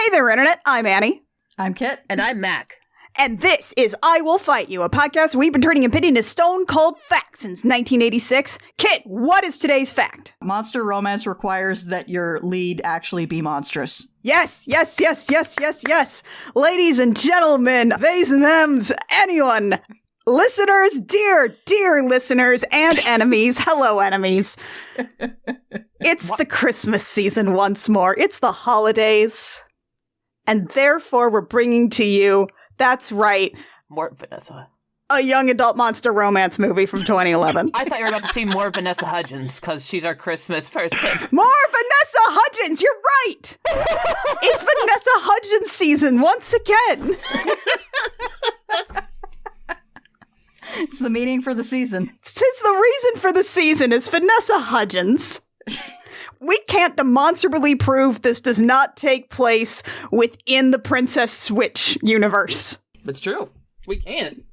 Hey there, Internet. I'm Annie. I'm Kit. And I'm Mac. And this is I Will Fight You, a podcast we've been turning opinion to stone cold fact since 1986. Kit, what is today's fact? Monster romance requires that your lead actually be monstrous. Yes. Ladies and gentlemen, theys and thems, anyone, listeners, dear listeners and enemies, hello enemies. It's the Christmas season once more. It's the holidays. And therefore we're bringing to you, that's right, More Vanessa. a young adult monster romance movie from 2011. I thought you were about to see more Vanessa Hudgens, because she's our Christmas person. More Vanessa Hudgens! You're right! It's Vanessa Hudgens season once again! It's the meaning for the season. Tis the reason for the season is Vanessa Hudgens. We can't demonstrably prove this does not take place within the Princess Switch universe. It's true. We can't.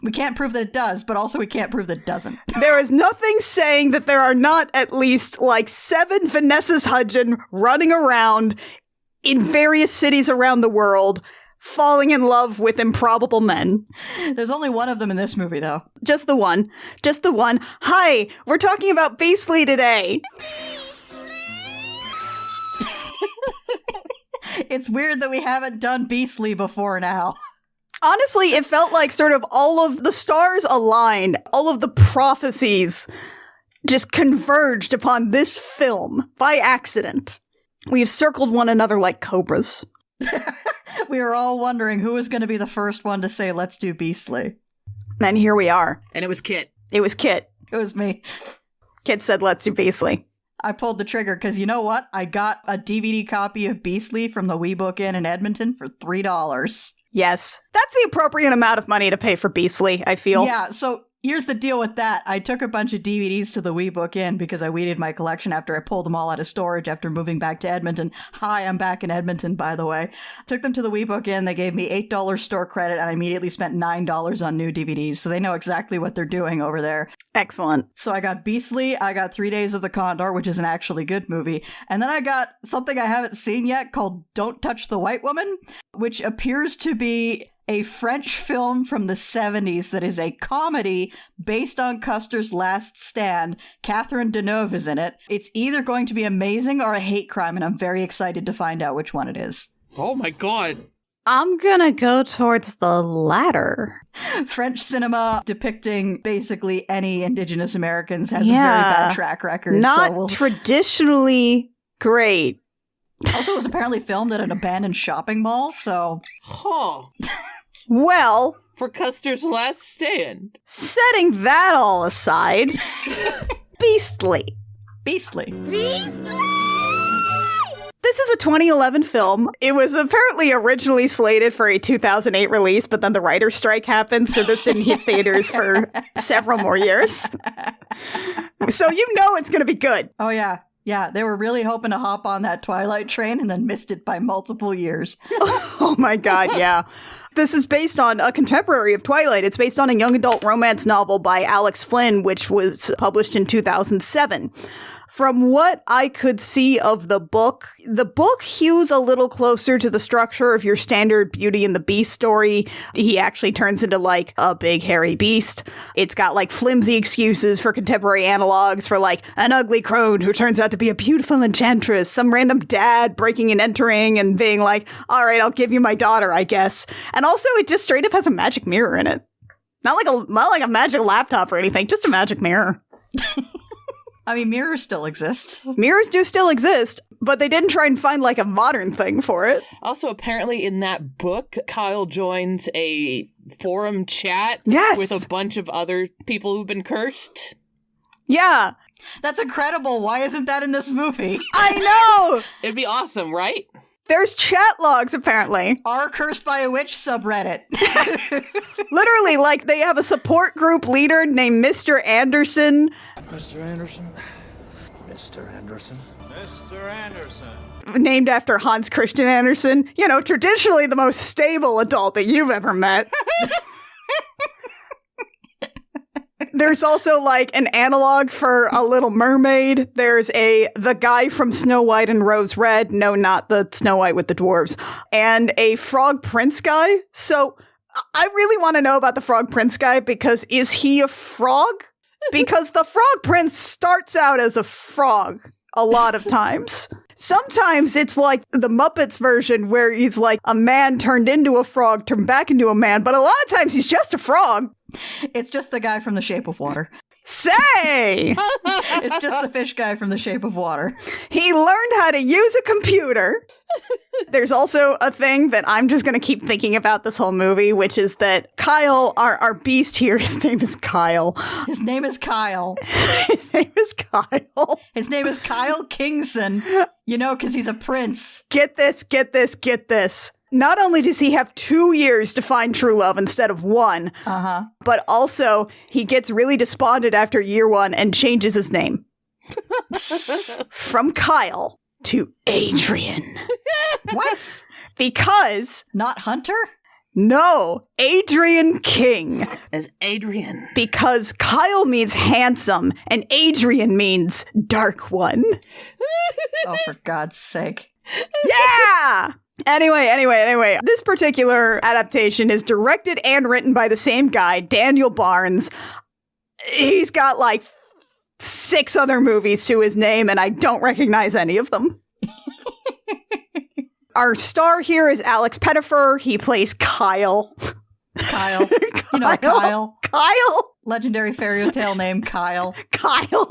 We can't prove that it does, but also we can't prove that it doesn't. There is nothing saying that there are not at least like 7 Vanessas Hudgens running around in various cities around the world, falling in love with improbable men. There's only one of them in this movie, though. Just the one. Just the one. Hi, we're talking about Beastly today. It's weird that we haven't done Beastly before now. Honestly, it felt like sort of all of the stars aligned, all of the prophecies just converged upon this film by accident. We've circled one another like cobras. We were all wondering who was going to be the first one to say, let's do Beastly. And here we are. And it was Kit. It was Kit. It was me. Kit said, let's do Beastly. I pulled the trigger because you know what? I got a DVD copy of Beastly from the WeBook Inn in Edmonton for $3. Yes. That's the appropriate amount of money to pay for Beastly, I feel. Yeah, so here's the deal with that. I took a bunch of DVDs to the WeBook Inn because I weeded my collection after I pulled them all out of storage after moving back to Edmonton. Hi, I'm back in Edmonton, by the way. Took them to the WeBook Inn. They gave me $8 store credit, and I immediately spent $9 on new DVDs, so they know exactly what they're doing over there. Excellent. So I got Beastly, I got 3 Days of the Condor, which is an actually good movie, and then I got something I haven't seen yet called Don't Touch the White Woman, which appears to be a French film from the 70s that is a comedy based on Custer's Last Stand. Catherine Deneuve is in it. It's either going to be amazing or a hate crime, and I'm very excited to find out which one it is. Oh my god. I'm gonna go towards the latter. French cinema depicting basically any Indigenous Americans has a very bad track record. Not traditionally great. Also, it was apparently filmed at an abandoned shopping mall, so... Huh. Well, For Custer's Last Stand. setting that all aside, Beastly. Beastly. This is a 2011 film. It was apparently originally slated for a 2008 release, but then the writer's strike happened, so this didn't hit theaters for several more years. So you know it's going to be good. Oh, yeah. Yeah, they were really hoping to hop on that Twilight train and then missed it by multiple years. Oh my god, yeah. This is based on a contemporary of Twilight. It's based on a young adult romance novel by Alex Flynn, which was published in 2007. From what I could see of the book hews a little closer to the structure of your standard Beauty and the Beast story. He actually turns into like a big hairy beast. It's got like flimsy excuses for contemporary analogs for like an ugly crone who turns out to be a beautiful enchantress, some random dad breaking and entering and being like, all right, I'll give you my daughter, I guess. And also it just straight up has a magic mirror in it. Not like a magic laptop or anything, just a magic mirror. I mean, mirrors still exist. Mirrors do still exist, but they didn't try and find like a modern thing for it. Also, apparently in that book, Kyle joins a forum chat Yes! with a bunch of other people who've been cursed. Yeah, That's incredible. Why isn't that in this movie? I know! It'd be awesome, right? There's chat logs, apparently. Are Cursed by a Witch subreddit. Literally, like, they have a support group leader named Mr. Anderson. Mr. Anderson? Mr. Anderson? Mr. Anderson. Named after Hans Christian Andersen. You know, traditionally the most stable adult that you've ever met. There's also like an analog for a Little Mermaid. There's the guy from Snow White and Rose Red. No, not the Snow White with the dwarves. And a Frog Prince guy. So I really want to know about the Frog Prince guy because is he a frog? Because the Frog Prince starts out as a frog a lot of times. Sometimes it's like the Muppets version where he's like a man turned into a frog, turned back into a man, but a lot of times he's just a frog. It's just the guy from The Shape of Water. Say! It's just the fish guy from The Shape of Water. He learned how to use a computer. There's also a thing that I'm just going to keep thinking about this whole movie, which is that Kyle, our beast here, his name is Kyle. His name is Kyle. His name is Kyle. His name is Kyle Kingson. You know, because he's a prince. Get this, get this, get this. Not only does he have 2 years to find true love instead of 1, but also he gets really despondent after year 1 and changes his name. From Kyle to Adrian. What? Because... Not Hunter? No, Adrian King. As Adrian. Because Kyle means handsome and Adrian means dark one. Oh, for God's sake. Yeah! Anyway, this particular adaptation is directed and written by the same guy, Daniel Barnes. He's got like 6 other movies to his name, and I don't recognize any of them. Our star here is Alex Pettyfer. He plays Kyle. Kyle. You know Kyle. Kyle. Legendary fairy tale name Kyle. Kyle.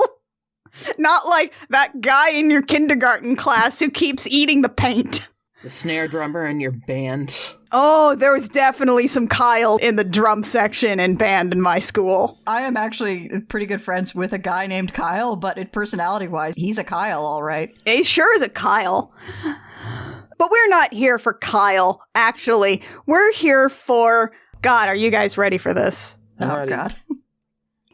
Not like that guy in your kindergarten class who keeps eating the paint. The snare drummer in your band. Oh, there was definitely some Kyle in the drum section and band in my school. I am actually pretty good friends with a guy named Kyle, but personality-wise, he's a Kyle, all right. He sure is a Kyle. But we're not here for Kyle, actually. We're here for... God, are you guys ready for this? Oh, God.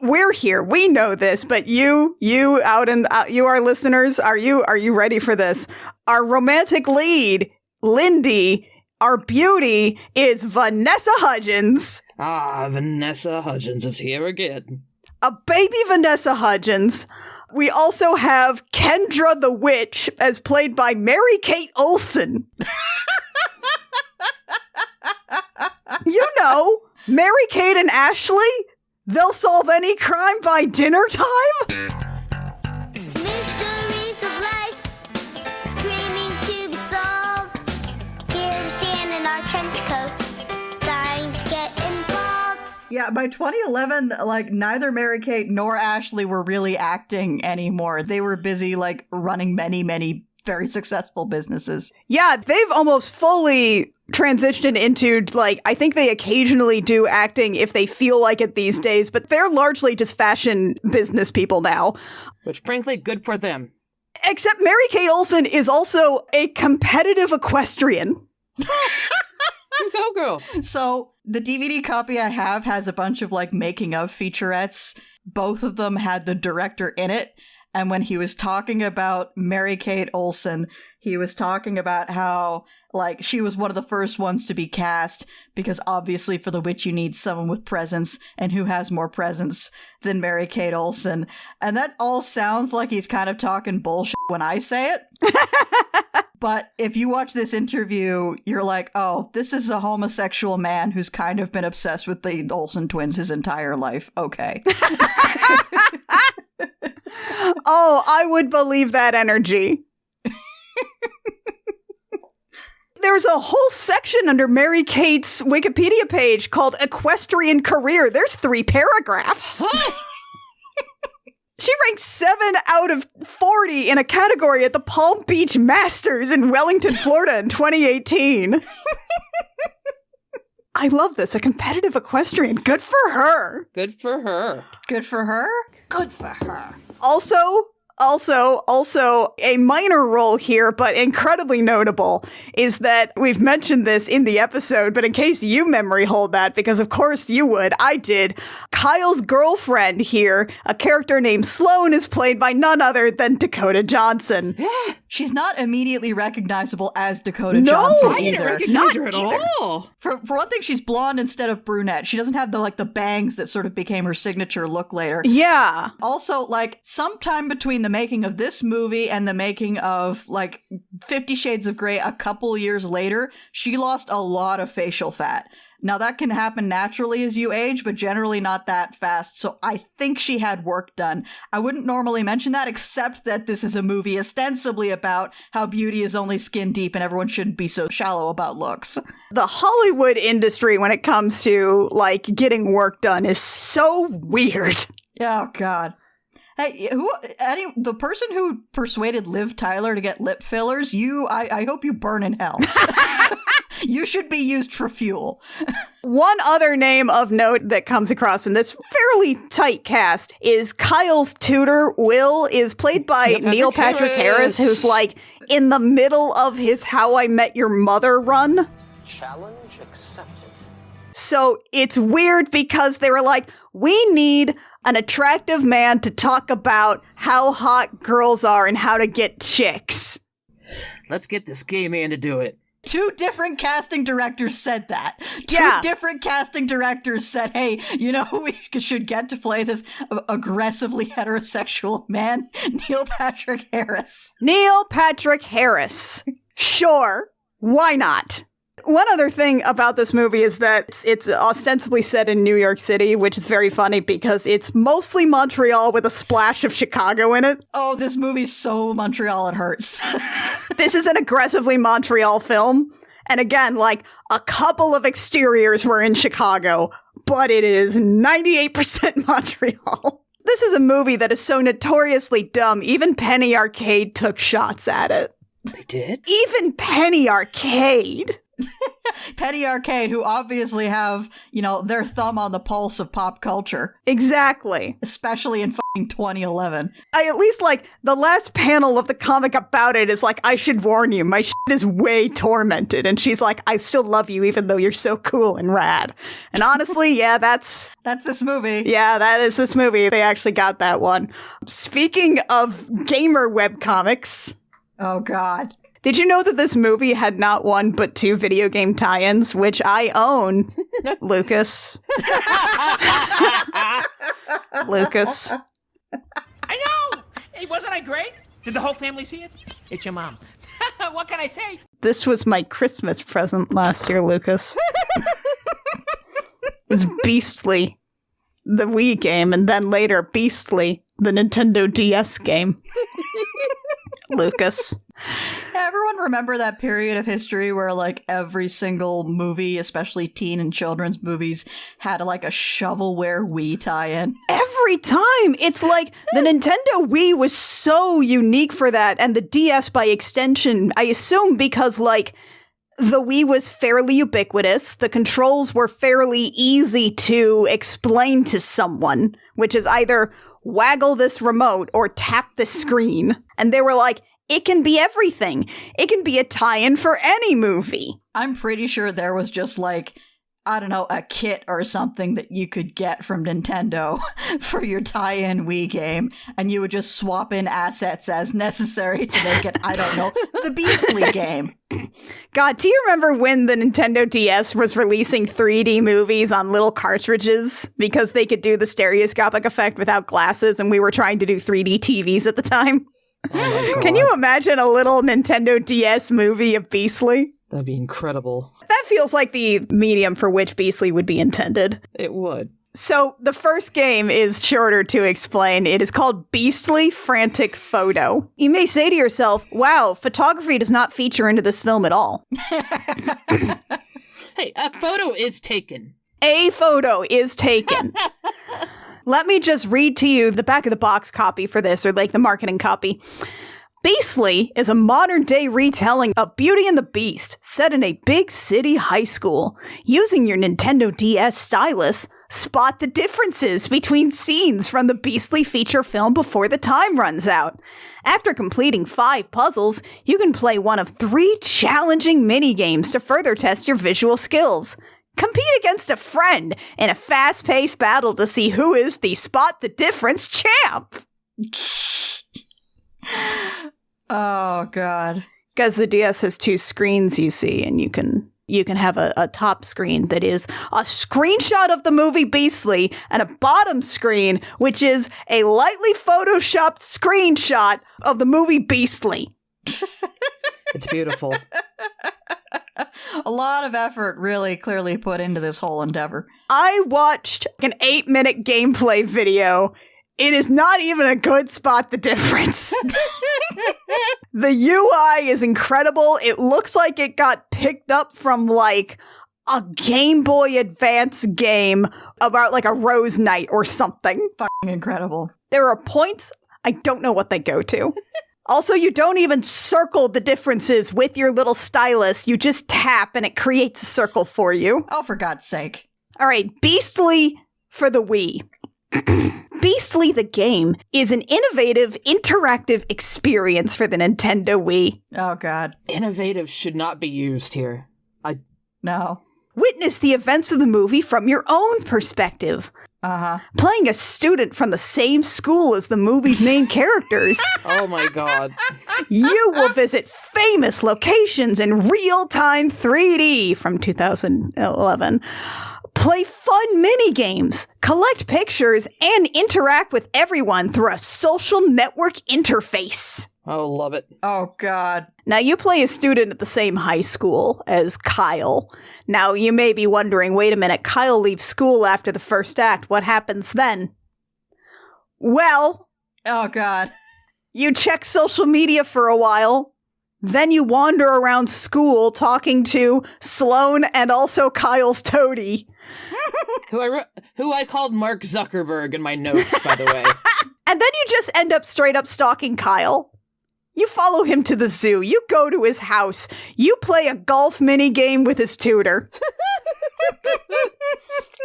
We're here. We know this, but you our listeners, are you ready for this? Our romantic lead, Lindy, our beauty is Vanessa Hudgens. Ah, Vanessa Hudgens is here again. A baby Vanessa Hudgens. We also have Kendra the Witch, as played by Mary-Kate Olsen. You know, Mary-Kate and Ashley, they'll solve any crime by dinner time? Mysteries of life, screaming to be solved. Here we stand in our trench coats, dying to get involved. Yeah, by 2011, neither Mary-Kate nor Ashley were really acting anymore. They were busy, running many, many very successful businesses. Yeah, they've almost fully transitioned into, I think they occasionally do acting if they feel like it these days, but they're largely just fashion business people now. Which, frankly, good for them. Except Mary-Kate Olsen is also a competitive equestrian. Go, girl. So, the DVD copy I have has a bunch of, making of featurettes. Both of them had the director in it. And when he was talking about Mary-Kate Olsen, he was talking about how, she was one of the first ones to be cast, because obviously for The Witch you need someone with presence, and who has more presence than Mary-Kate Olsen. And that all sounds like he's kind of talking bullshit when I say it. But if you watch this interview, you're like, oh, this is a homosexual man who's kind of been obsessed with the Olsen twins his entire life. Okay. Oh, I would believe that energy. There's a whole section under Mary-Kate's Wikipedia page called Equestrian Career. There's 3 paragraphs. She ranked 7 out of 40 in a category at the Palm Beach Masters in Wellington, Florida in 2018. I love this. A competitive equestrian. Good for her. Good for her. Good for her? Good for her. Also, a minor role here, but incredibly notable, is that we've mentioned this in the episode, but in case you memory hold that, because of course you would, I did, Kyle's girlfriend here, a character named Sloane, is played by none other than Dakota Johnson. She's not immediately recognizable as Dakota Johnson I didn't either. recognize her at all. For one thing, she's blonde instead of brunette. She doesn't have the bangs that sort of became her signature look later. Yeah. Also, sometime between the making of this movie and the making of 50 Shades of Grey, a couple years later, she lost a lot of facial fat. Now, that can happen naturally as you age, but generally not that fast, so I think she had work done. I wouldn't normally mention that, except that this is a movie ostensibly about how beauty is only skin deep and everyone shouldn't be so shallow about looks. The Hollywood industry, when it comes to, getting work done, is so weird. Oh, God. Hey, the person who persuaded Liv Tyler to get lip fillers, I hope you burn in hell. You should be used for fuel. One other name of note that comes across in this fairly tight cast is Kyle's tutor, Will, is played by Neil Patrick Harris, who's in the middle of his How I Met Your Mother run. Challenge accepted. So it's weird because they were we need an attractive man to talk about how hot girls are and how to get chicks. Let's get this gay man to do it. 2 different casting directors said that. Two different casting directors said, hey, who we should get to play this aggressively heterosexual man? Neil Patrick Harris. Neil Patrick Harris. Sure. Why not? One other thing about this movie is that it's ostensibly set in New York City, which is very funny because it's mostly Montreal with a splash of Chicago in it. Oh, this movie's so Montreal it hurts. This is an aggressively Montreal film. And again, a couple of exteriors were in Chicago, but it is 98% Montreal. This is a movie that is so notoriously dumb, even Penny Arcade took shots at it. They did? Even Penny Arcade. Penny Arcade, who obviously have, their thumb on the pulse of pop culture. Exactly. Especially in fucking 2011. I at least the last panel of the comic about it is I should warn you, my shit is way tormented. And she's I still love you even though you're so cool and rad. And honestly, yeah, that's this movie. Yeah, that is this movie. They actually got that one. Speaking of gamer webcomics. Oh, God. Did you know that this movie had not one but 2 video game tie-ins, which I own, Lucas? Lucas. I know! Hey, wasn't I great? Did the whole family see it? It's your mom. What can I say? This was my Christmas present last year, Lucas. It was Beastly, the Wii game, and then later Beastly, the Nintendo DS game. Lucas. Everyone remember that period of history where every single movie, especially teen and children's movies, had a shovelware Wii tie-in? Every time! It's the Nintendo Wii was so unique for that, and the DS by extension, I assume because the Wii was fairly ubiquitous, the controls were fairly easy to explain to someone, which is either waggle this remote or tap the screen. And they were it can be everything. It can be a tie-in for any movie. I'm pretty sure there was just I don't know, a kit or something that you could get from Nintendo for your tie-in Wii game, and you would just swap in assets as necessary to make it, I don't know, the Beastly game. God, do you remember when the Nintendo DS was releasing 3D movies on little cartridges because they could do the stereoscopic effect without glasses, and we were trying to do 3D TVs at the time? Oh, can you imagine a little Nintendo DS movie of Beastly? That'd be incredible. That feels like the medium for which Beastly would be intended. It would. So the first game is shorter to explain. It is called Beastly Frantic Photo. You may say to yourself, wow, photography does not feature into this film at all. Hey, a photo is taken. A photo is taken. Let me just read to you the back of the box copy for this, or the marketing copy. Beastly is a modern-day retelling of Beauty and the Beast set in a big city high school. Using your Nintendo DS stylus, spot the differences between scenes from the Beastly feature film before the time runs out. After completing 5 puzzles, you can play one of 3 challenging mini-games to further test your visual skills. Compete against a friend in a fast-paced battle to see who is the Spot the Difference champ. Oh, God. Because the DS has 2 screens, you see, and you can have a top screen that is a screenshot of the movie Beastly and a bottom screen, which is a lightly photoshopped screenshot of the movie Beastly. It's beautiful. A lot of effort really clearly put into this whole endeavor. I watched an 8-minute gameplay video. It is not even a good spot the difference. The UI is incredible. It looks like it got picked up from like a Game Boy Advance game about like a Rose Knight or something. Fucking incredible. There are points. I don't know what they go to. Also, you don't even circle the differences with your little stylus. You just tap and it creates a circle for you. Oh, for God's sake. All right, Beastly for the Wii. Beastly the game is an innovative, interactive experience for the Nintendo Wii. Oh, God. Innovative should not be used here. No. Witness the events of the movie from your own perspective. Uh-huh. Playing a student from the same school as the movie's main characters. Oh my God. You will visit famous locations in real-time 3D from 2011. Play fun mini-games, collect pictures, and interact with everyone through a social network interface. Oh, love it. Oh, God. Now, you play a student at the same high school as Kyle. Now, you may be wondering, wait a minute, Kyle leaves school after the first act. What happens then? Well, Oh, God. you check social media for a while. Then you wander around school talking to Sloane and also Kyle's toady. Who I called Mark Zuckerberg in my notes, by the way. And then you just end up straight up stalking Kyle. You follow him to the zoo. You go to his house. You play a golf mini game with his tutor.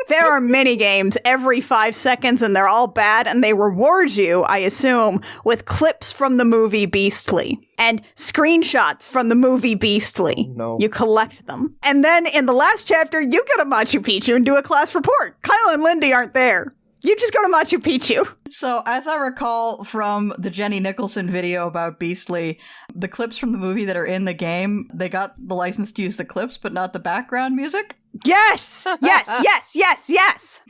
There are mini games every 5 seconds, and they're all bad, and they reward you, I assume, with clips from the movie Beastly and screenshots from the movie Beastly. No. You collect them. And then in the last chapter, you go to Machu Picchu and do a class report. Kyle and Lindy aren't there. You just go to Machu Picchu. So, as I recall from the Jenny Nicholson video about Beastly, the clips from the movie that are in the game, they got the license to use the clips, but not the background music. Yes! Yes!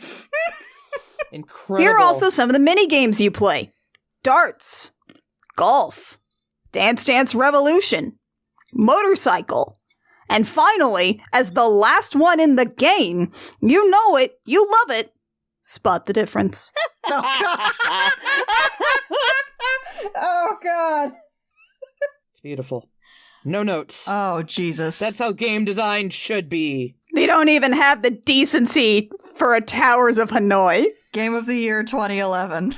Incredible. Here are also some of the mini games you play. Darts, golf, Dance Dance Revolution, motorcycle, and finally, as the last one in the game, you know it, you love it, spot the difference. Oh, God. It's beautiful. No notes. Oh, Jesus. That's how game design should be. They don't even have the decency for a Towers of Hanoi. Game of the Year 2011.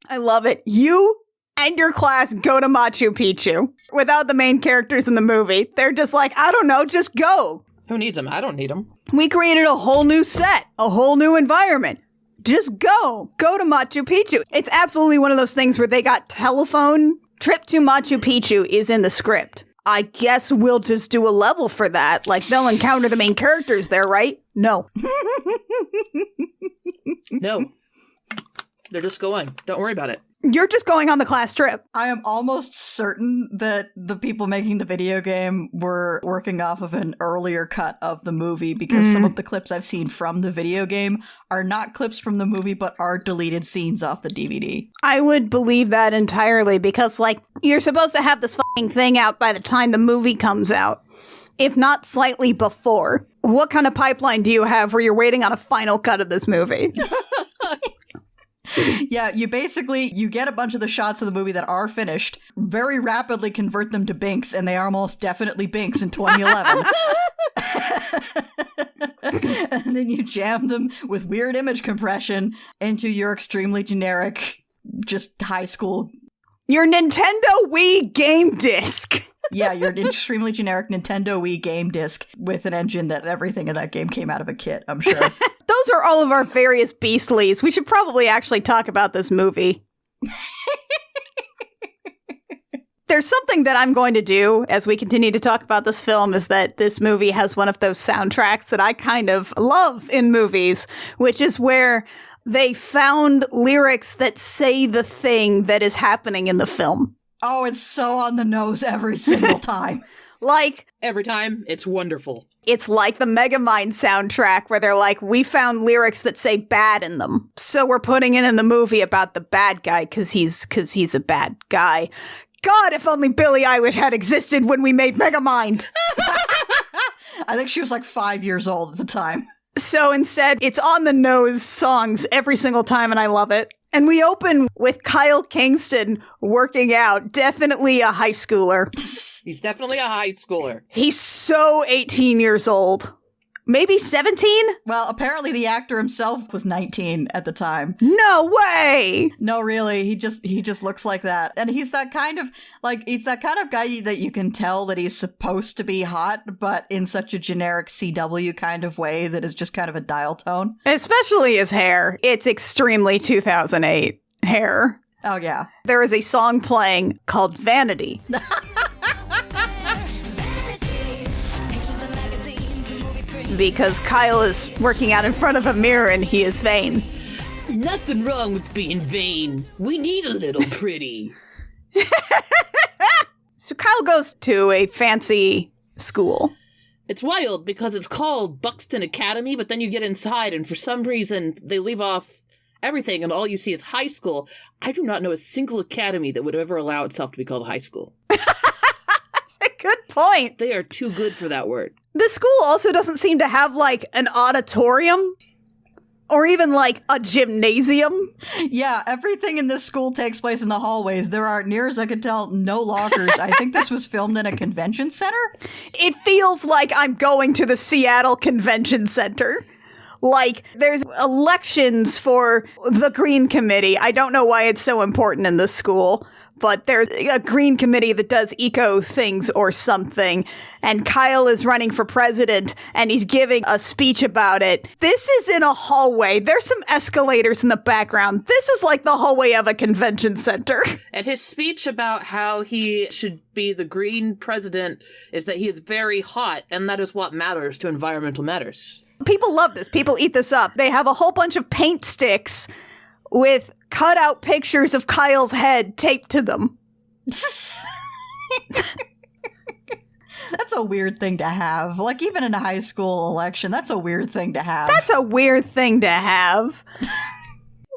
I love it. You and your class go to Machu Picchu without the main characters in the movie. They're just like, I don't know, just go. Who needs them? I don't need them. We created a whole new set, a whole new environment. Just go to Machu Picchu. It's absolutely one of those things where they got telephone. Trip to Machu Picchu is in the script. I guess we'll just do a level for that. Like, they'll encounter the main characters there, right? No. No. They're just going. Don't worry about it. You're just going on the class trip. I am almost certain that the people making the video game were working off of an earlier cut of the movie because some of the clips I've seen from the video game are not clips from the movie but are deleted scenes off the DVD. I would believe that entirely because, like, you're supposed to have this fucking thing out by the time the movie comes out, if not slightly before. What kind of pipeline do you have where you're waiting on a final cut of this movie? Yeah, you get a bunch of the shots of the movie that are finished, very rapidly convert them to Binks, and they are almost definitely Binks in 2011. And then you jam them with weird image compression into your extremely generic, just high school. Your Nintendo Wii game disc. Yeah, your extremely generic Nintendo Wii game disc with an engine that everything in that game came out of a kit, I'm sure. Those are all of our various Beastlies. We should probably actually talk about this movie. There's something that I'm going to do as we continue to talk about this film is that this movie has one of those soundtracks that I kind of love in movies, which is where they found lyrics that say the thing that is happening in the film. Oh, it's so on the nose every single time. Like, Every time, it's wonderful. it's like the Megamind soundtrack where they're like, we found lyrics that say bad in them. So we're putting it in the movie about the bad guy because he's a bad guy. God, if only Billie Eilish had existed when we made Megamind. I think she was like 5 years old at the time. So instead, it's on the nose songs every single time, and I love it. And we open with Kyle Kingston working out, definitely a high schooler. He's definitely a high schooler. He's so 18 years old. Maybe 17? Well, apparently the actor himself was 19 at the time. No way! No, really, he just looks like that. And he's that kind of guy that you can tell that he's supposed to be hot, but in such a generic CW kind of way that is just kind of a dial tone. Especially his hair. It's extremely 2008 hair. Oh, yeah. There is a song playing called Vanity. Because Kyle is working out in front of a mirror and he is vain. Nothing wrong with being vain. We need a little pretty. So Kyle goes to a fancy school. It's wild because it's called Buxton Academy, but then you get inside and for some reason they leave off everything and all you see is high school. I do not know a single academy that would ever allow itself to be called a high school. That's a good point. They are too good for that word. The school also doesn't seem to have like an auditorium or even like a gymnasium. Yeah, everything in this school takes place in the hallways. There are, near as I could tell, no lockers. I think this was filmed in a convention center. It feels like I'm going to the Seattle Convention Center. Like, there's elections for the Green Committee. I don't know why it's so important in this school, but there's a Green Committee that does eco things or something. And Kyle is running for president, and he's giving a speech about it. This is in a hallway. There's some escalators in the background. This is like the hallway of a convention center. And his speech about how he should be the green president is that he is very hot, and that is what matters to environmental matters. People love this. People eat this up. They have a whole bunch of paint sticks with cutout pictures of Kyle's head taped to them. That's a weird thing to have. Like, even in a high school election, that's a weird thing to have. That's a weird thing to have.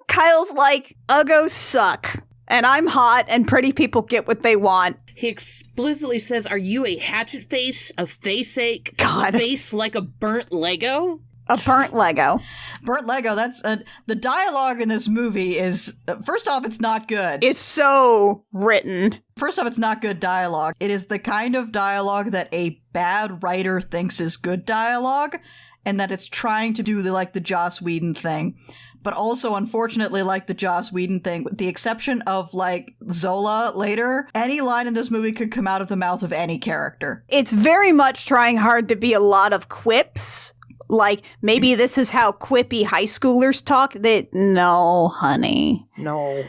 Kyle's like, uggos suck. And I'm hot, and pretty people get what they want. He explicitly says, are you a hatchet face, a face ache, God. a face like a burnt Lego? A burnt Lego. Burnt Lego, that's the dialogue in this movie is, first off, it's not good. It's so written. First off, it's not good dialogue. It is the kind of dialogue that a bad writer thinks is good dialogue, and that it's trying to do the Joss Whedon thing. But also, unfortunately, like the Joss Whedon thing, with the exception of, like, Zola later, any line in this movie could come out of the mouth of any character. It's very much trying hard to be a lot of quips. Like, maybe this is how quippy high schoolers talk. No, honey. No.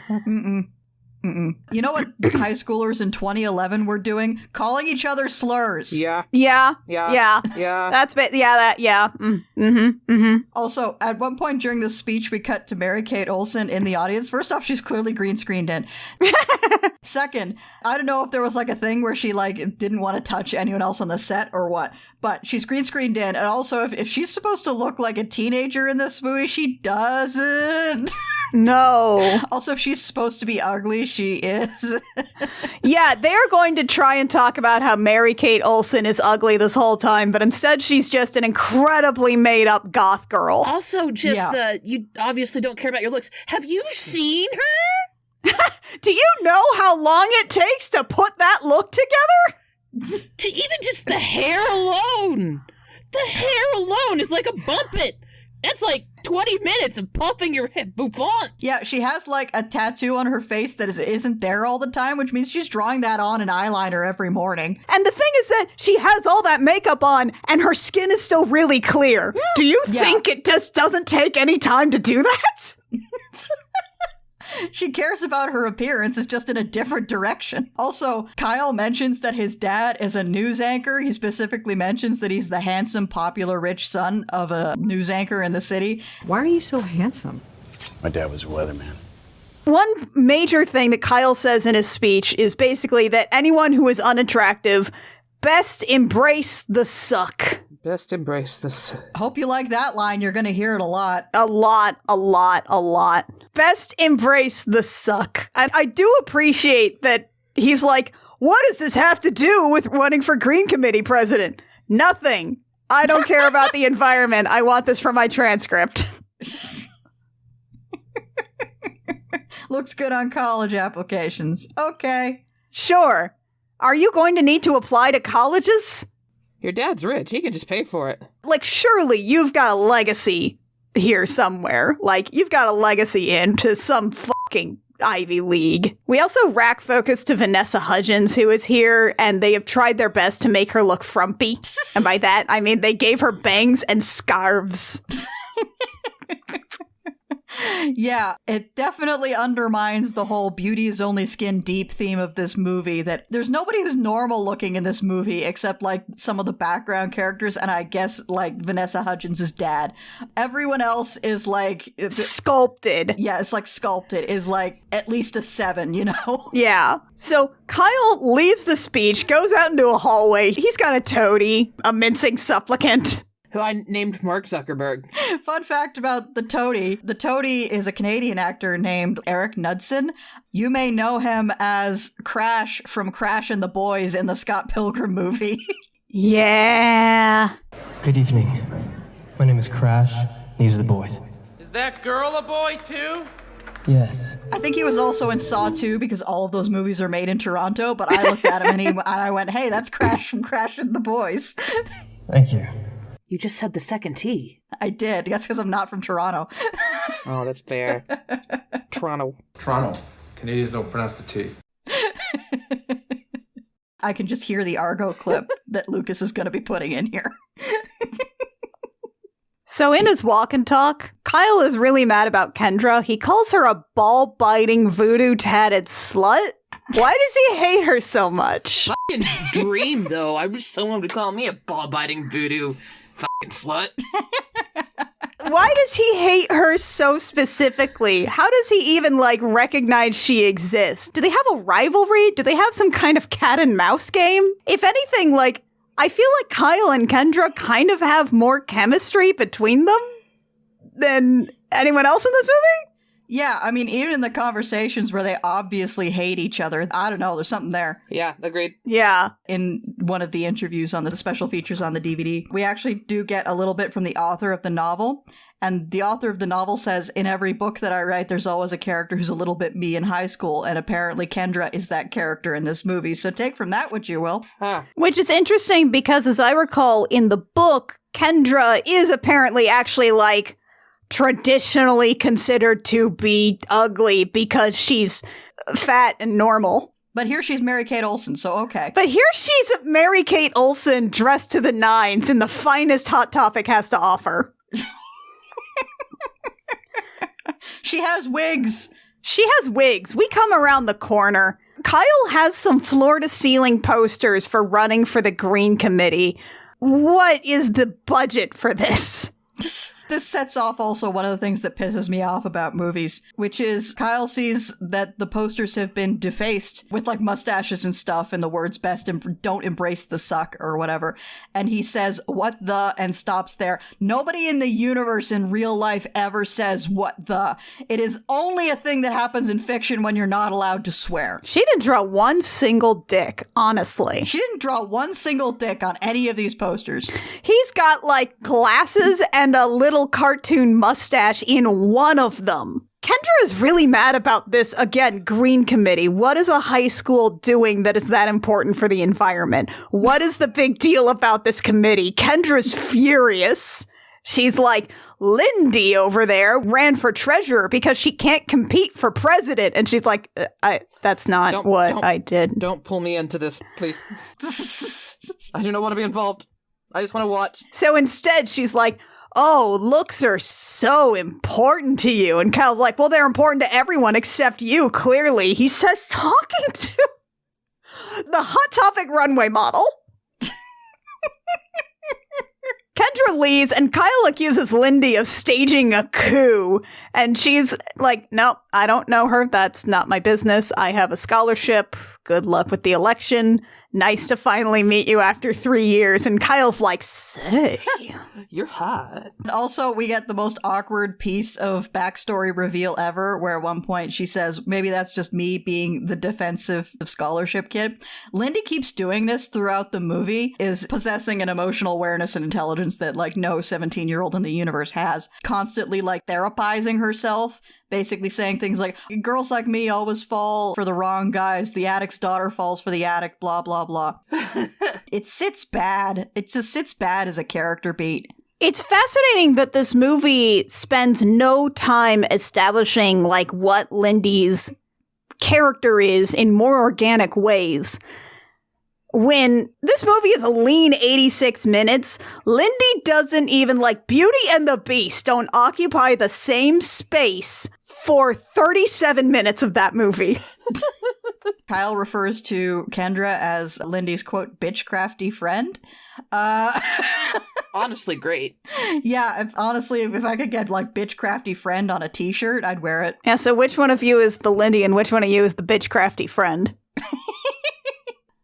You know what high schoolers in 2011 were doing? Calling each other slurs. Yeah. Yeah. Yeah. Also, at one point during the speech, we cut to Mary Kate Olsen in the audience. First off, she's clearly green screened in. Second, I don't know if there was like a thing where she like didn't want to touch anyone else on the set or what, but she's green screened in. And also, if she's supposed to look like a teenager in this movie, she doesn't. No. Also, if she's supposed to be ugly, she is. Yeah, they're going to try and talk about how Mary Kate Olsen is ugly this whole time, but instead she's just an incredibly made-up goth girl. Also, you obviously don't care about your looks. Have you seen her? Do you know how long it takes to put that look together? To even just the hair alone. The hair alone is like a bump it. That's like 20 minutes of puffing your head bouffant. Yeah, she has like a tattoo on her face that isn't there all the time, which means she's drawing that on in eyeliner every morning. And the thing is that she has all that makeup on and her skin is still really clear. Yeah. Do you think it just doesn't take any time to do that? She cares about her appearance, it's just in a different direction. Also, Kyle mentions that his dad is a news anchor. He specifically mentions that he's the handsome, popular, rich son of a news anchor in the city. Why are you so handsome? My dad was a weatherman. One major thing that Kyle says in his speech is basically that anyone who is unattractive best embrace the suck. Best embrace this. Hope you like that line. You're going to hear it a lot. A lot. Best embrace the suck. And I do appreciate that he's like, what does this have to do with running for Green Committee president? Nothing. I don't care about the environment. I want this for my transcript. Looks good on college applications. Okay. Sure. Are you going to need to apply to colleges? Your dad's rich. He can just pay for it. Like, surely you've got a legacy here somewhere. Like, you've got a legacy into some fucking Ivy League. We also rack focus to Vanessa Hudgens, who is here, and they have tried their best to make her look frumpy. And by that, I mean they gave her bangs and scarves. Yeah, it definitely undermines the whole beauty is only skin deep theme of this movie, that there's nobody who's normal looking in this movie except like some of the background characters and I guess like Vanessa Hudgens' dad. Everyone else is like Sculpted. Yeah, it's like sculpted, is like at least a 7, you know? Yeah. So Kyle leaves the speech, goes out into a hallway. He's got a toady, a mincing supplicant. Who I named Mark Zuckerberg. Fun fact about the toady. The toady is a Canadian actor named Eric Knudsen. You may know him as Crash from Crash and the Boys in the Scott Pilgrim movie. Yeah. Good evening. My name is Crash. These are the boys. Is that girl a boy too? Yes. I think he was also in Saw 2 because all of those movies are made in Toronto, but I looked at him and I went, hey, that's Crash from Crash and the Boys. Thank you. You just said the second T. I did. That's because I'm not from Toronto. Oh, that's fair. Toronto. Toronto. Canadians don't pronounce the T. I can just hear the Argo clip that Lucas is going to be putting in here. So in his walk and talk, Kyle is really mad about Kendra. He calls her a ball-biting, voodoo-tatted slut. Why does he hate her so much? Fucking dream, though. I wish someone would call me a ball-biting voodoo fucking slut. Why does he hate her so specifically? How does he even, like, recognize she exists? Do they have a rivalry? Do they have some kind of cat and mouse game? If anything, like, I feel like Kyle and Kendra kind of have more chemistry between them than anyone else in this movie. Yeah, I mean, even in the conversations where they obviously hate each other, I don't know, there's something there. Yeah, agreed. Yeah. In one of the interviews on the special features on the DVD, we actually do get a little bit from the author of the novel. And the author of the novel says, in every book that I write, there's always a character who's a little bit me in high school. And apparently Kendra is that character in this movie. So take from that what you will. Huh. Which is interesting because, as I recall, in the book, Kendra is apparently actually, like, traditionally considered to be ugly because she's fat and normal. But here she's Mary-Kate Olsen, so okay. But here she's Mary-Kate Olsen dressed to the nines in the finest Hot Topic has to offer. She has wigs. She has wigs. We come around the corner. Kyle has some floor-to-ceiling posters for running for the Green Committee. What is the budget for this? This sets off also one of the things that pisses me off about movies, which is Kyle sees that the posters have been defaced with like mustaches and stuff and the words best don't embrace the suck or whatever. And he says, what the, and stops there. Nobody in the universe in real life ever says what the. It is only a thing that happens in fiction when you're not allowed to swear. She didn't draw one single dick, honestly. She didn't draw one single dick on any of these posters. He's got like glasses and a little cartoon mustache in one of them. Kendra is really mad about this. Again, Green Committee. What is a high school doing that is that important for the environment? What is the big deal about this committee? Kendra's furious. She's like, Lindy over there ran for treasurer because she can't compete for president. And she's like, that's not what I did. Don't pull me into this, please. I do not want to be involved. I just want to watch. So instead, she's like, oh, looks are so important to you. And Kyle's like, well, they're important to everyone except you, clearly. He says, talking to the Hot Topic runway model. Kendra Kendra leaves, and Kyle accuses Lindy of staging a coup. And she's like, nope, I don't know her. That's not my business. I have a scholarship. Good luck with the election. Nice to finally meet you after 3 years. And Kyle's like, say. You're hot. And also, we get the most awkward piece of backstory reveal ever, where at one point she says, maybe that's just me being the defensive scholarship kid. Lindy keeps doing this throughout the movie, is possessing an emotional awareness and intelligence that, like, no 17-year-old in the universe has. Constantly, like, therapizing herself, basically saying things like, girls like me always fall for the wrong guys, the addict's daughter falls for the addict, blah, blah, blah. It sits bad. It just sits bad as a character beat. It's fascinating that this movie spends no time establishing, like, what Lindy's character is in more organic ways. When this movie is a lean 86 minutes, Lindy doesn't even, like, Beauty and the Beast don't occupy the same space for 37 minutes of that movie. Kyle refers to Kendra as Lindy's, quote, bitchcrafty friend. Honestly, great. Yeah, if I could get, like, bitchcrafty friend on a t-shirt, I'd wear it. Yeah, so which one of you is the Lindy and which one of you is the bitchcrafty friend?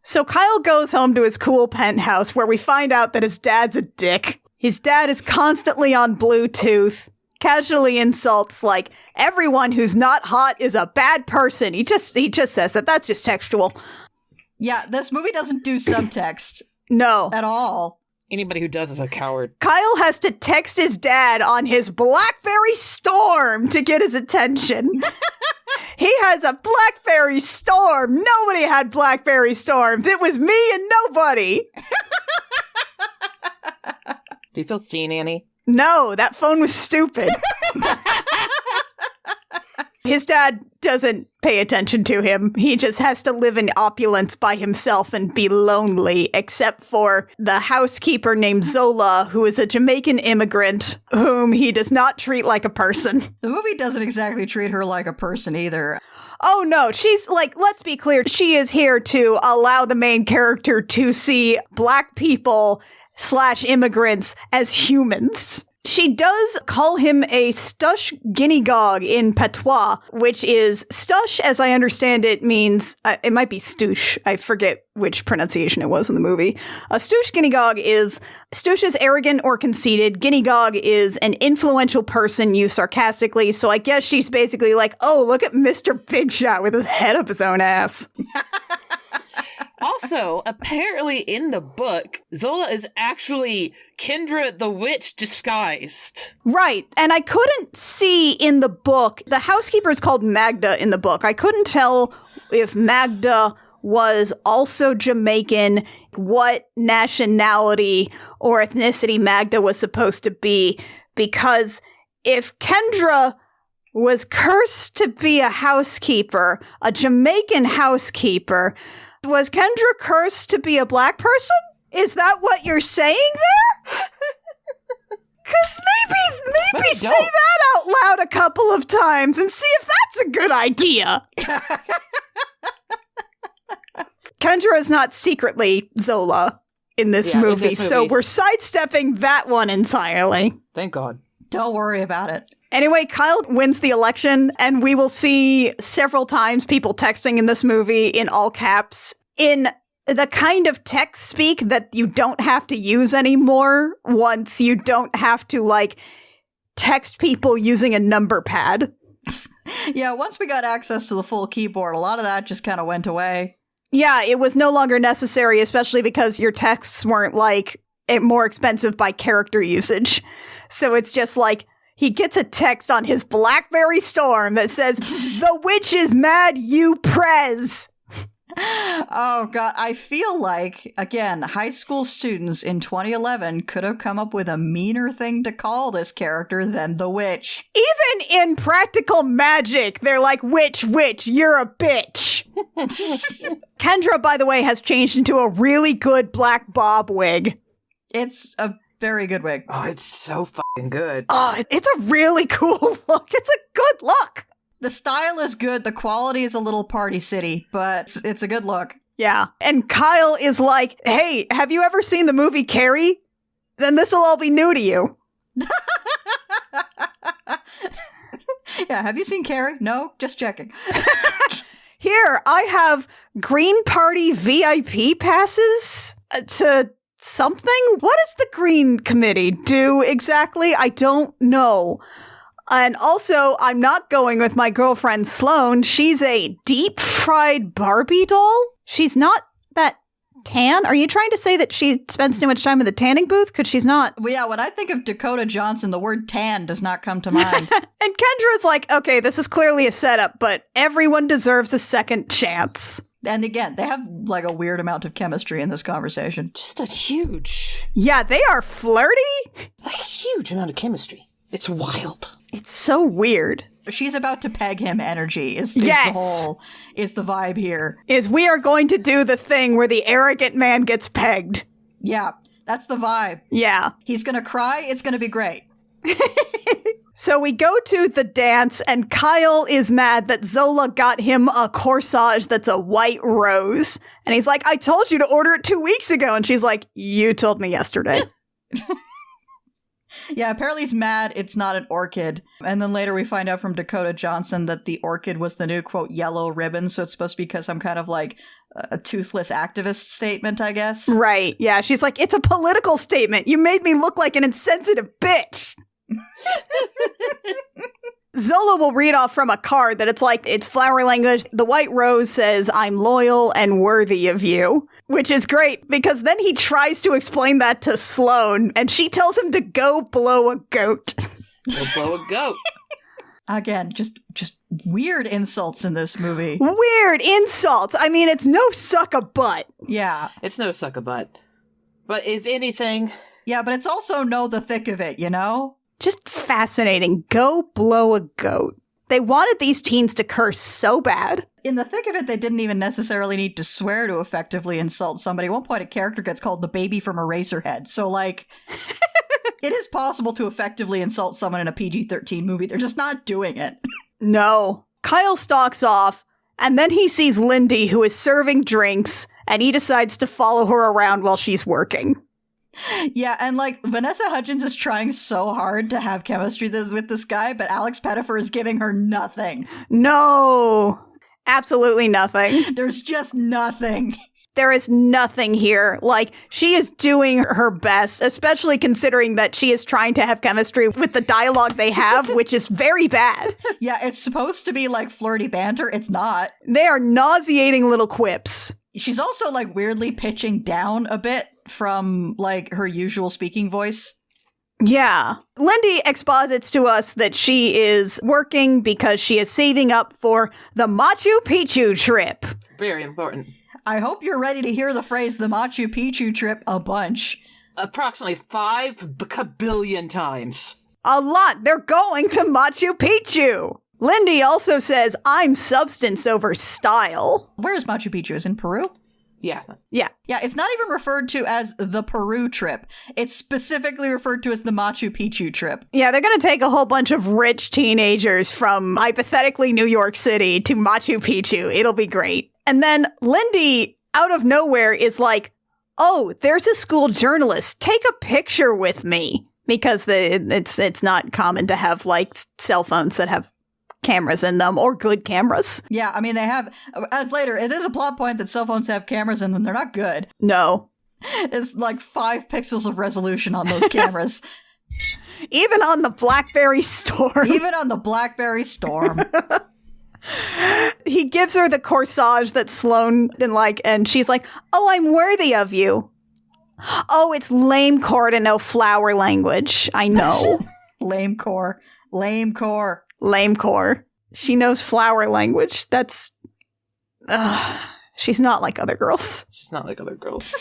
So Kyle goes home to his cool penthouse where we find out that his dad's a dick. His dad is constantly on Bluetooth, casually insults, like, everyone who's not hot is a bad person. He just says that. That's just textual. Yeah, this movie doesn't do subtext. No. At all. Anybody who does is a coward. Kyle has to text his dad on his BlackBerry Storm to get his attention. He has a BlackBerry Storm. Nobody had BlackBerry Storms. It was me and nobody. Do you feel seen, Annie? No, that phone was stupid. His dad doesn't pay attention to him. He just has to live in opulence by himself and be lonely, except for the housekeeper named Zola, who is a Jamaican immigrant whom he does not treat like a person. The movie doesn't exactly treat her like a person either. Oh no, she's like, let's be clear, she is here to allow the main character to see black people / immigrants as humans. She does call him a stush guinea-gog in patois, which is stush, as I understand it, means, it might be stoosh. I forget which pronunciation it was in the movie. A stoosh guinea-gog is, stoosh is arrogant or conceited. Guinea-gog is an influential person used sarcastically. So I guess she's basically like, oh, look at Mr. Big Shot with his head up his own ass. Also, apparently in the book, Zola is actually Kendra the Witch disguised. Right. And I couldn't see in the book, the housekeeper is called Magda in the book. I couldn't tell if Magda was also Jamaican, what nationality or ethnicity Magda was supposed to be, because if Kendra was cursed to be a housekeeper, a Jamaican housekeeper, was Kendra cursed to be a black person? Is that what you're saying there? Because maybe say that out loud a couple of times and see if that's a good idea. Kendra is not secretly Zola in this movie, so we're sidestepping that one entirely. Thank God. Don't worry about it. Anyway, Kyle wins the election, and we will see several times people texting in this movie in all caps in the kind of text speak that you don't have to use anymore once you don't have to, like, text people using a number pad. Yeah, once we got access to the full keyboard, a lot of that just kind of went away. Yeah, it was no longer necessary, especially because your texts weren't, like, more expensive by character usage. So it's just like, he gets a text on his BlackBerry Storm that says, "The witch is mad, you prez." Oh, God. I feel like, again, high school students in 2011 could have come up with a meaner thing to call this character than the witch. Even in Practical Magic, they're like, witch, you're a bitch. Kendra, by the way, has changed into a really good black bob wig. It's a very good wig. Oh, it's so fucking good. Oh, it's a really cool look. It's a good look. The style is good. The quality is a little Party City, but it's a good look. Yeah. And Kyle is like, hey, have you ever seen the movie Carrie? then this will all be new to you. Yeah, have you seen Carrie? No? Just checking. Here, I have Green Party VIP passes to something? What does the Green Committee do exactly? I don't know. And also, I'm not going with my girlfriend Sloane. She's a deep-fried Barbie doll. She's not that tan. Are you trying to say that she spends too much time in the tanning booth? Because she's not. Well, yeah, when I think of Dakota Johnson, the word tan does not come to mind. And Kendra's like, okay, this is clearly a setup, but everyone deserves a second chance. And again, they have like a weird amount of chemistry in this conversation. Just a huge, Yeah, they are flirty. a huge amount of chemistry. It's wild. It's so weird. She's about to peg him energy is Yes. is the vibe here. Is we are going to do the thing where the arrogant man gets pegged. Yeah, that's the vibe. Yeah. He's gonna cry, it's gonna be great. So we go to the dance, and Kyle is mad that Zola got him a corsage that's a white rose. And he's like, I told you to order it 2 weeks ago. And she's like, you told me yesterday. Yeah, apparently he's mad it's not an orchid. And then later we find out from Dakota Johnson that the orchid was the new, quote, yellow ribbon. So it's supposed to be some kind of like a toothless activist statement, I guess. Right. Yeah. She's like, it's a political statement. You made me look like an insensitive bitch. Zola will read off from a card that it's flower language. The white rose says, I'm loyal and worthy of you, which is great because then he tries to explain that to Sloane and she tells him to go blow a goat. Go blow a goat. Again, just weird insults in this movie. Weird insults. I mean, it's no suck a butt. Yeah. It's no suck a butt. But is anything... Yeah, but it's also know the thick of it, you know? Just fascinating. Go blow a goat. They wanted these teens to curse so bad. In the thick of it, they didn't even necessarily need to swear to effectively insult somebody. At one point, a character gets called the baby from Eraserhead. So, like, it is possible to effectively insult someone in a PG-13 movie. They're just not doing it. No. Kyle stalks off, and then he sees Lindy, who is serving drinks, and he decides to follow her around while she's working. Yeah, and like Vanessa Hudgens is trying so hard to have chemistry with this guy, but Alex Pettyfer is giving her nothing. No. Absolutely nothing. There's just nothing. There is nothing here. Like, she is doing her best, especially considering that she is trying to have chemistry with the dialogue they have, which is very bad. Yeah, it's supposed to be like flirty banter. It's not. They are nauseating little quips. She's also like weirdly pitching down a bit from like her usual speaking voice. Yeah. Lindy exposits to us that she is working because she is saving up for the Machu Picchu trip. Very important. I hope you're ready to hear the phrase the Machu Picchu trip a bunch. Approximately 5 billion times. A lot. They're going to Machu Picchu. Lindy also says, I'm substance over style. Where's Machu Picchu? Is in Peru? Yeah. Yeah. Yeah, it's not even referred to as the Peru trip. It's specifically referred to as the Machu Picchu trip. Yeah, they're going to take a whole bunch of rich teenagers from hypothetically New York City to Machu Picchu. It'll be great. And then Lindy, out of nowhere, is like, oh, there's a school journalist. Take a picture with me. Because it's not common to have, like, cell phones that have cameras in them, or good cameras. Yeah, I mean, they have, as later, it is a plot point that cell phones have cameras in them. They're not good. No. It's like 5 pixels of resolution on those cameras. Even on the BlackBerry Storm. Even on the BlackBerry Storm. He gives her the corsage that Sloane didn't like, and she's like, oh, I'm worthy of you. Oh, it's lame core to know flower language. I know. Lame core. Lame core. Lame core. She knows flower language. That's... she's not like other girls. She's not like other girls.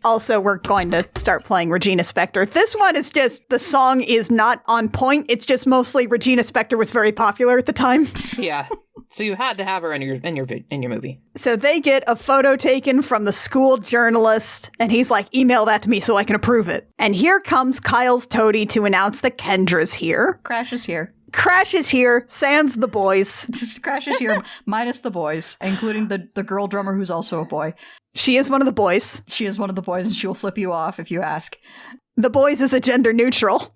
Also, we're going to start playing Regina Spektor. This one is just, the song is not on point. It's just mostly Regina Spektor was very popular at the time. Yeah. So you had to have her in your movie. So they get a photo taken from the school journalist, and he's like, email that to me so I can approve it. And here comes Kyle's toady to announce that Kendra's here. Crash is here. Crash is here, sans the boys. Crash is here, minus the boys, including the girl drummer who's also a boy. She is one of the boys. She is one of the boys, and she will flip you off if you ask. The boys is a gender neutral.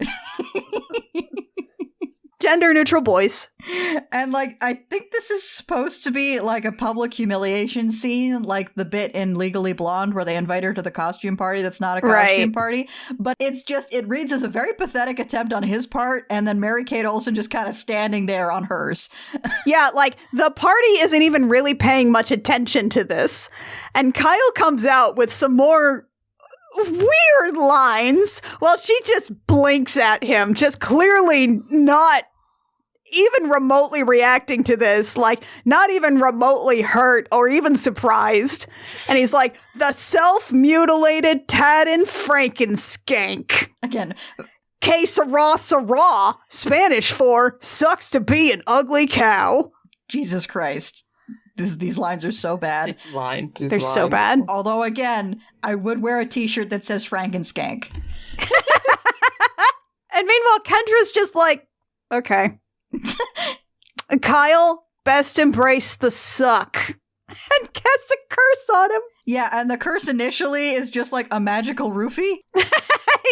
Gender neutral boys. And, like, I think this is supposed to be, like, a public humiliation scene, like the bit in Legally Blonde where they invite her to the costume party that's not a costume party. But it's just, it reads as a very pathetic attempt on his part, and then Mary-Kate Olsen just kind of standing there on hers. Yeah, like, the party isn't even really paying much attention to this. And Kyle comes out with some more weird lines while she just blinks at him, just clearly not even remotely reacting to this, like not even remotely hurt or even surprised. And he's like, the self-mutilated Tad and Frankenskank. Again, Que sera, Spanish for sucks to be an ugly cow. Jesus Christ. These lines are so bad. It's line. They're so bad. Although, again, I would wear a t-shirt that says Frankenskank. And meanwhile, Kendra's just like, okay. Kyle, best embrace the suck. And casts a curse on him. Yeah, and the curse initially is just like a magical roofie.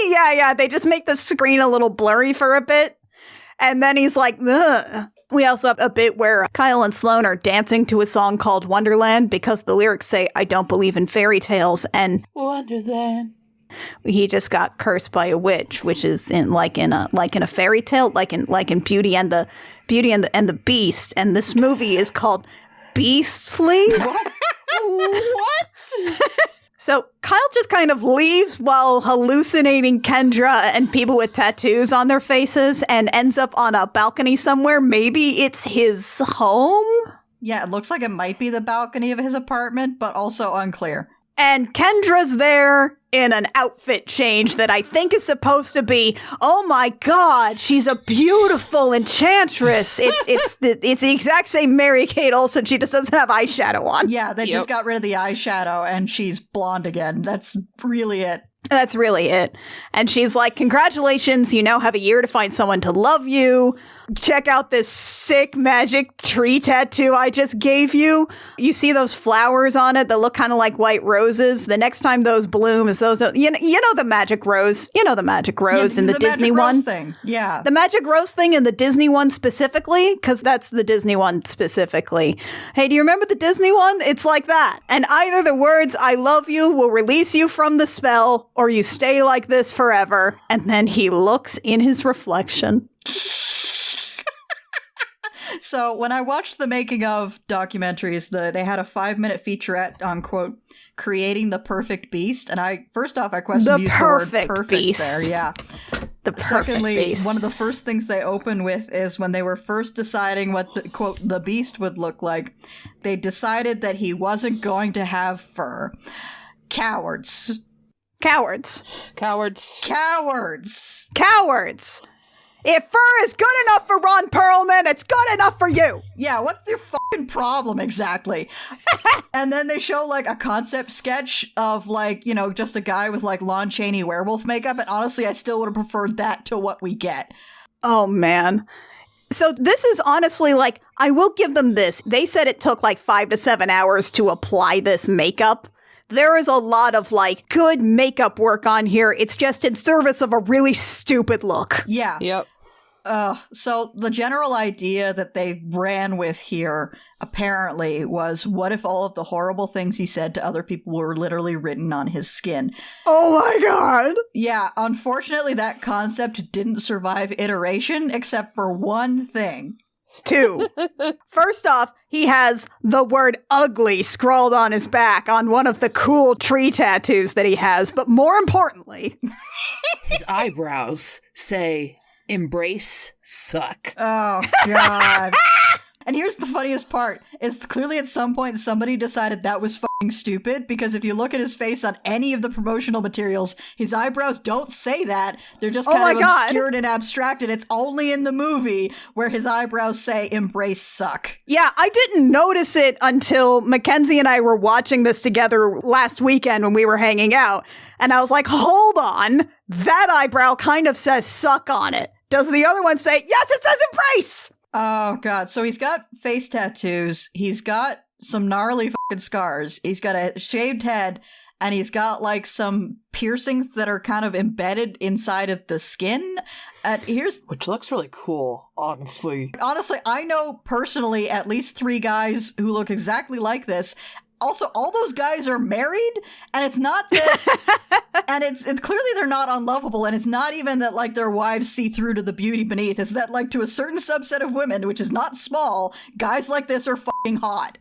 Yeah, they just make the screen a little blurry for a bit. And then he's like, ugh. We also have a bit where Kyle and Sloane are dancing to a song called Wonderland because the lyrics say, I don't believe in fairy tales. And Wonderland. He just got cursed by a witch, which is in a fairy tale, like in Beauty and the Beast. And this movie is called Beastly. What? So Kyle just kind of leaves while hallucinating Kendra and people with tattoos on their faces and ends up on a balcony somewhere. Maybe it's his home? Yeah, it looks like it might be the balcony of his apartment, but also unclear. And Kendra's there in an outfit change that I think is supposed to be, oh my god, she's a beautiful enchantress. It's the exact same Mary-Kate Olsen, she just doesn't have eyeshadow on. Yeah, they just got rid of the eyeshadow and she's blonde again. That's really it. That's really it. And she's like, congratulations, you now have a year to find someone to love you. Check out this sick magic tree tattoo I just gave you. You see those flowers on it that look kind of like white roses? The next time those bloom is those, you know the magic rose. You know the magic rose in the Disney one. Thing. Yeah. The magic rose thing in the Disney one specifically, because that's the Disney one specifically. Hey, do you remember the Disney one? It's like that. And either the words, I love you, will release you from the spell, or you stay like this forever. And then he looks in his reflection. So when I watched the making of documentaries, they had a 5-minute featurette on, quote, creating the perfect beast. And first off, I question use the word perfect beast. There. Yeah. The perfect Secondly, beast. One of the first things they open with is when they were first deciding what the, quote, the beast would look like, they decided that he wasn't going to have fur. Cowards. Cowards. Cowards. Cowards. Cowards. If fur is good enough for Ron Perlman, it's good enough for you. Yeah, what's your fucking problem exactly? And then they show like a concept sketch of like, you know, just a guy with like Lon Chaney werewolf makeup. And honestly, I still would have preferred that to what we get. Oh, man. So this is honestly like, I will give them this. They said it took like 5 to 7 hours to apply this makeup. There is a lot of like good makeup work on here. It's just in service of a really stupid look. Yeah. Yep. So the general idea that they ran with here apparently was, what if all of the horrible things he said to other people were literally written on his skin? Oh my god. Yeah, unfortunately that concept didn't survive iteration except for one thing. 2. First off, he has the word ugly scrawled on his back on one of the cool tree tattoos that he has. But more importantly, his eyebrows say, embrace suck. Oh, God. And here's the funniest part, is clearly at some point somebody decided that was fucking stupid, because if you look at his face on any of the promotional materials, his eyebrows don't say that. They're just kind of obscured and abstracted. It's only in the movie where his eyebrows say, embrace suck. Yeah, I didn't notice it until Mackenzie and I were watching this together last weekend when we were hanging out. And I was like, hold on, that eyebrow kind of says suck on it. Does the other one say, yes, it says embrace? Oh, God. So he's got face tattoos. He's got some gnarly fucking scars. He's got a shaved head, and he's got like some piercings that are kind of embedded inside of the skin. Which looks really cool, honestly. Honestly, I know personally at least 3 guys who look exactly like this. Also, all those guys are married, and it's not that, and it's clearly they're not unlovable, and it's not even that like their wives see through to the beauty beneath. It's that like to a certain subset of women, which is not small, guys like this are fucking hot.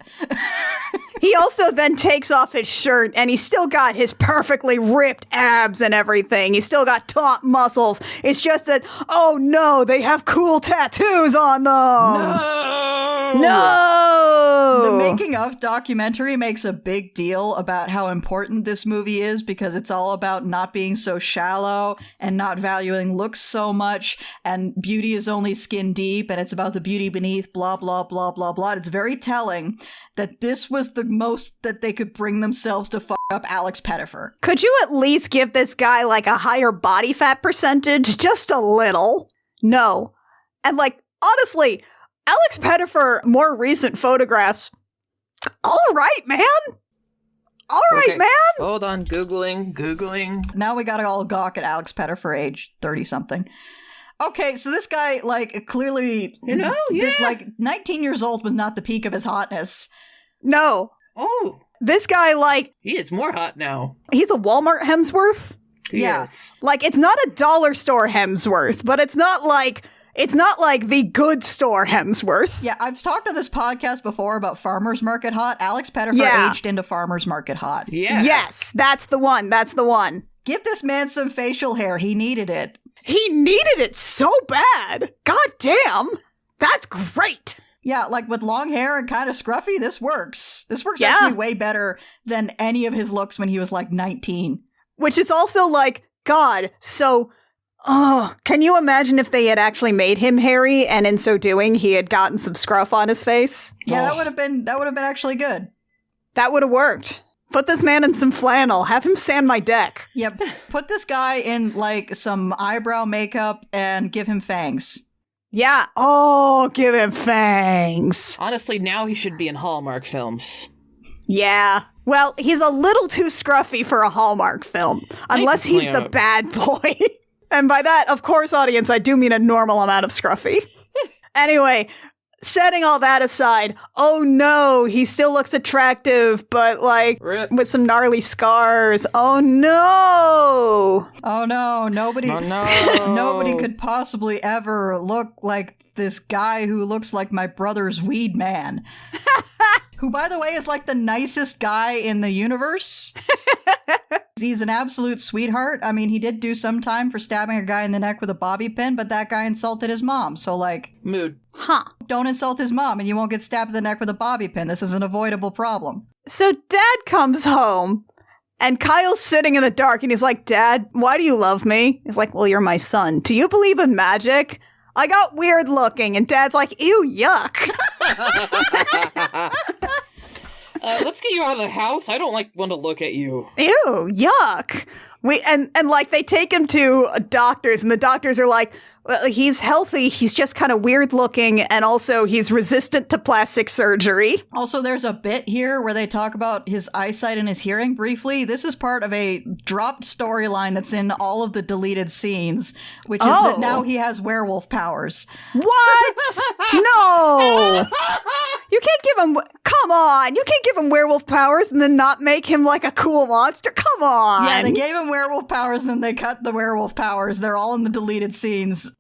He also then takes off his shirt, and he's still got his perfectly ripped abs and everything. He's still got taut muscles. It's just that, oh no, they have cool tattoos on them. No! The making of documentary makes a big deal about how important this movie is because it's all about not being so shallow and not valuing looks so much, and beauty is only skin deep, and it's about the beauty beneath, blah, blah, blah, blah, blah. It's very telling that this was the most that they could bring themselves to fuck up Alex Pettyfer. Could you at least give this guy like a higher body fat percentage? Just a little? No. And like, honestly, Alex Pettyfer, more recent photographs, all right, man. All right, Okay. man. Hold on, Googling. Now we gotta all gawk at Alex Pettyfer, age 30-something. Okay, so this guy, like, clearly, like, 19 years old was not the peak of his hotness. No. Oh. This guy, like... He is more hot now. He's a Walmart Hemsworth? Yes. Like, it's not a dollar store Hemsworth, but it's not like the good store Hemsworth. Yeah, I've talked on this podcast before about Farmer's Market hot. Alex Pettyfer aged into Farmer's Market hot. Yeah. Yes, that's the one. That's the one. Give this man some facial hair. He needed it. He needed it so bad. God damn. That's great. Yeah, like with long hair and kind of scruffy, this works. This works actually way better than any of his looks when he was like 19. Which is also like, God, so... Oh, can you imagine if they had actually made him hairy, and in so doing, he had gotten some scruff on his face? Yeah, that would have been actually good. That would have worked. Put this man in some flannel. Have him sand my deck. Yep. Put this guy in like some eyebrow makeup and give him fangs. Yeah. Oh, give him fangs. Honestly, now he should be in Hallmark films. Yeah. Well, he's a little too scruffy for a Hallmark film, unless he's the bad boy. And by that, of course, audience, I do mean a normal amount of scruffy. Anyway, setting all that aside, oh no, he still looks attractive, but like with some gnarly scars. Oh no! Oh no, nobody nobody could possibly ever look like this guy who looks like my brother's weed man. Who, by the way, is like the nicest guy in the universe. He's an absolute sweetheart. I mean, he did do some time for stabbing a guy in the neck with a bobby pin, but that guy insulted his mom. So, like... Mood. Huh. Don't insult his mom and you won't get stabbed in the neck with a bobby pin. This is an avoidable problem. So Dad comes home, and Kyle's sitting in the dark, and he's like, Dad, why do you love me? He's like, well, you're my son. Do you believe in magic? I got weird looking, and Dad's like, ew, yuck. Let's get you out of the house. I don't want to look at you. Ew, yuck. And like they take him to doctors, and the doctors are like, well, he's healthy, he's just kind of weird looking, and also he's resistant to plastic surgery. Also, there's a bit here where they talk about his eyesight and his hearing briefly. This is part of a dropped storyline that's in all of the deleted scenes, which is that now he has werewolf powers. What? No! You can't give him... Come on! You can't give him werewolf powers and then not make him like a cool monster. Come on! Yeah, they gave him werewolf powers and then they cut the werewolf powers. They're all in the deleted scenes.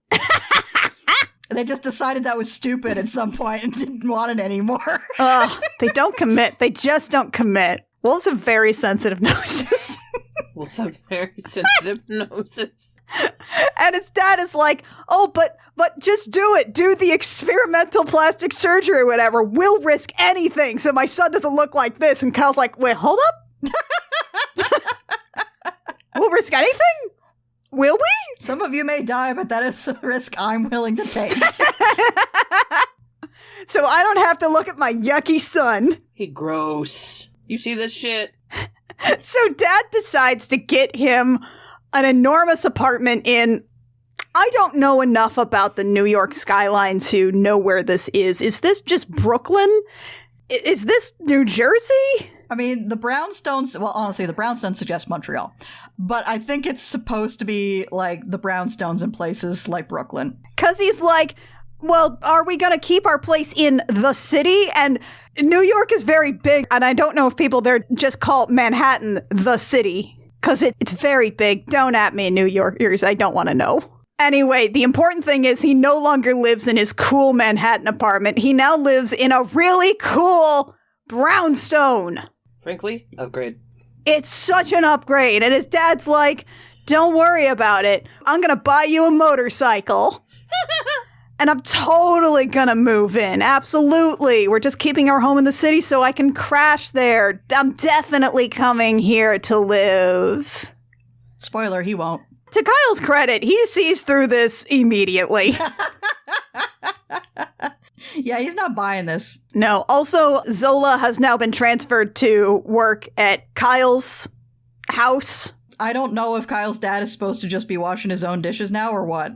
They just decided that was stupid at some point and didn't want it anymore. They don't commit. They just don't commit. Wolf's a very sensitive noses. Wolf's a very sensitive noses. And his dad is like, oh, but just do it. Do the experimental plastic surgery or whatever. We'll risk anything so my son doesn't look like this. And Kyle's like, wait, hold up. We'll risk anything? Will we? Some of you may die, but that is a risk I'm willing to take. So I don't have to look at my yucky son. He gross. You see this shit? So Dad decides to get him an enormous apartment in... I don't know enough about the New York skyline to know where this is. Is this just Brooklyn? Is this New Jersey? I mean, the brownstones, well, honestly, the brownstones suggest Montreal. But I think it's supposed to be like the brownstones in places like Brooklyn. Because he's like, well, are we going to keep our place in the city? And New York is very big. And I don't know if people there just call Manhattan the city. Because it's very big. Don't at me, New Yorkers. I don't want to know. Anyway, the important thing is he no longer lives in his cool Manhattan apartment. He now lives in a really cool brownstone. Frankly, upgrade. It's such an upgrade. And his dad's like, don't worry about it. I'm going to buy you a motorcycle. And I'm totally going to move in. Absolutely. We're just keeping our home in the city so I can crash there. I'm definitely coming here to live. Spoiler, he won't. To Kyle's credit, he sees through this immediately. Yeah, he's not buying this. No. Also, Zola has now been transferred to work at Kyle's house. I don't know if Kyle's dad is supposed to just be washing his own dishes now or what.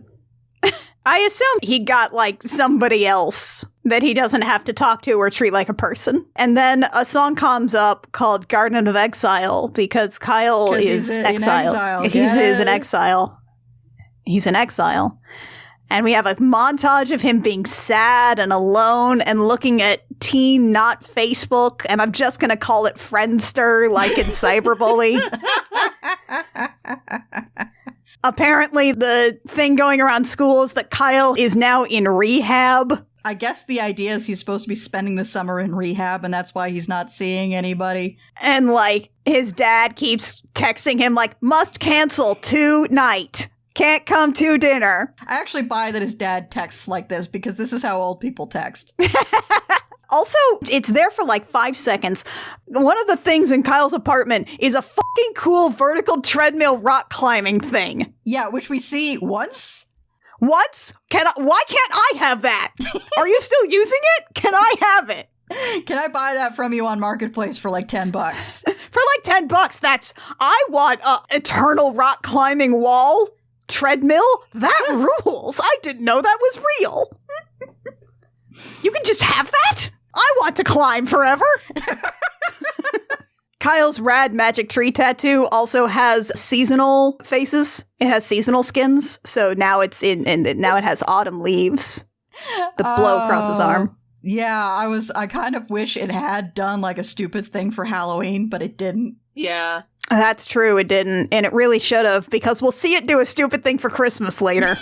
I assume he got, like, somebody else that he doesn't have to talk to or treat like a person. And then a song comes up called Garden of Exile because Kyle is exiled. He is in exile. He's in exile. And we have a montage of him being sad and alone and looking at teen not Facebook. And I'm just going to call it Friendster, like in Cyberbully. Apparently, the thing going around school is that Kyle is now in rehab. I guess the idea is he's supposed to be spending the summer in rehab, and that's why he's not seeing anybody. And, like, his dad keeps texting him, like, must cancel tonight. Can't come to dinner. I actually buy that his dad texts like this because this is how old people text. Also, it's there for like 5 seconds. One of the things in Kyle's apartment is a fucking cool vertical treadmill rock climbing thing. Yeah, which we see once. What? Why can't I have that? Are you still using it? Can I have it? Can I buy that from you on Marketplace for like $10? For like $10, I want a eternal rock climbing wall treadmill. That rules. I didn't know that was real. You can just have that? I want to climb forever. Kyle's rad magic tree tattoo also has seasonal faces. It has seasonal skins. So now it's now it has autumn leaves. The blow across his arm. Yeah, I kind of wish it had done like a stupid thing for Halloween, but it didn't. Yeah. That's true, it didn't. And it really should have, because we'll see it do a stupid thing for Christmas later.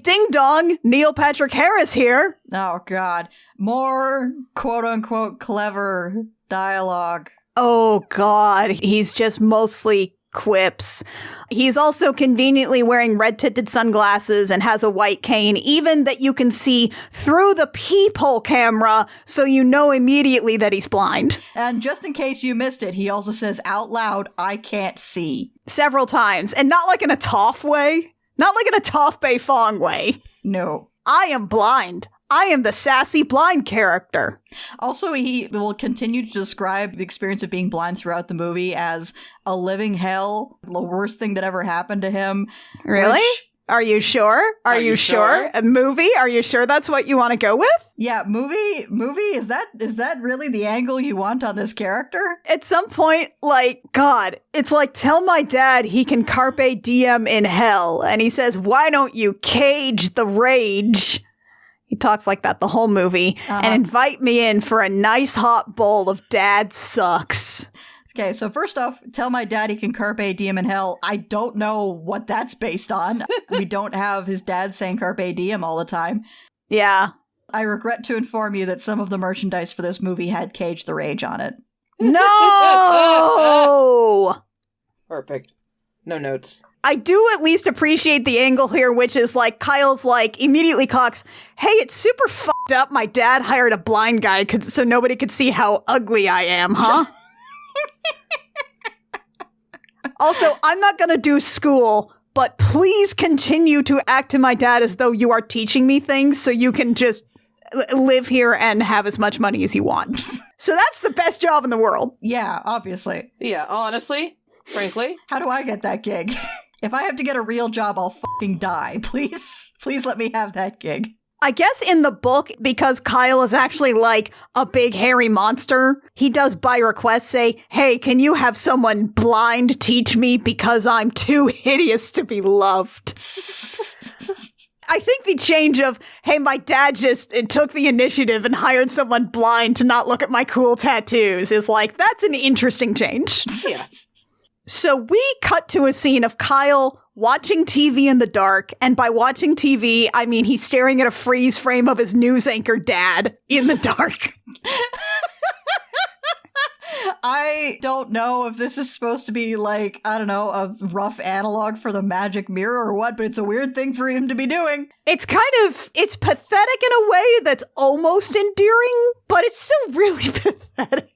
Ding dong, Neil Patrick Harris here. Oh, God. More quote-unquote clever dialogue. Oh, God. He's just mostly quips. He's also conveniently wearing red-tinted sunglasses and has a white cane, even that you can see through the peephole camera, so you know immediately that he's blind. And just in case you missed it, he also says out loud, I can't see. Several times. And not like in a Toph way. Not like in a Toph Beifong way. No. I am blind. I am the sassy blind character. Also, he will continue to describe the experience of being blind throughout the movie as a living hell, the worst thing that ever happened to him. Really? Are you sure? Are you sure? A movie? Are you sure that's what you want to go with? Yeah, movie, is that really the angle you want on this character? At some point, like, God, it's like, tell my dad he can carpe diem in hell. And he says, why don't you cage the rage? He talks like that the whole movie. And invite me in for a nice hot bowl of dad sucks. Okay, so first off, tell my dad he can carpe diem in hell. I don't know what that's based on. We don't have his dad saying carpe diem all the time. Yeah. I regret to inform you that some of the merchandise for this movie had Cage the Rage on it. No! Perfect. No notes. I do at least appreciate the angle here, which is like Kyle's like immediately clocks, hey, it's super fucked up. My dad hired a blind guy so nobody could see how ugly I am, huh? Also, I'm not going to do school, but please continue to act to my dad as though you are teaching me things so you can just live here and have as much money as you want. So that's the best job in the world. Yeah, obviously. Yeah, honestly, frankly. How do I get that gig? If I have to get a real job, I'll fucking die. Please let me have that gig. I guess in the book, because Kyle is actually like a big hairy monster, he does by request say, hey, can you have someone blind teach me because I'm too hideous to be loved? I think the change of, hey, my dad just took the initiative and hired someone blind to not look at my cool tattoos is like, that's an interesting change. Yeah. So we cut to a scene of Kyle watching TV in the dark, and by watching TV, I mean he's staring at a freeze frame of his news anchor dad in the dark. I don't know if this is supposed to be like, I don't know, a rough analog for the magic mirror or what, but it's a weird thing for him to be doing. It's it's pathetic in a way that's almost endearing, but it's still really pathetic.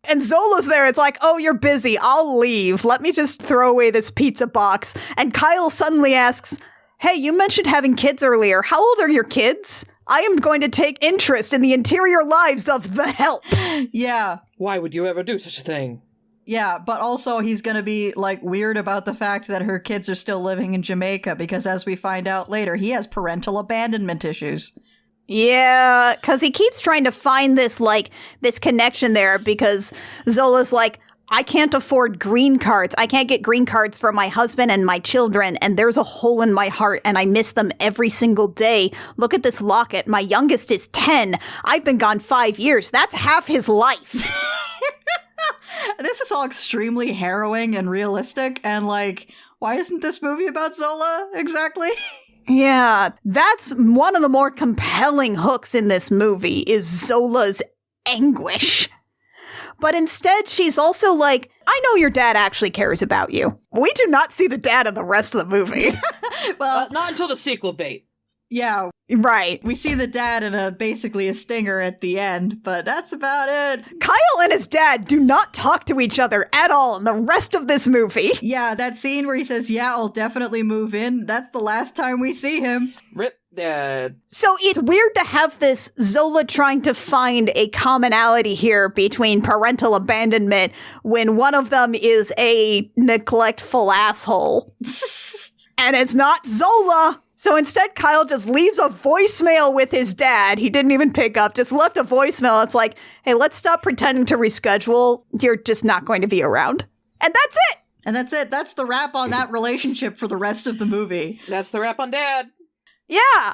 And Zola's there. It's like, oh, you're busy. I'll leave. Let me just throw away this pizza box. And Kyle suddenly asks, hey, you mentioned having kids earlier. How old are your kids? I am going to take interest in the interior lives of the help. Yeah. Why would you ever do such a thing? Yeah, but also he's going to be like weird about the fact that her kids are still living in Jamaica because as we find out later, he has parental abandonment issues. Yeah, because he keeps trying to find this connection there because Zola's like, I can't afford green cards. I can't get green cards for my husband and my children, and there's a hole in my heart, and I miss them every single day. Look at this locket. My youngest is 10. I've been gone 5 years. That's half his life. This is all extremely harrowing and realistic, and like, why isn't this movie about Zola exactly? Yeah, that's one of the more compelling hooks in this movie is Zola's anguish. But instead, she's also like, I know your dad actually cares about you. We do not see the dad in the rest of the movie. Well, not until the sequel bait. Yeah. Right. We see the dad in basically a stinger at the end, but that's about it. Kyle and his dad do not talk to each other at all in the rest of this movie. Yeah, that scene where he says, yeah, I'll definitely move in. That's the last time we see him. Rip Dad. So it's weird to have this Zola trying to find a commonality here between parental abandonment when one of them is a neglectful asshole. And it's not Zola. So instead, Kyle just leaves a voicemail with his dad. He didn't even pick up, just left a voicemail. It's like, hey, let's stop pretending to reschedule. You're just not going to be around. And that's it. And that's it. That's the wrap on that relationship for the rest of the movie. That's the wrap on Dad. Yeah.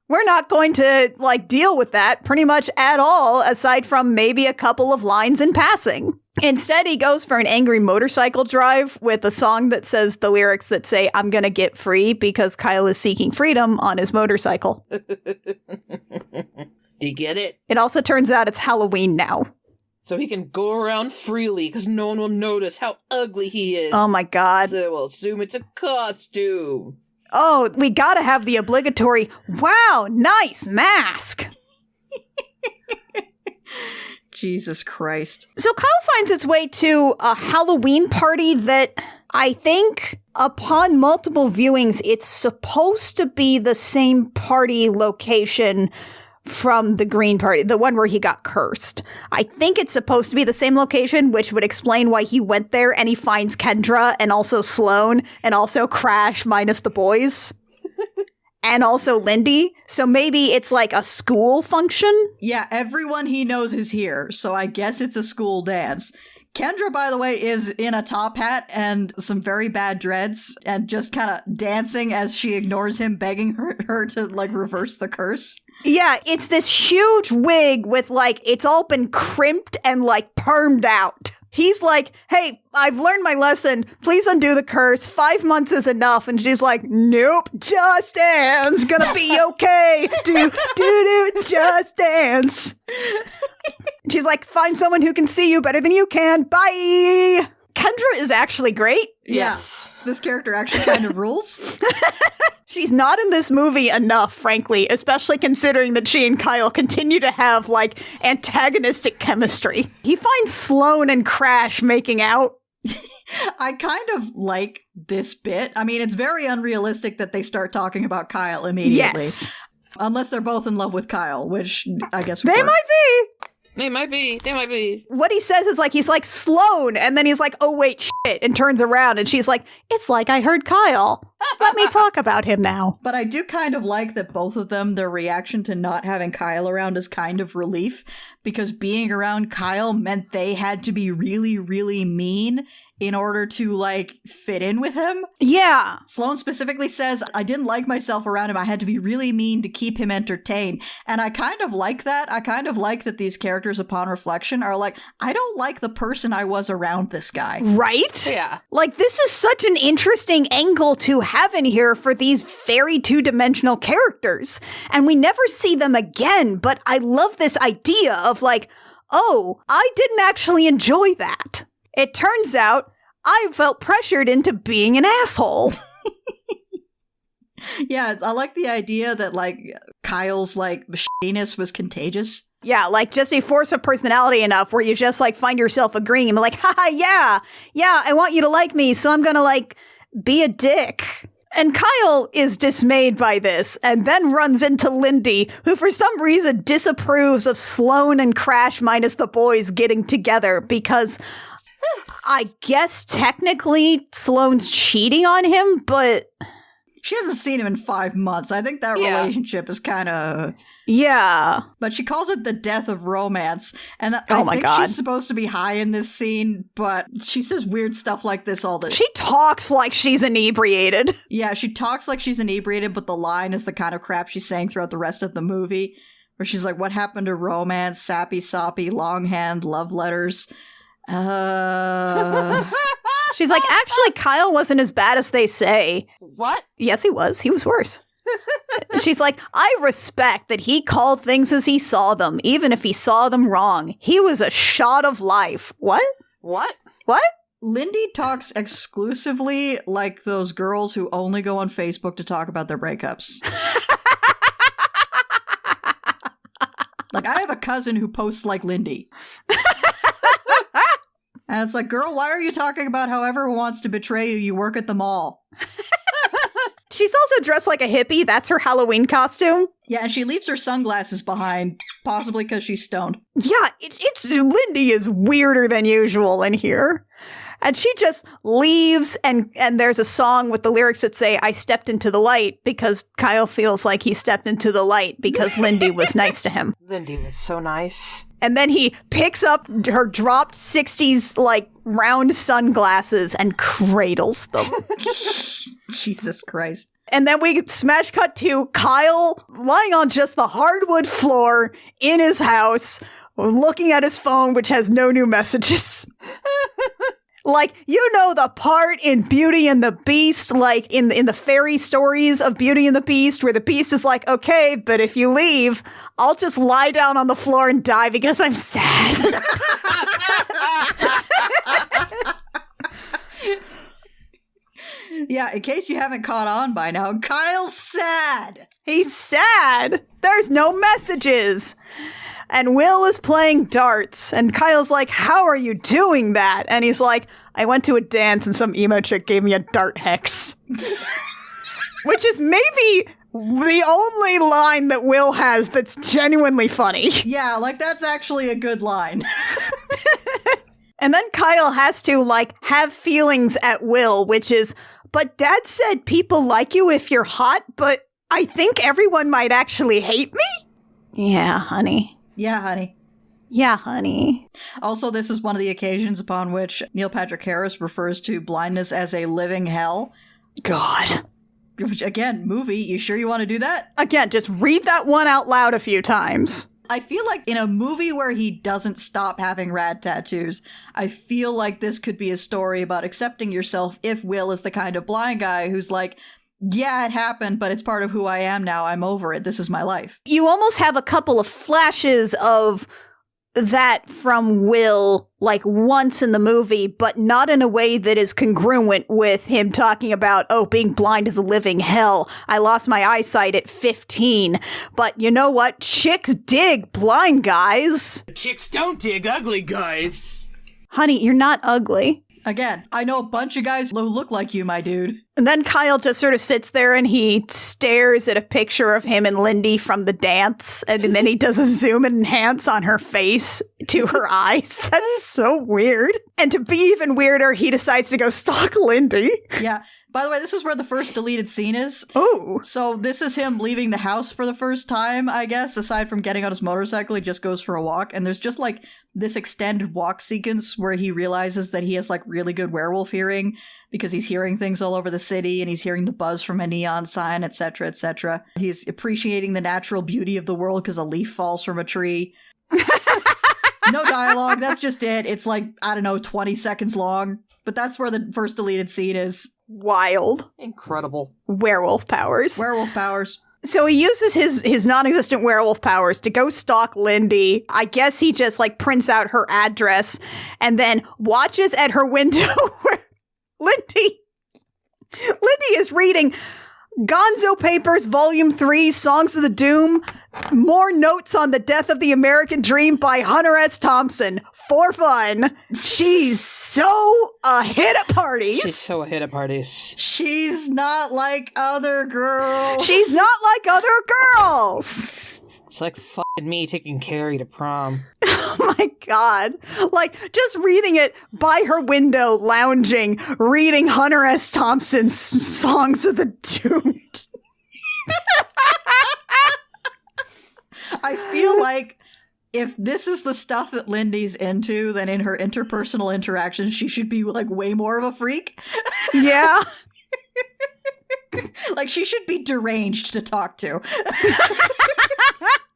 We're not going to, deal with that pretty much at all, aside from maybe a couple of lines in passing. Instead, he goes for an angry motorcycle drive with a song that says the lyrics that say, I'm gonna get free because Kyle is seeking freedom on his motorcycle. Do you get it? It also turns out it's Halloween now. So he can go around freely because no one will notice how ugly he is. Oh my god. So we'll assume it's a costume. Oh, we gotta have the obligatory, wow, nice mask. Jesus Christ. So Kyle finds its way to a Halloween party that I think upon multiple viewings, it's supposed to be the same party location from the Green Party, the one where he got cursed. I think it's supposed to be the same location, which would explain why he went there and he finds Kendra and also Sloane and also Crash minus the boys. And also Lindy. So maybe it's like a school function? Yeah, everyone he knows is here, so I guess it's a school dance. Kendra, by the way, is in a top hat and some very bad dreads and just kind of dancing as she ignores him, begging her to, reverse the curse. Yeah, it's this huge wig with, it's all been crimped and, permed out. He's like, hey, I've learned my lesson. Please undo the curse. 5 months is enough. And she's like, nope, just dance. Gonna be okay. Do, just dance. She's like, find someone who can see you better than you can. Bye. Kendra is actually great. Yes. Yeah, this character actually kind of rules. She's not in this movie enough, frankly, especially considering that she and Kyle continue to have, antagonistic chemistry. He finds Sloane and Crash making out. I kind of like this bit. I mean, it's very unrealistic that they start talking about Kyle immediately. Yes. Unless they're both in love with Kyle, which I guess they might be. They might be. What he says is like, he's like, Sloane. And then he's like, oh, wait, shit. And turns around and she's like, it's like I heard Kyle. Let me talk about him now. But I do kind of like that both of them, their reaction to not having Kyle around is kind of relief, because being around Kyle meant they had to be really, really mean in order to, like, fit in with him. Yeah. Sloane specifically says, I didn't like myself around him. I had to be really mean to keep him entertained. And I kind of like that. I kind of like that these characters, upon reflection, are like, I don't like the person I was around this guy. Right? Yeah. Like, this is such an interesting angle to have in here for these very two-dimensional characters. And we never see them again, but I love this idea of like, oh, I didn't actually enjoy that. It turns out I felt pressured into being an asshole. Yeah, I like the idea that, like, Kyle's, like, machinist was contagious. Yeah, like just a force of personality enough where you just like find yourself agreeing and be like, haha, yeah, I want you to like me, so I'm gonna like be a dick. And Kyle is dismayed by this and then runs into Lindy, who for some reason disapproves of Sloane and Crash minus the boys getting together because I guess technically Sloane's cheating on him, but she hasn't seen him in 5 months. I think that relationship is kind of... Yeah. But she calls it the death of romance. And I think God. she's supposed to be high in this scene, but she says weird stuff like this all the time. She talks like she's inebriated. Yeah, she talks like she's inebriated, but the line is the kind of crap she's saying throughout the rest of the movie, where she's like, what happened to romance, sappy, soppy, longhand, love letters? She's like, actually, Kyle wasn't as bad as they say. What? Yes, he was. He was worse. She's like, I respect that he called things as he saw them, even if he saw them wrong. He was a shot of life. What? What? What? Lindy talks exclusively like those girls who only go on Facebook to talk about their breakups. Like, I have a cousin who posts like Lindy. And it's like, girl, why are you talking about how everyone wants to betray you? You work at the mall. She's also dressed like a hippie. That's her Halloween costume. Yeah, and she leaves her sunglasses behind, possibly because she's stoned. Yeah, it's Lindy is weirder than usual in here. And she just leaves, and there's a song with the lyrics that say, I stepped into the light, because Kyle feels like he stepped into the light because Lindy was nice to him. Lindy was so nice. And then he picks up her dropped 60s, like, round sunglasses and cradles them. Jesus Christ. And then we smash cut to Kyle lying on just the hardwood floor in his house, looking at his phone, which has no new messages. Like, you know the part in Beauty and the Beast, like in the fairy stories of Beauty and the Beast, where the Beast is like, okay, but if you leave, I'll just lie down on the floor and die because I'm sad. Yeah, in case you haven't caught on by now, Kyle's sad. He's sad. There's no messages. And Will is playing darts. And Kyle's like, how are you doing that? And he's like, I went to a dance and some emo chick gave me a dart hex. Which is maybe the only line that Will has that's genuinely funny. Yeah, like that's actually a good line. And then Kyle has to, like, have feelings at Will, which is, but Dad said people like you if you're hot, but I think everyone might actually hate me? Yeah, honey. Yeah, honey. Yeah, honey. Also, this is one of the occasions upon which Neil Patrick Harris refers to blindness as a living hell. God. Which, again, movie, you sure you want to do that? Again, just read that one out loud a few times. I feel like in a movie where he doesn't stop having rad tattoos, I feel like this could be a story about accepting yourself if Will is the kind of blind guy who's like, yeah, it happened, but it's part of who I am now. I'm over it. This is my life. You almost have a couple of flashes of that from Will, like, once in the movie, but not in a way that is congruent with him talking about, oh, being blind is a living hell. I lost my eyesight at 15. But you know what? Chicks dig blind guys. Chicks don't dig ugly guys. Honey, you're not ugly. Again, I know a bunch of guys who look like you, my dude. And then Kyle just sort of sits there and he stares at a picture of him and Lindy from the dance. And then he does a zoom and enhance on her face to her eyes. That's so weird. And to be even weirder, he decides to go stalk Lindy. Yeah. By the way, this is where the first deleted scene is. Oh. So this is him leaving the house for the first time, I guess. Aside from getting on his motorcycle, he just goes for a walk. And there's just like this extended walk sequence where he realizes that he has like really good werewolf hearing because he's hearing things all over the city and he's hearing the buzz from a neon sign, etc., etc. He's appreciating the natural beauty of the world because a leaf falls from a tree. No dialogue. That's just it. It's like, I don't know, 20 seconds long. But that's where the first deleted scene is. Wild. Incredible. Werewolf powers. Werewolf powers. So he uses his non-existent werewolf powers to go stalk Lindy. I guess he just like prints out her address and then watches at her window where Lindy is reading Gonzo Papers Volume 3, Songs of the Doom, More Notes on the Death of the American Dream by Hunter S. Thompson. For fun. She's so a hit at parties. She's so a hit at parties. She's not like other girls. She's not like other girls. It's like fucking me taking Carrie to prom. Oh my god. Like, just reading it by her window, lounging, reading Hunter S. Thompson's Songs of the Doomed. I feel like if this is the stuff that Lindy's into, then in her interpersonal interactions, she should be like way more of a freak. Yeah. Like, she should be deranged to talk to.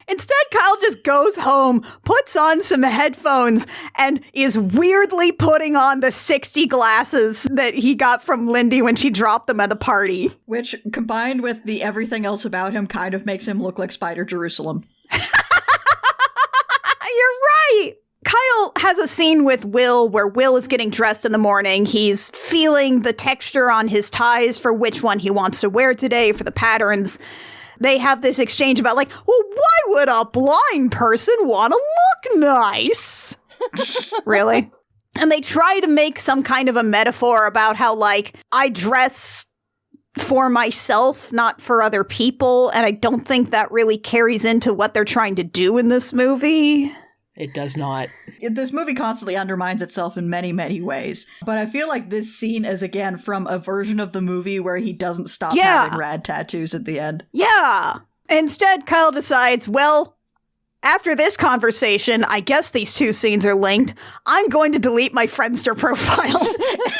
Instead, Kyle just goes home, puts on some headphones, and is weirdly putting on the 60 glasses that he got from Lindy when she dropped them at the party. Which, combined with the everything else about him, kind of makes him look like Spider Jerusalem. You're right. Kyle has a scene with Will where Will is getting dressed in the morning. He's feeling the texture on his ties for which one he wants to wear today, for the patterns. They have this exchange about like, well, why would a blind person want to look nice? Really? And they try to make some kind of a metaphor about how like, I dress for myself, not for other people. And I don't think that really carries into what they're trying to do in this movie. It does not. This movie constantly undermines itself in many, many ways. But I feel like this scene is, again, from a version of the movie where he doesn't stop having rad tattoos at the end. Yeah. Instead, Kyle decides, well, after this conversation, I guess these two scenes are linked. I'm going to delete my Friendster profiles.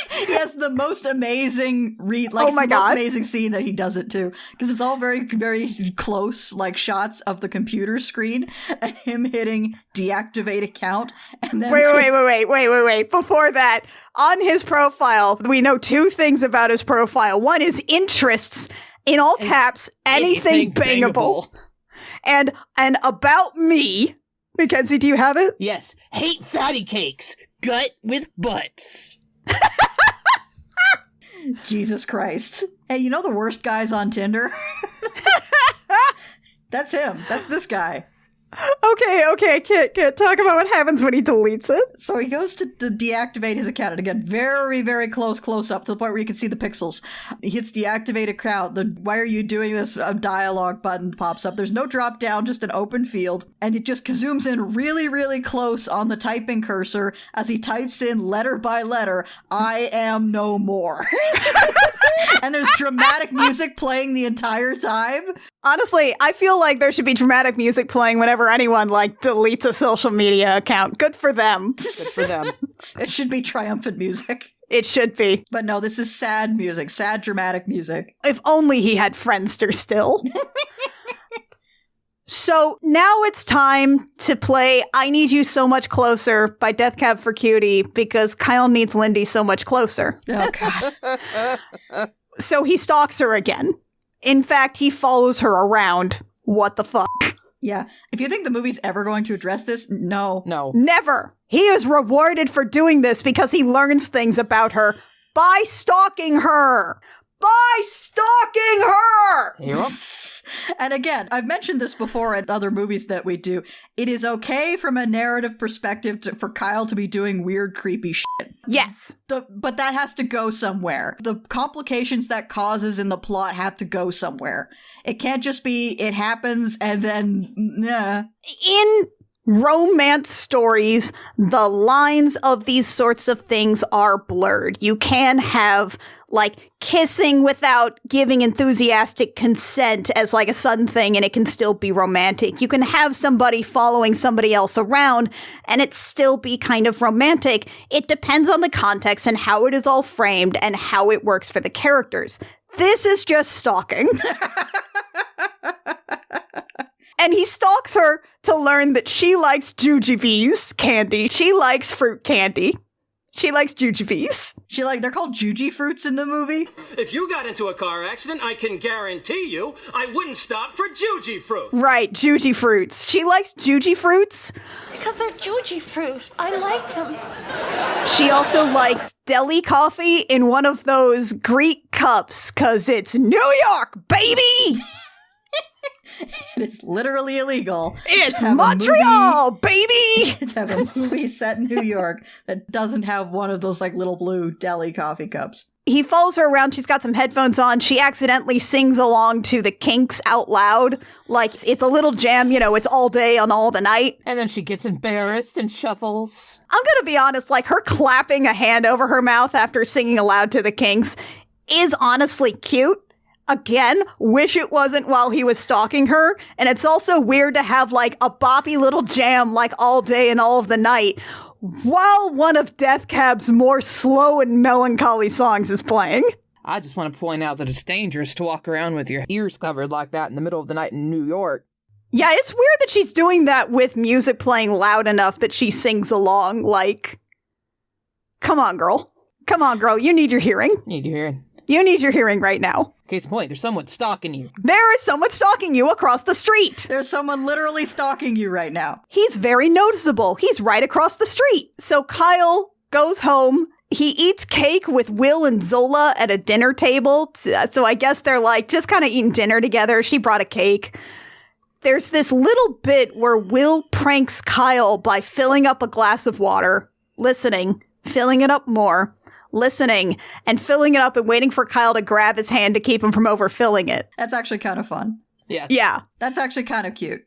He has the most amazing most amazing scene that he does it too, because it's all very, very close, like shots of the computer screen and him hitting deactivate account. And then wait. Before that, on his profile, we know two things about his profile. One is interests, in all caps, anything bangable. And about me, Mackenzie, do you have it? Yes. Hate fatty cakes. Gut with butts. Jesus Christ. Hey, you know the worst guys on Tinder? That's him. That's this guy. Okay. Can't talk about what happens when he deletes it. So he goes to deactivate his account. And again, very, very close up to the point where you can see the pixels. He hits deactivate account. The why are you doing this dialogue button pops up. There's no drop down, just an open field. And it just zooms in really, really close on the typing cursor as he types in letter by letter, I am no more. And there's dramatic music playing the entire time. Honestly, I feel like there should be dramatic music playing whenever anyone, like, deletes a social media account. Good for them. Good for them. It should be triumphant music. It should be. But no, this is sad music. Sad, dramatic music. If only he had Friendster still. So now it's time to play I Need You So Much Closer by Death Cab for Cutie because Kyle needs Lindy so much closer. Oh, God. So he stalks her again. In fact, he follows her around. What the fuck? Yeah. If you think the movie's ever going to address this, no. Never. He is rewarded for doing this because he learns things about her by stalking her. by stalking her! Yep. And again, I've mentioned this before in other movies that we do. It is okay from a narrative perspective for Kyle to be doing weird, creepy shit. Yes. But that has to go somewhere. The complications that causes in the plot have to go somewhere. It can't just be, it happens and then, nah. In romance stories, the lines of these sorts of things are blurred. You can have, like, kissing without giving enthusiastic consent as, like, a sudden thing, and it can still be romantic. You can have somebody following somebody else around, and it still be kind of romantic. It depends on the context and how it is all framed and how it works for the characters. This is just stalking. And he stalks her to learn that she likes jujubes candy. She likes fruit candy. She likes jujubes. They're called juji fruits in the movie. If you got into a car accident, I can guarantee you I wouldn't stop for juji fruit. Right, juji fruits. She likes juji fruits. Because they're juji fruit. I like them. She also likes deli coffee in one of those Greek cups, because it's New York, baby! It is literally illegal. It's Montreal, baby! To have a movie set in New York that doesn't have one of those, like, little blue deli coffee cups. He follows her around. She's got some headphones on. She accidentally sings along to the Kinks out loud. Like, it's a little jam, you know, it's all day on all the night. And then she gets embarrassed and shuffles. I'm gonna be honest, like, her clapping a hand over her mouth after singing aloud to the Kinks is honestly cute. Again, wish it wasn't while he was stalking her. And it's also weird to have, like, a boppy little jam, like, all day and all of the night, while one of Death Cab's more slow and melancholy songs is playing. I just want to point out that it's dangerous to walk around with your ears covered like that in the middle of the night in New York. Yeah, it's weird that she's doing that with music playing loud enough that she sings along. Like, come on, girl. Come on, girl. You need your hearing. Need your hearing. You need your hearing right now. Case in point, there's someone stalking you. There is someone stalking you across the street. There's someone literally stalking you right now. He's very noticeable. He's right across the street. So Kyle goes home. He eats cake with Will and Zola at a dinner table. So I guess they're like just kind of eating dinner together. She brought a cake. There's this little bit where Will pranks Kyle by filling up a glass of water, listening, filling it up more, listening, and filling it up and waiting for Kyle to grab his hand to keep him from overfilling it. That's actually kind of fun. Yeah. Yeah. That's actually kind of cute.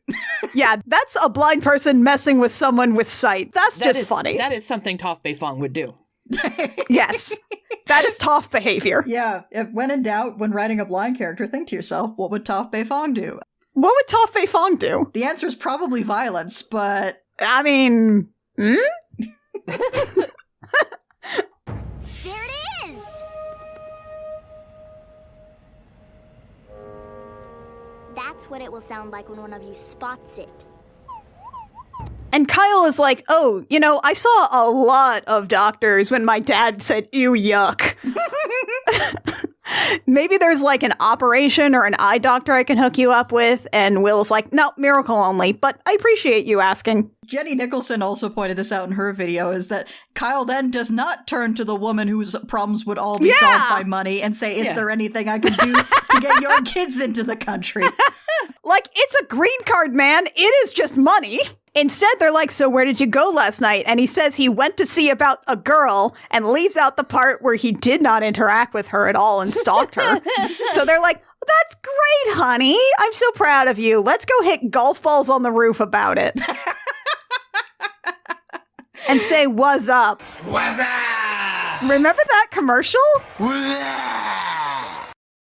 Yeah, that's a blind person messing with someone with sight. That's just funny. That is something Toph Beifong would do. Yes. That is Toph behavior. Yeah. When in doubt, when writing a blind character, think to yourself, what would Toph Beifong do? What would Toph Beifong do? The answer is probably violence, but... I mean... There it is! That's what it will sound like when one of you spots it. And Kyle is like, oh, you know, I saw a lot of doctors when my dad said, ew, yuck. Maybe there's like an operation or an eye doctor I can hook you up with. And Will's like, no, miracle only. But I appreciate you asking. Jenny Nicholson also pointed this out in her video, is that Kyle then does not turn to the woman whose problems would all be solved by money and say, is there anything I can do to get your kids into the country? Like, it's a green card, man. It is just money. Instead, they're like, so where did you go last night? And he says he went to see about a girl and leaves out the part where he did not interact with her at all and stalked her. So they're like, that's great, honey. I'm so proud of you. Let's go hit golf balls on the roof about it. And say, what's up? What's up? Remember that commercial? Remember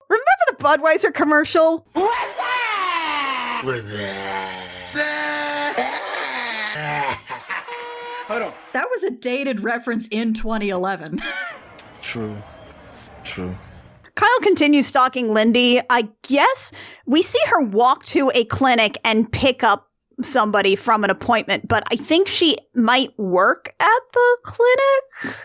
the Budweiser commercial? What's up? Hold on. That was a dated reference in 2011. True. Kyle continues stalking Lindy. I guess we see her walk to a clinic and pick up somebody from an appointment, but I think she might work at the clinic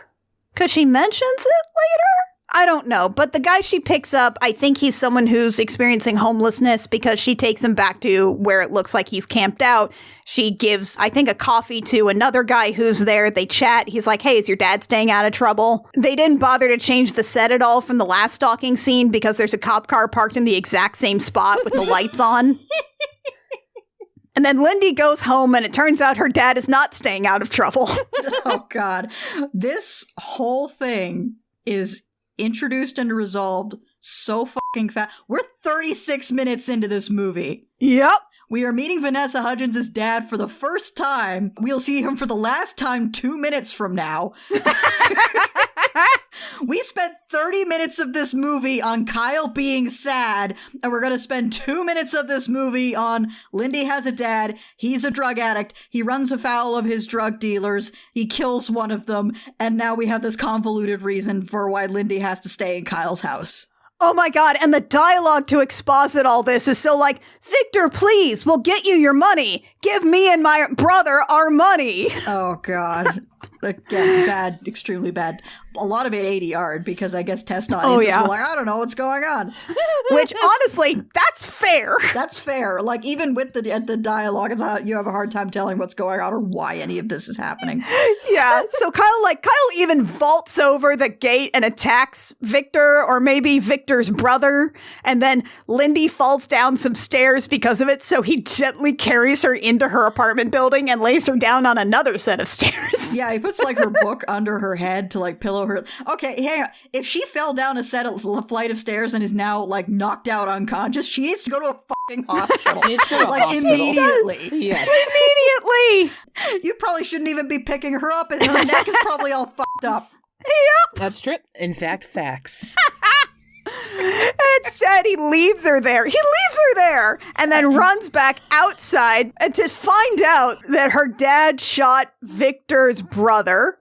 because she mentions it later. I don't know, but the guy she picks up, I think he's someone who's experiencing homelessness because she takes him back to where it looks like he's camped out. She gives, I think, a coffee to another guy who's there. They chat. He's like, hey, is your dad staying out of trouble? They didn't bother to change the set at all from the last stalking scene because there's a cop car parked in the exact same spot with the lights on. And then Lindy goes home and it turns out her dad is not staying out of trouble. Oh, God. This whole thing is introduced and resolved so fucking fast. We're 36 minutes into this movie. Yep. We are meeting Vanessa Hudgens' dad for the first time. We'll see him for the last time 2 minutes from now. We spent 30 minutes of this movie on Kyle being sad, and we're going to spend 2 minutes of this movie on Lindy has a dad, he's a drug addict, he runs afoul of his drug dealers, he kills one of them, and now we have this convoluted reason for why Lindy has to stay in Kyle's house. Oh my God, and the dialogue to exposit all this is so like, Victor, please, we'll get you your money. Give me and my brother our money. Oh God. Again, bad, extremely bad. A lot of it ADR'd because I guess test audiences were like, I don't know what's going on. Which, honestly, that's fair. That's fair. Like, even with the dialogue, it's you have a hard time telling what's going on or why any of this is happening. Yeah, so Kyle even vaults over the gate and attacks Victor, or maybe Victor's brother, and then Lindy falls down some stairs because of it, so he gently carries her into her apartment building and lays her down on another set of stairs. Yeah, he puts, like, her book under her head to, like, pillow her. Okay, hang on. If she fell down a flight of stairs and is now, like, knocked out unconscious, she needs to go to a fucking hospital. She needs to go to a like, hospital. immediately. Yes. Immediately! You probably shouldn't even be picking her up. Her neck is probably all fucked up. Yep. That's true. In fact, facts. And instead, he leaves her there. He leaves her there and then runs back outside and to find out that her dad shot Victor's brother.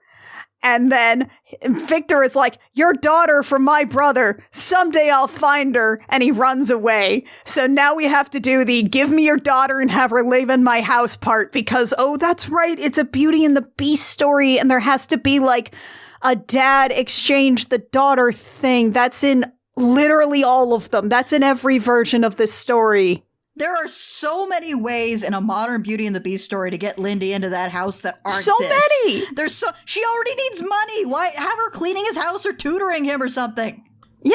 And then Victor is like, your daughter from my brother. Someday I'll find her. And he runs away. So now we have to do the give me your daughter and have her live in my house part because, oh, that's right. It's a Beauty and the Beast story. And there has to be like a dad exchange the daughter thing. That's in literally all of them. That's in every version of this story. There are so many ways in a modern Beauty and the Beast story to get Lindy into that house that aren't so this. Many. She already needs money. Why have her cleaning his house or tutoring him or something? Yeah.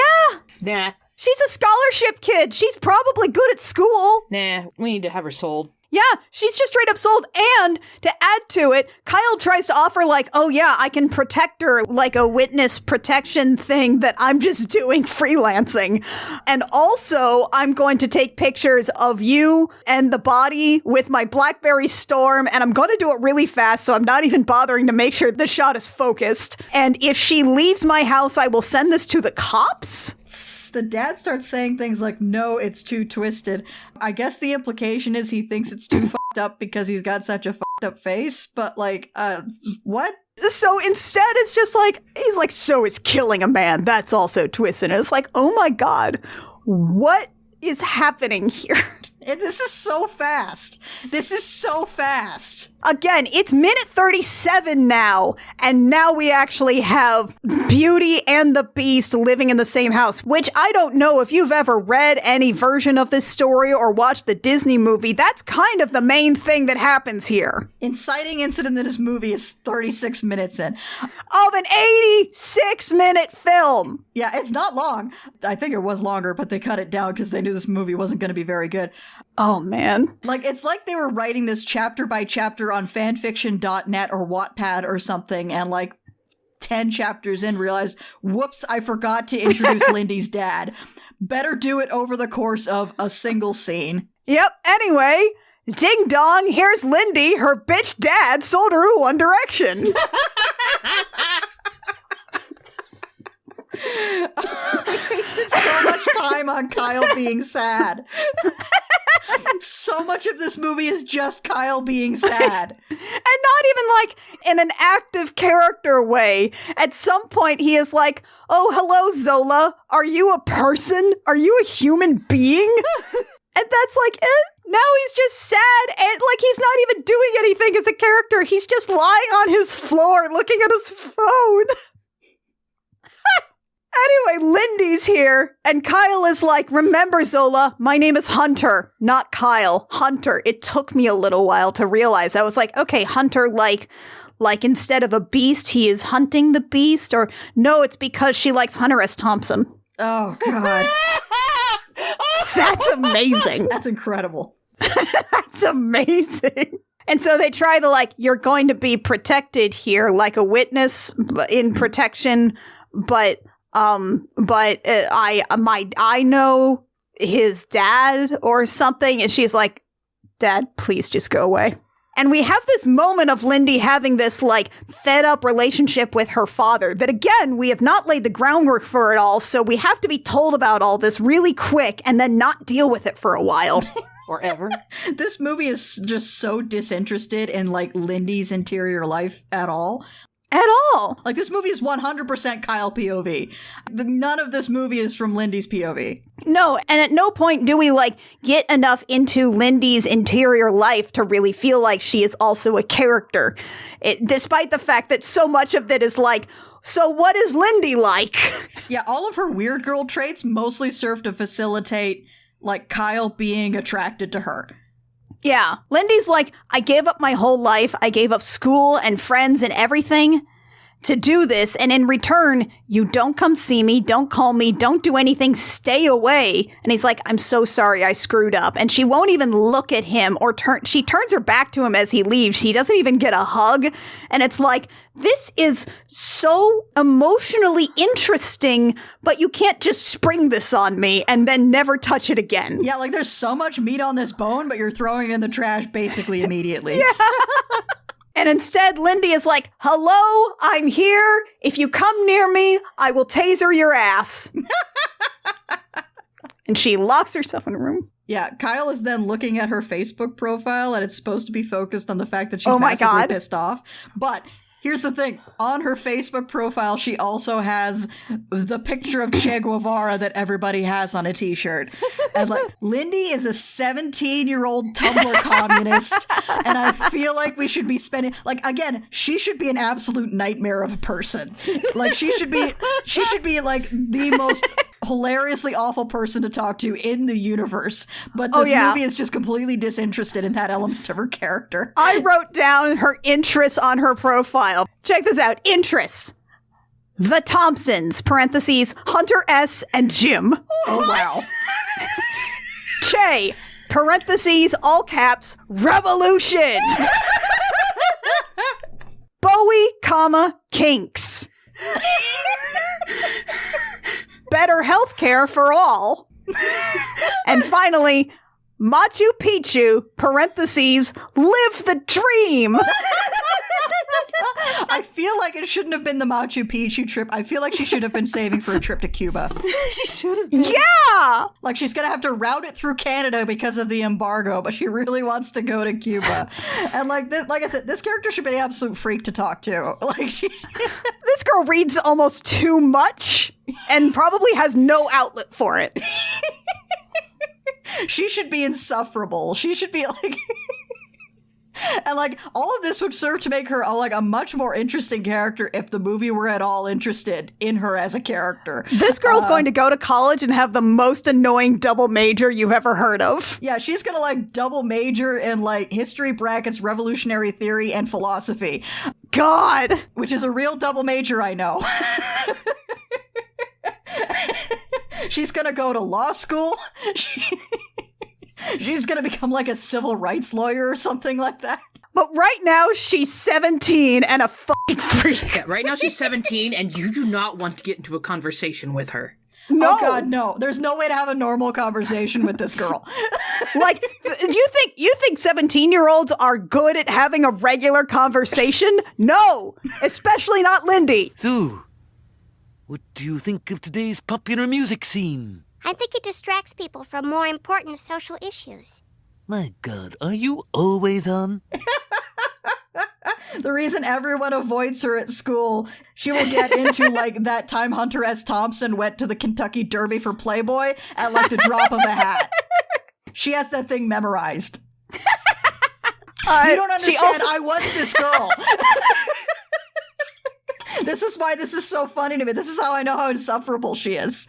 Nah. She's a scholarship kid. She's probably good at school. Nah, we need to have her sold. Yeah, she's just straight up sold. And to add to it, Kyle tries to offer like, oh yeah, I can protect her like a witness protection thing that I'm just doing freelancing. And also, I'm going to take pictures of you and the body with my BlackBerry Storm, and I'm going to do it really fast, so I'm not even bothering to make sure the shot is focused. And if she leaves my house, I will send this to the cops. The dad starts saying things like, no, it's too twisted. I guess the implication is he thinks it's too fucked up because he's got such a fucked up face, but like, what? So instead, it's just like, he's like, so is killing a man. That's also twisted. And it's like, oh my God, what is happening here? This is so fast. This is so fast. Again, it's minute 37 now, and now we actually have Beauty and the Beast living in the same house, which I don't know if you've ever read any version of this story or watched the Disney movie. That's kind of the main thing that happens here. Inciting incident in this movie is 36 minutes in. Of an 86-minute film. Yeah, it's not long. I think it was longer, but they cut it down because they knew this movie wasn't going to be very good. Oh, man. Like, it's like they were writing this chapter by chapter on fanfiction.net or Wattpad or something, and like 10 chapters in realized, whoops, I forgot to introduce Lindy's dad. Better do it over the course of a single scene. Yep, anyway, ding dong, here's Lindy. Her bitch dad sold her to One Direction. We wasted so much time on Kyle being sad. So much of this movie is just Kyle being sad. And not even like in an active character way. At some point he is like, oh, hello, Zola. Are you a person? Are you a human being? And that's like it. Now he's just sad and like he's not even doing anything as a character. He's just lying on his floor looking at his phone. Anyway, Lindy's here, and Kyle is like, remember, Zola, my name is Hunter, not Kyle. Hunter. It took me a little while to realize. I was like, okay, Hunter, like instead of a beast, he is hunting the beast? Or no, it's because she likes Hunter S. Thompson. Oh, God. That's amazing. That's incredible. That's amazing. And so they try to, like, you're going to be protected here, like a witness in protection, but I know his dad or something. And she's like, Dad, please just go away. And we have this moment of Lindy having this, like, fed up relationship with her father that, again, we have not laid the groundwork for it all. So we have to be told about all this really quick and then not deal with it for a while. Or ever. This movie is just so disinterested in, like, Lindy's interior life at all. At all. Like, this movie is 100% Kyle POV. None of this movie is from Lindy's POV. No, and at no point do we, like, get enough into Lindy's interior life to really feel like she is also a character. Despite the fact that so much of it is like, so what is Lindy like? Yeah, all of her weird girl traits mostly serve to facilitate, like, Kyle being attracted to her. Yeah, Lindy's like, I gave up my whole life. I gave up school and friends and everything to do this. And in return, you don't come see me, don't call me, don't do anything, stay away. And he's like, I'm so sorry I screwed up. And she won't even look at him or she turns her back to him as he leaves. She doesn't even get a hug. And it's like, this is so emotionally interesting, but you can't just spring this on me and then never touch it again. Yeah, like there's so much meat on this bone, but you're throwing it in the trash basically immediately. Yeah. And instead, Lindy is like, hello, I'm here. If you come near me, I will taser your ass. And she locks herself in a room. Yeah, Kyle is then looking at her Facebook profile, and it's supposed to be focused on the fact that she's massively pissed off. But here's the thing. On her Facebook profile, she also has the picture of Che Guevara that everybody has on a t-shirt. And like, Lindy is a 17-year-old Tumblr communist, and I feel like we should be spending, like, again, she should be an absolute nightmare of a person. Like, she should be like the most hilariously awful person to talk to in the universe. But this movie is just completely disinterested in that element of her character. I wrote down her interests on her profile. Check this out. Interests. The Thompsons, parentheses, Hunter S. and Jim. Oh, wow. Che, parentheses, all caps, revolution. Bowie, comma, kinks. Better healthcare for all. And finally, Machu Picchu, parentheses, live the dream. I feel like it shouldn't have been the Machu Picchu trip. I feel like she should have been saving for a trip to Cuba. She should have been. Yeah! Like, she's gonna have to route it through Canada because of the embargo, but she really wants to go to Cuba. And like I said, this character should be an absolute freak to talk to. Like, this girl reads almost too much and probably has no outlet for it. She should be insufferable. She should be like... And like, all of this would serve to make her a much more interesting character if the movie were at all interested in her as a character. This girl's going to go to college and have the most annoying double major you've ever heard of. Yeah, she's gonna like double major in like history brackets, revolutionary theory, and philosophy. God! Which is a real double major, I know. She's gonna go to law school. She's gonna become like a civil rights lawyer or something like that. But right now, she's 17 and a fucking freak. Yeah, right now she's 17 and you do not want to get into a conversation with her. No. Oh God, no. There's no way to have a normal conversation with this girl. Like, you think 17-year-olds are good at having a regular conversation? No, especially not Lindy. So, what do you think of today's popular music scene? I think it distracts people from more important social issues. My God, are you always on? The reason everyone avoids her at school, she will get into like that time Hunter S. Thompson went to the Kentucky Derby for Playboy at like the drop of a hat. She has that thing memorized. You don't understand. I was this girl. This is why this is so funny to me. This is how I know how insufferable she is.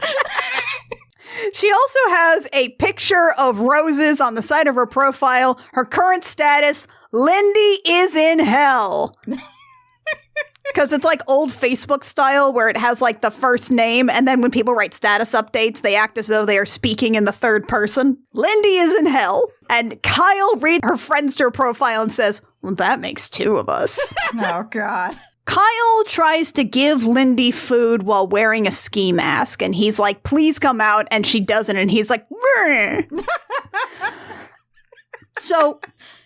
She also has a picture of roses on the side of her profile. Her current status, Lindy is in hell. Because it's like old Facebook style where it has like the first name, and then when people write status updates, they act as though they are speaking in the third person. Lindy is in hell. And Kyle reads her Friendster profile and says, well, that makes two of us. Oh, God. Kyle tries to give Lindy food while wearing a ski mask, and he's like, please come out, and she doesn't, and he's like, So,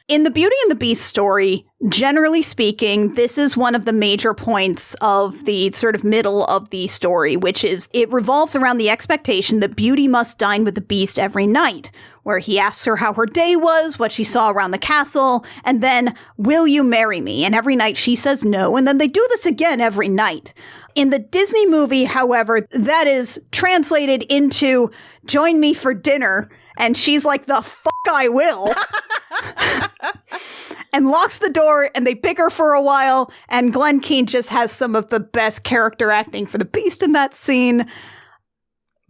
in the Beauty and the Beast story, generally speaking, this is one of the major points of the sort of middle of the story, which is it revolves around the expectation that Beauty must dine with the Beast every night, where he asks her how her day was, what she saw around the castle, and then, will you marry me? And every night she says no, and then they do this again every night. In the Disney movie, however, that is translated into join me for dinner, and she's like, the fuck I will. And locks the door, and they bicker for a while, and Glenn Keane just has some of the best character acting for the Beast in that scene.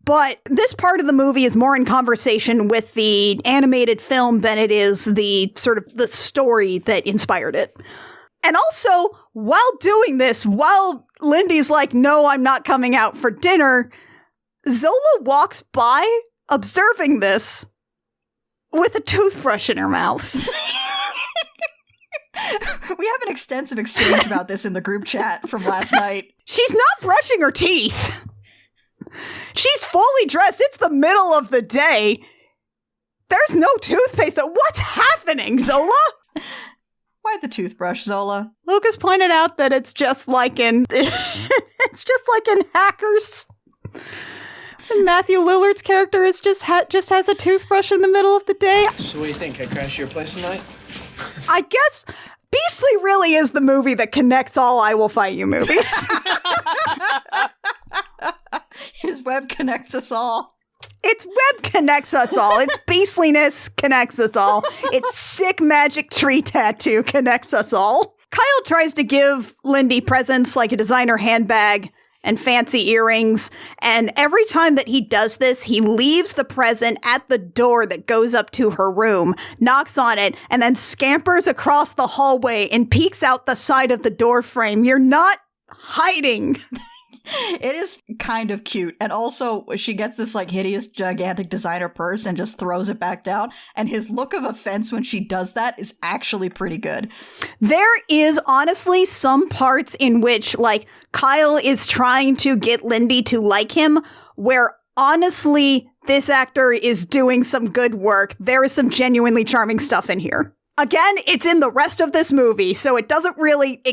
But this part of the movie is more in conversation with the animated film than it is the sort of the story that inspired it. And also, while doing this, while Lindy's like, no, I'm not coming out for dinner, Zola walks by observing this with a toothbrush in her mouth. We have an extensive exchange about this in the group chat from last night. She's not brushing her teeth. She's fully dressed. It's the middle of the day. There's no toothpaste. So what's happening, Zola? Why the toothbrush, Zola? Lucas pointed out that it's just like in Hackers. And Matthew Lillard's character is just has a toothbrush in the middle of the day. So what do you think? I crash your place tonight? I guess Beastly really is the movie that connects all I Will Fight You movies. His web connects us all. Its web connects us all. Its beastliness connects us all. Its sick magic tree tattoo connects us all. Kyle tries to give Lindy presents like a designer handbag and fancy earrings, and every time that he does this, he leaves the present at the door that goes up to her room, knocks on it, and then scampers across the hallway and peeks out the side of the door frame. You're not hiding. It is kind of cute. And also, she gets this like hideous, gigantic designer purse and just throws it back down. And his look of offense when she does that is actually pretty good. There is honestly some parts in which like Kyle is trying to get Lindy to like him, where honestly, this actor is doing some good work. There is some genuinely charming stuff in here. Again, it's in the rest of this movie, so it doesn't really...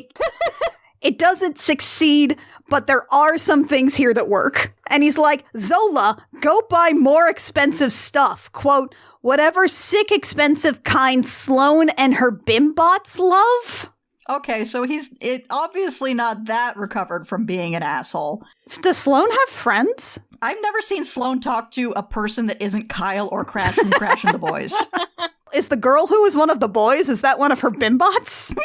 It doesn't succeed, but there are some things here that work. And he's like, Zola, go buy more expensive stuff. Quote, whatever sick expensive kind Sloane and her bimbots love. Okay, so he's obviously not that recovered from being an asshole. Does Sloane have friends? I've never seen Sloane talk to a person that isn't Kyle or Crash from Crash and the Boys. Is the girl who is one of the boys, is that one of her bimbots?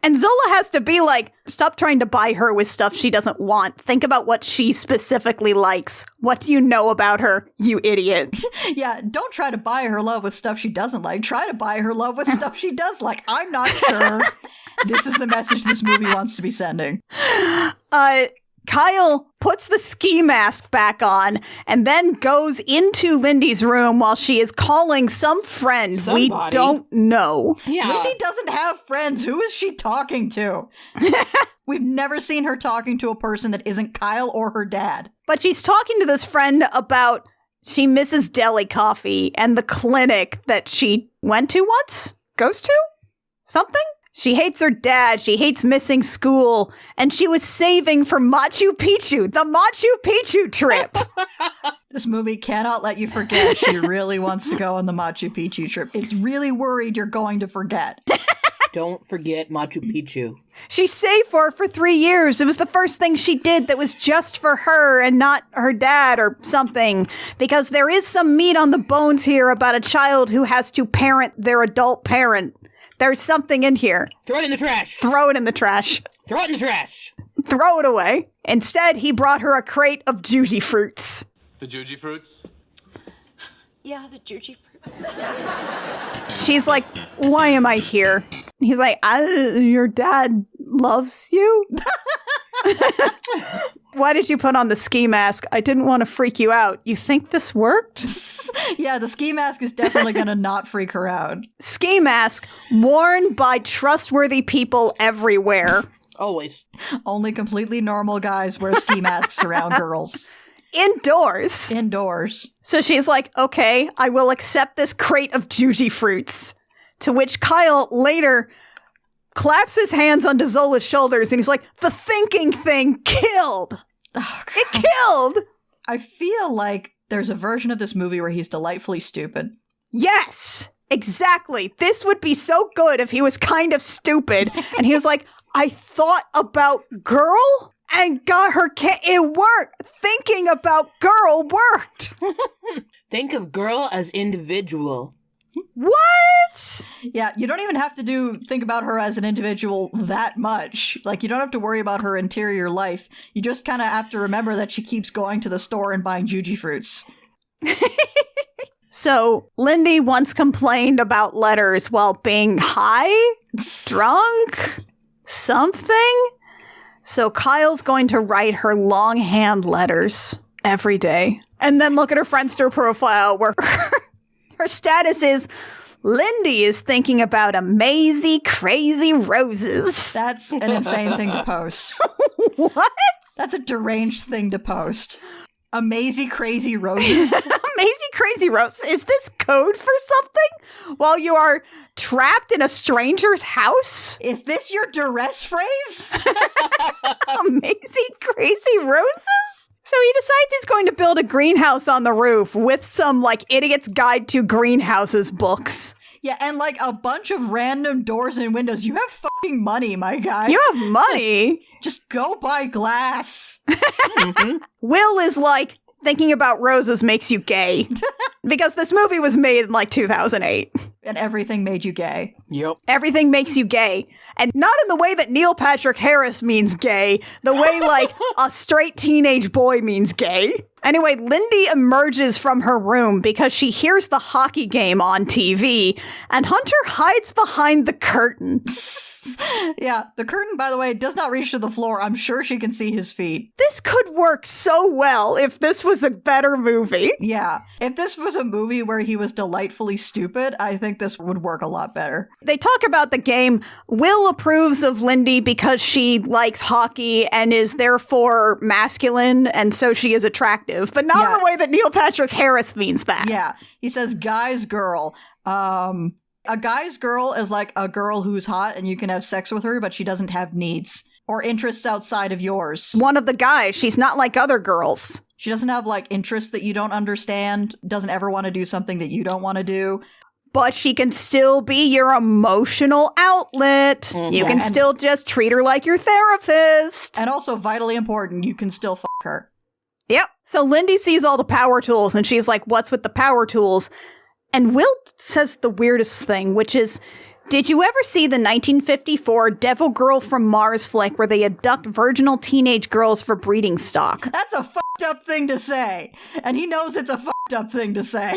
And Zola has to be like, stop trying to buy her with stuff she doesn't want. Think about what she specifically likes. What do you know about her, you idiot? Yeah, don't try to buy her love with stuff she doesn't like. Try to buy her love with stuff she does like. I'm not sure. This is the message this movie wants to be sending. Kyle puts the ski mask back on and then goes into Lindy's room while she is calling some friend we don't know. Yeah. Lindy doesn't have friends. Who is she talking to? We've never seen her talking to a person that isn't Kyle or her dad. But she's talking to this friend about she misses deli coffee and the clinic that she went to once? Goes to? Something? She hates her dad, she hates missing school, and she was saving for Machu Picchu, the Machu Picchu trip. This movie cannot let you forget she really wants to go on the Machu Picchu trip. It's really worried you're going to forget. Don't forget Machu Picchu. She saved for it for 3 years. It was the first thing she did that was just for her and not her dad or something. Because there is some meat on the bones here about a child who has to parent their adult parent. There's something in here. Throw it in the trash. Throw it in the trash. Throw it in the trash. throw it away. Instead, he brought her a crate of Juji fruits. The Juji fruits? Yeah, the Juji fruits. She's like, why am I here? He's like, your dad loves you? Why did you put on the ski mask? I didn't want to freak you out. You think this worked? Yeah, the ski mask is definitely going to not freak her out. Ski mask worn by trustworthy people everywhere. Always. Only completely normal guys wear ski masks around girls. Indoors. Indoors. So she's like, okay, I will accept this crate of Juji fruits. To which Kyle later claps his hands onto Zola's shoulders and he's like, the thinking thing killed. Oh, it killed. I feel like there's a version of this movie where he's delightfully stupid. Yes, exactly. This would be so good if he was kind of stupid. And he was like, I thought about girl and got her. It worked. Thinking about girl worked. Think of girl as individual. What? Yeah, you don't even have to think about her as an individual that much. Like, you don't have to worry about her interior life. You just kind of have to remember that she keeps going to the store and buying Juji fruits. So, Lindy once complained about letters while being high, drunk, something. So Kyle's going to write her longhand letters every day. And then look at her Friendster profile where her status is, Lindy is thinking about amazing, crazy roses. That's an insane thing to post. What? That's a deranged thing to post. Amazing, crazy roses. Amazing, crazy roses. Is this code for something? While you are trapped in a stranger's house? Is this your duress phrase? Amazing, crazy roses? So he decides he's going to build a greenhouse on the roof with some, like, Idiot's Guide to Greenhouses books. Yeah, and, like, a bunch of random doors and windows. You have fucking money, my guy. You have money? Just go buy glass. Will is like, thinking about roses makes you gay. Because this movie was made in, like, 2008. And everything made you gay. Yep. Everything makes you gay. And not in the way that Neil Patrick Harris means gay, the way, like, a straight teenage boy means gay. Anyway, Lindy emerges from her room because she hears the hockey game on TV, and Hunter hides behind the curtain. Yeah, the curtain, by the way, does not reach to the floor. I'm sure she can see his feet. This could work so well if this was a better movie. Yeah, if this was a movie where he was delightfully stupid, I think this would work a lot better. They talk about the game. Will approves of Lindy because she likes hockey and is therefore masculine, and so she is attractive. But not in the way that Neil Patrick Harris means that. Yeah. He says guy's girl. A guy's girl is like a girl who's hot and you can have sex with her, but she doesn't have needs or interests outside of yours. One of the guys. She's not like other girls. She doesn't have, like, interests that you don't understand, doesn't ever want to do something that you don't want to do. But she can still be your emotional outlet. Mm-hmm. You can still just treat her like your therapist. And also, vitally important, you can still fuck her. Yep. So Lindy sees all the power tools and she's like, what's with the power tools? And Will says the weirdest thing, which is, did you ever see the 1954 Devil Girl from Mars flick where they abduct virginal teenage girls for breeding stock? That's a fucked up thing to say. And he knows it's a fucked up thing to say.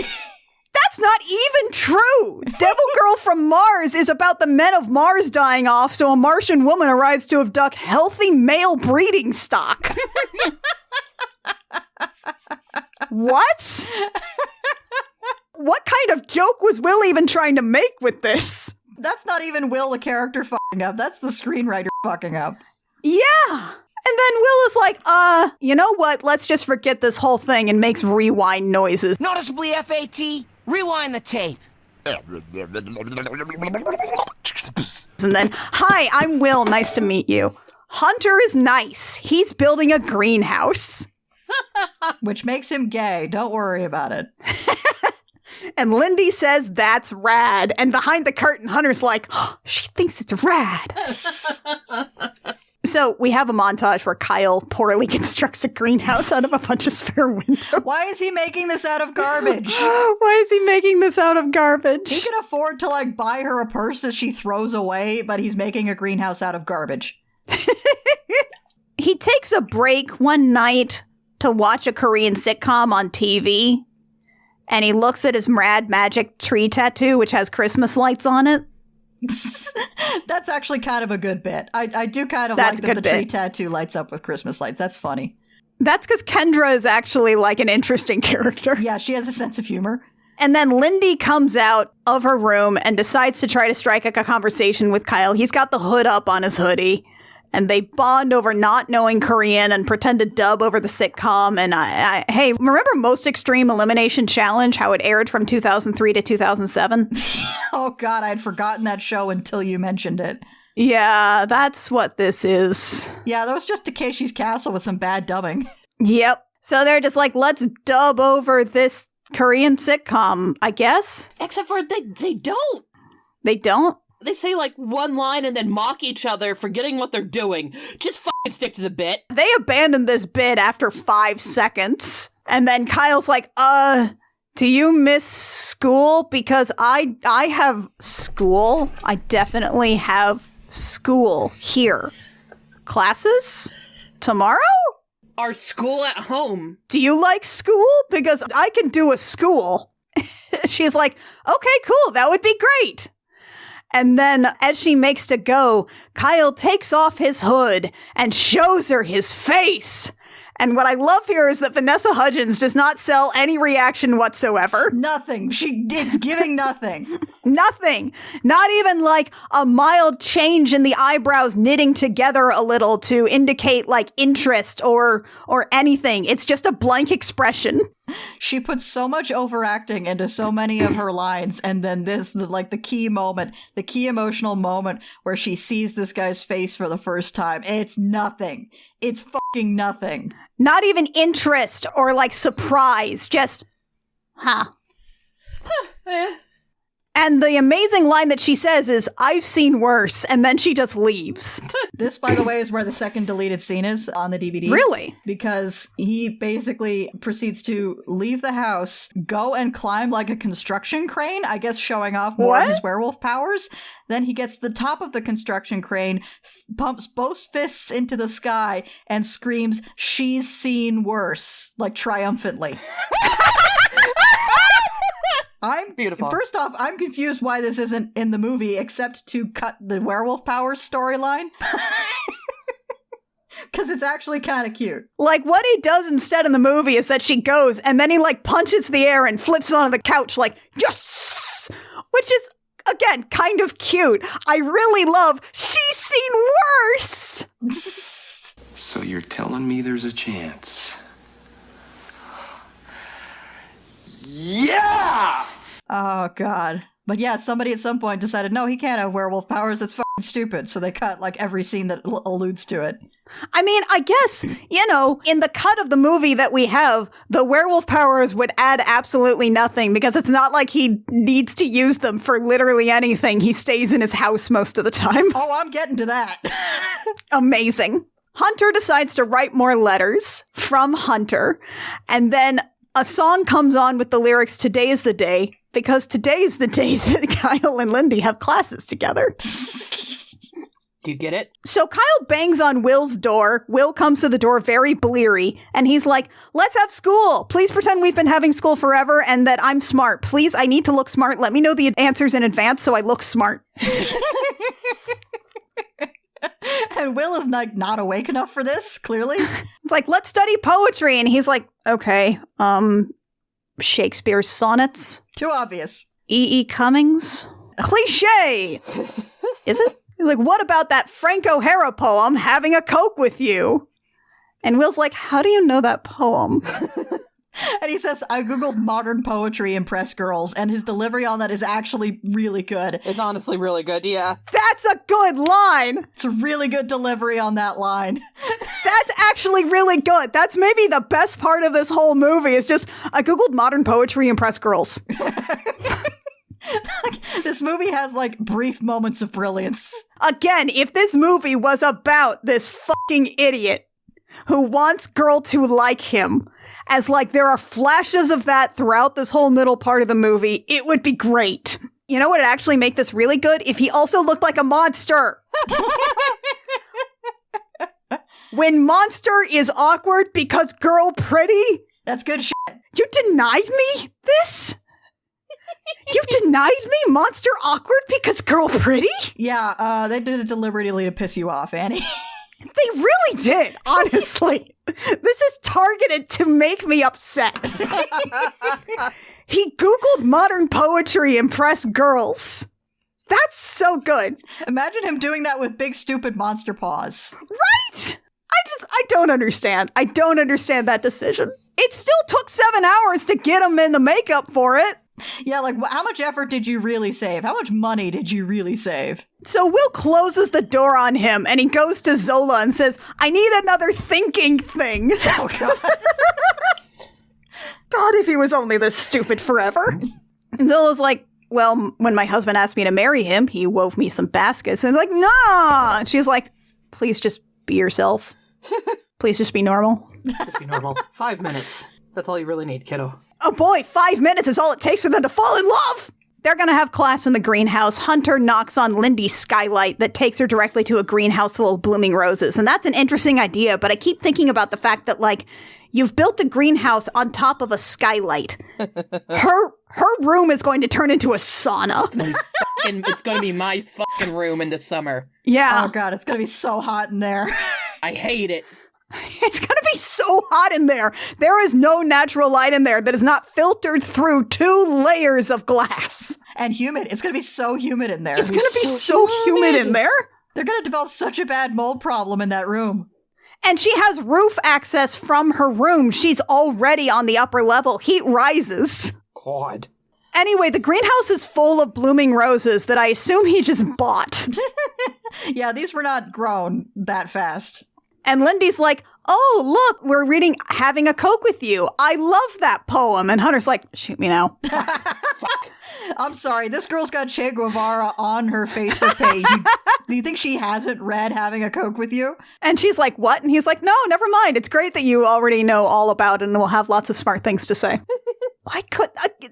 That's not even true. Devil Girl from Mars is about the men of Mars dying off, so a Martian woman arrives to abduct healthy male breeding stock. What? What kind of joke was Will even trying to make with this? That's not even Will, the character, fucking up. That's the screenwriter fucking up. Yeah. And then Will is like, you know what? Let's just forget this whole thing, and makes rewind noises. Noticeably FAT, rewind the tape. And then, hi, I'm Will. Nice to meet you. Hunter is nice. He's building a greenhouse. Which makes him gay. Don't worry about it. And Lindy says that's rad. And behind the curtain, Hunter's like, oh, she thinks it's rad. So we have a montage where Kyle poorly constructs a greenhouse out of a bunch of spare windows. Why is he making this out of garbage? Why is he making this out of garbage? He can afford to, like, buy her a purse that she throws away, but he's making a greenhouse out of garbage. he takes a break one night to watch a Korean sitcom on TV, and he looks at his Mad Magic tree tattoo, which has Christmas lights on it. That's actually kind of a good bit. I do kind of like that the tree tattoo lights up with Christmas lights. That's funny. That's because Kendra is actually like an interesting character. Yeah, she has a sense of humor. And then Lindy comes out of her room and decides to try to strike a conversation with Kyle. He's got the hood up on his hoodie. And they bond over not knowing Korean and pretend to dub over the sitcom. And hey, remember Most Extreme Elimination Challenge, how it aired from 2003 to 2007? Oh, God, I'd forgotten that show until you mentioned it. Yeah, that's what this is. Yeah, that was just Takeshi's Castle with some bad dubbing. Yep. So they're just like, let's dub over this Korean sitcom, I guess. Except for they don't. They don't? They say like one line and then mock each other for getting what they're doing. Just fucking stick to the bit. They abandoned this bit after 5 seconds. And then Kyle's like, do you miss school? Because I have school. I definitely have school here. Classes? Tomorrow? Our school at home. Do you like school? Because I can do a school. She's like, okay, cool. That would be great. And then as she makes to go, Kyle takes off his hood and shows her his face. And what I love here is that Vanessa Hudgens does not sell any reaction whatsoever. Nothing. It's giving nothing. Nothing. Not even like a mild change in the eyebrows knitting together a little to indicate like interest or anything. It's just a blank expression. She puts so much overacting into so many of her lines, and then the key moment, the key emotional moment where she sees this guy's face for the first time. It's nothing. It's fucking nothing. Not even interest or like surprise, just, And the amazing line that she says is, I've seen worse, and then she just leaves. This, by the way, is where the second deleted scene is on the DVD. Really? Because he basically proceeds to leave the house, go and climb like a construction crane, I guess showing off more of his werewolf powers. Then he gets to the top of the construction crane, pumps both fists into the sky, and screams, "She's seen worse," like triumphantly. I'm beautiful. First off, I'm confused why this isn't in the movie, except to cut the werewolf powers storyline. Because it's actually kind of cute. Like, what he does instead in the movie is that she goes, and then he, like, punches the air and flips onto the couch, like, yes! Which is, again, kind of cute. I really love, she's seen worse! So you're telling me there's a chance? Yeah! Oh, God. But yeah, somebody at some point decided, no, he can't have werewolf powers. That's fucking stupid. So they cut, like, every scene that alludes to it. I mean, I guess, you know, in the cut of the movie that we have, the werewolf powers would add absolutely nothing because it's not like he needs to use them for literally anything. He stays in his house most of the time. Oh, I'm getting to that. Amazing. Hunter decides to write more letters from Hunter, and then a song comes on with the lyrics, "Today is the day," because today is the day that Kyle and Lindy have classes together. Do you get it? So Kyle bangs on Will's door. Will comes to the door very bleary, and he's like, "Let's have school. Please pretend we've been having school forever and that I'm smart. Please, I need to look smart. Let me know the answers in advance so I look smart." And Will is not awake enough for this, clearly. It's like, "Let's study poetry." And he's like, "Okay, Shakespeare's sonnets." Too obvious. E.E. Cummings? Cliche! Is it? He's like, "What about that Frank O'Hara poem, Having a Coke with You?" And Will's like, "How do you know that poem?" And he says, "I googled modern poetry impress girls," and his delivery on that is actually really good. It's honestly really good, yeah. That's a good line! It's a really good delivery on that line. That's actually really good. That's maybe the best part of this whole movie is just, I googled modern poetry impress girls. This movie has, like, brief moments of brilliance. Again, if this movie was about this fucking idiot who wants girl to like him, as like there are flashes of that throughout this whole middle part of the movie, it would be great. You know what would actually make this really good? If he also looked like a monster. when monster is awkward because girl pretty? That's good shit. You denied me this? You denied me monster awkward because girl pretty? Yeah, they did it deliberately to piss you off, Annie. They really did, honestly. This is targeted to make me upset. He Googled modern poetry impress girls. That's so good. Imagine him doing that with big stupid monster paws. Right? I don't understand. I don't understand that decision. It still took 7 hours to get him in the makeup for it. Yeah, like, how much effort did you really save? How much money did you really save? So Will closes the door on him, and he goes to Zola and says, I need another thinking thing. Oh, God. God, if he was only this stupid forever. And Zola's like, well, when my husband asked me to marry him, he wove me some baskets. And he's like, nah. And she's like, please just be yourself. Please just be normal. Just be normal. 5 minutes. That's all you really need, kiddo. Oh boy, 5 minutes is all it takes for them to fall in love. They're going to have class in the greenhouse. Hunter knocks on Lindy's skylight that takes her directly to a greenhouse full of blooming roses. And that's an interesting idea, but I keep thinking about the fact that, like, you've built a greenhouse on top of a skylight. Her room is going to turn into a sauna. It's going to be my fucking room in the summer. Yeah. Oh, God, it's going to be so hot in there. I hate it. It's going to be so hot in there. There is no natural light in there that is not filtered through 2 layers of glass. And humid. It's going to be so humid in there. It's going to be so humid in there. They're going to develop such a bad mold problem in that room. And she has roof access from her room. She's already on the upper level. Heat rises. God. Anyway, the greenhouse is full of blooming roses that I assume he just bought. Yeah, these were not grown that fast. And Lindy's like, oh, look, we're reading Having a Coke with You. I love that poem. And Hunter's like, shoot me now. I'm sorry, this girl's got Che Guevara on her Facebook page. Do you think she hasn't read Having a Coke with You? And she's like, what? And he's like, no, never mind. It's great that you already know all about it and will have lots of smart things to say.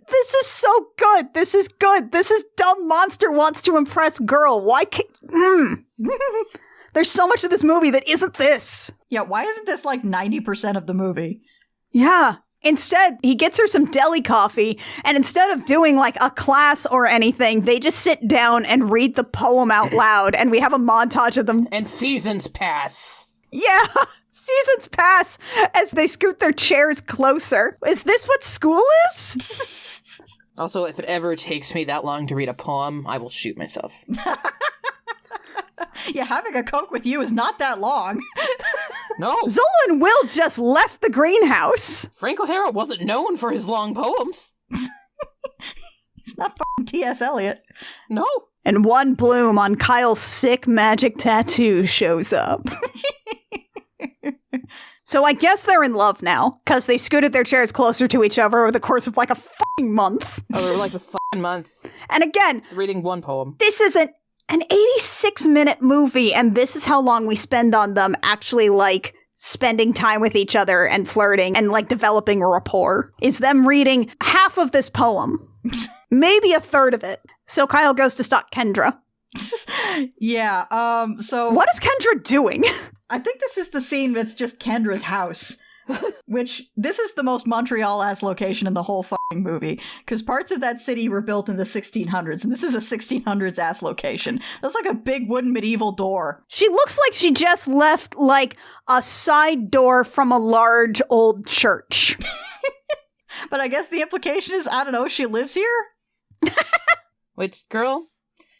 This is so good. This is good. This is dumb monster wants to impress girl. Why can't... There's so much of this movie that isn't this. Yeah, why isn't this like 90% of the movie? Yeah. Instead, he gets her some deli coffee, and instead of doing like a class or anything, they just sit down and read the poem out loud, and we have a montage of them. And seasons pass. Yeah. Seasons pass as they scoot their chairs closer. Is this what school is? Also, if it ever takes me that long to read a poem, I will shoot myself. Yeah, Having a Coke with You is not that long. No. Zola and Will just left the greenhouse. Frank O'Hara wasn't known for his long poems. He's not fucking T.S. Eliot. No. And one bloom on Kyle's sick magic tattoo shows up. So I guess they're in love now, because they scooted their chairs closer to each other over the course of like a fucking month. Over like a fucking month. And again, reading one poem. This isn't an 86-minute movie, and this is how long we spend on them actually, like, spending time with each other and flirting and, like, developing a rapport. Is them reading half of this poem. Maybe a third of it. So Kyle goes to stalk Kendra. Yeah, so... What is Kendra doing? I think this is the scene that's just Kendra's house. Which, this is the most Montreal-ass location in the whole fucking movie. Because parts of that city were built in the 1600s, and this is a 1600s-ass location. That's like a big wooden medieval door. She looks like she just left, like, a side door from a large old church. But I guess the implication is, I don't know, she lives here? Wait, girl,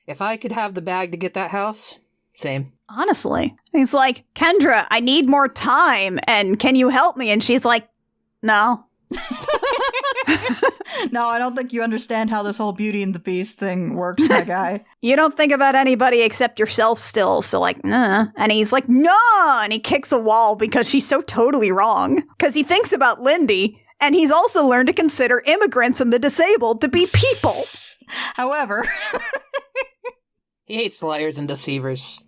if I could have the bag to get that house, same. Honestly. He's like, Kendra, I need more time, and can you help me? And she's like, no. No, I don't think you understand how this whole Beauty and the Beast thing works, my guy. You don't think about anybody except yourself still, so like, nah. And he's like, no! And he kicks a wall because she's so totally wrong. Because he thinks about Lindy, and he's also learned to consider immigrants and the disabled to be people. However... He hates liars and deceivers.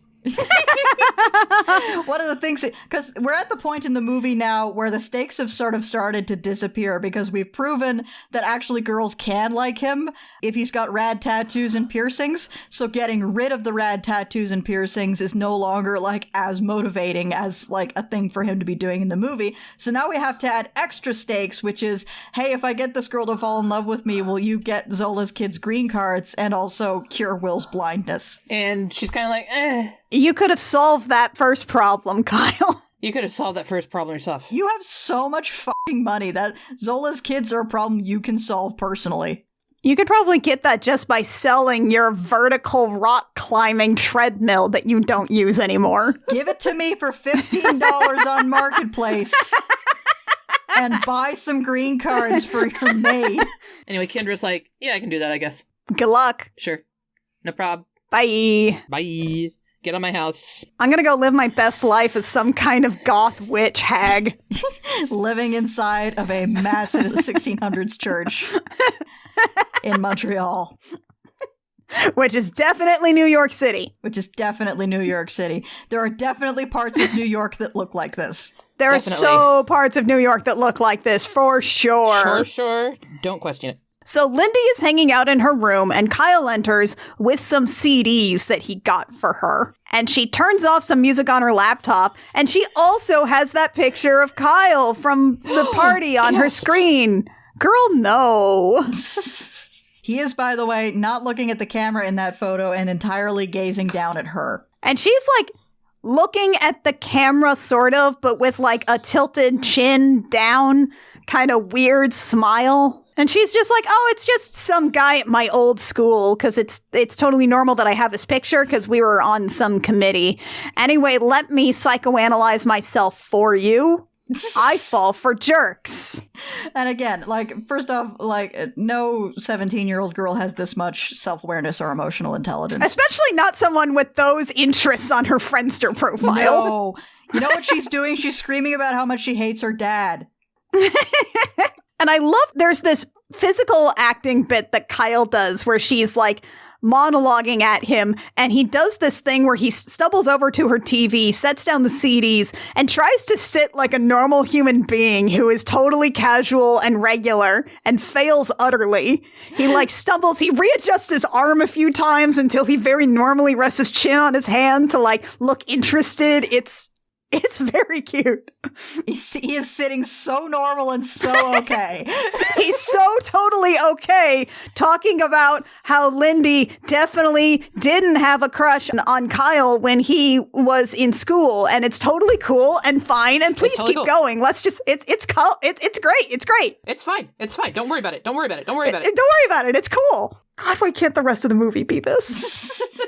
One of the things, because we're at the point in the movie now where the stakes have sort of started to disappear because we've proven that actually girls can like him if he's got rad tattoos and piercings. So getting rid of the rad tattoos and piercings is no longer like as motivating as like a thing for him to be doing in the movie. So now we have to add extra stakes, which is, hey, if I get this girl to fall in love with me, will you get Zola's kids green cards and also cure Will's blindness? And she's kind of like, eh. You could have solved that first problem, Kyle. You could have solved that first problem yourself. You have so much fucking money that Zola's kids are a problem you can solve personally. You could probably get that just by selling your vertical rock climbing treadmill that you don't use anymore. Give it to me for $15 on Marketplace and buy some green cards for your maid. Anyway, Kendra's like, yeah, I can do that, I guess. Good luck. Sure. No prob. Bye. Bye. Get on my house. I'm gonna go live my best life as some kind of goth witch hag. Living inside of a massive 1600s church in Montreal. Which is definitely New York City. Which is definitely New York City. There are definitely parts of New York that look like this. There are so parts of New York that look like this, for sure. Sure. Don't question it. So Lindy is hanging out in her room and Kyle enters with some CDs that he got for her. And she turns off some music on her laptop and she also has that picture of Kyle from the party on her screen. Girl, no. He is, by the way, not looking at the camera in that photo and entirely gazing down at her. And she's like looking at the camera sort of, but with like a tilted chin down, kind of weird smile. And she's just like, oh, it's just some guy at my old school because it's totally normal that I have this picture because we were on some committee. Anyway, let me psychoanalyze myself for you. I fall for jerks. And again, like, first off, like, no 17-year-old girl has this much self-awareness or emotional intelligence. Especially not someone with those interests on her Friendster profile. No. You know what she's doing? She's screaming about how much she hates her dad. And I love there's this physical acting bit that Kyle does where she's like monologuing at him and he does this thing where he stumbles over to her TV, sets down the CDs and tries to sit like a normal human being who is totally casual and regular and fails utterly. He like stumbles, he readjusts his arm a few times until he very normally rests his chin on his hand to like look interested. It's very cute. He is sitting so normal and so okay. He's so totally okay talking about how Lindy definitely didn't have a crush on Kyle when he was in school, and it's totally cool and fine. And please keep going. Let's just it's great. It's great. It's fine. Don't worry about it. Don't worry about it. Don't worry about it. It's cool. God, why can't the rest of the movie be this?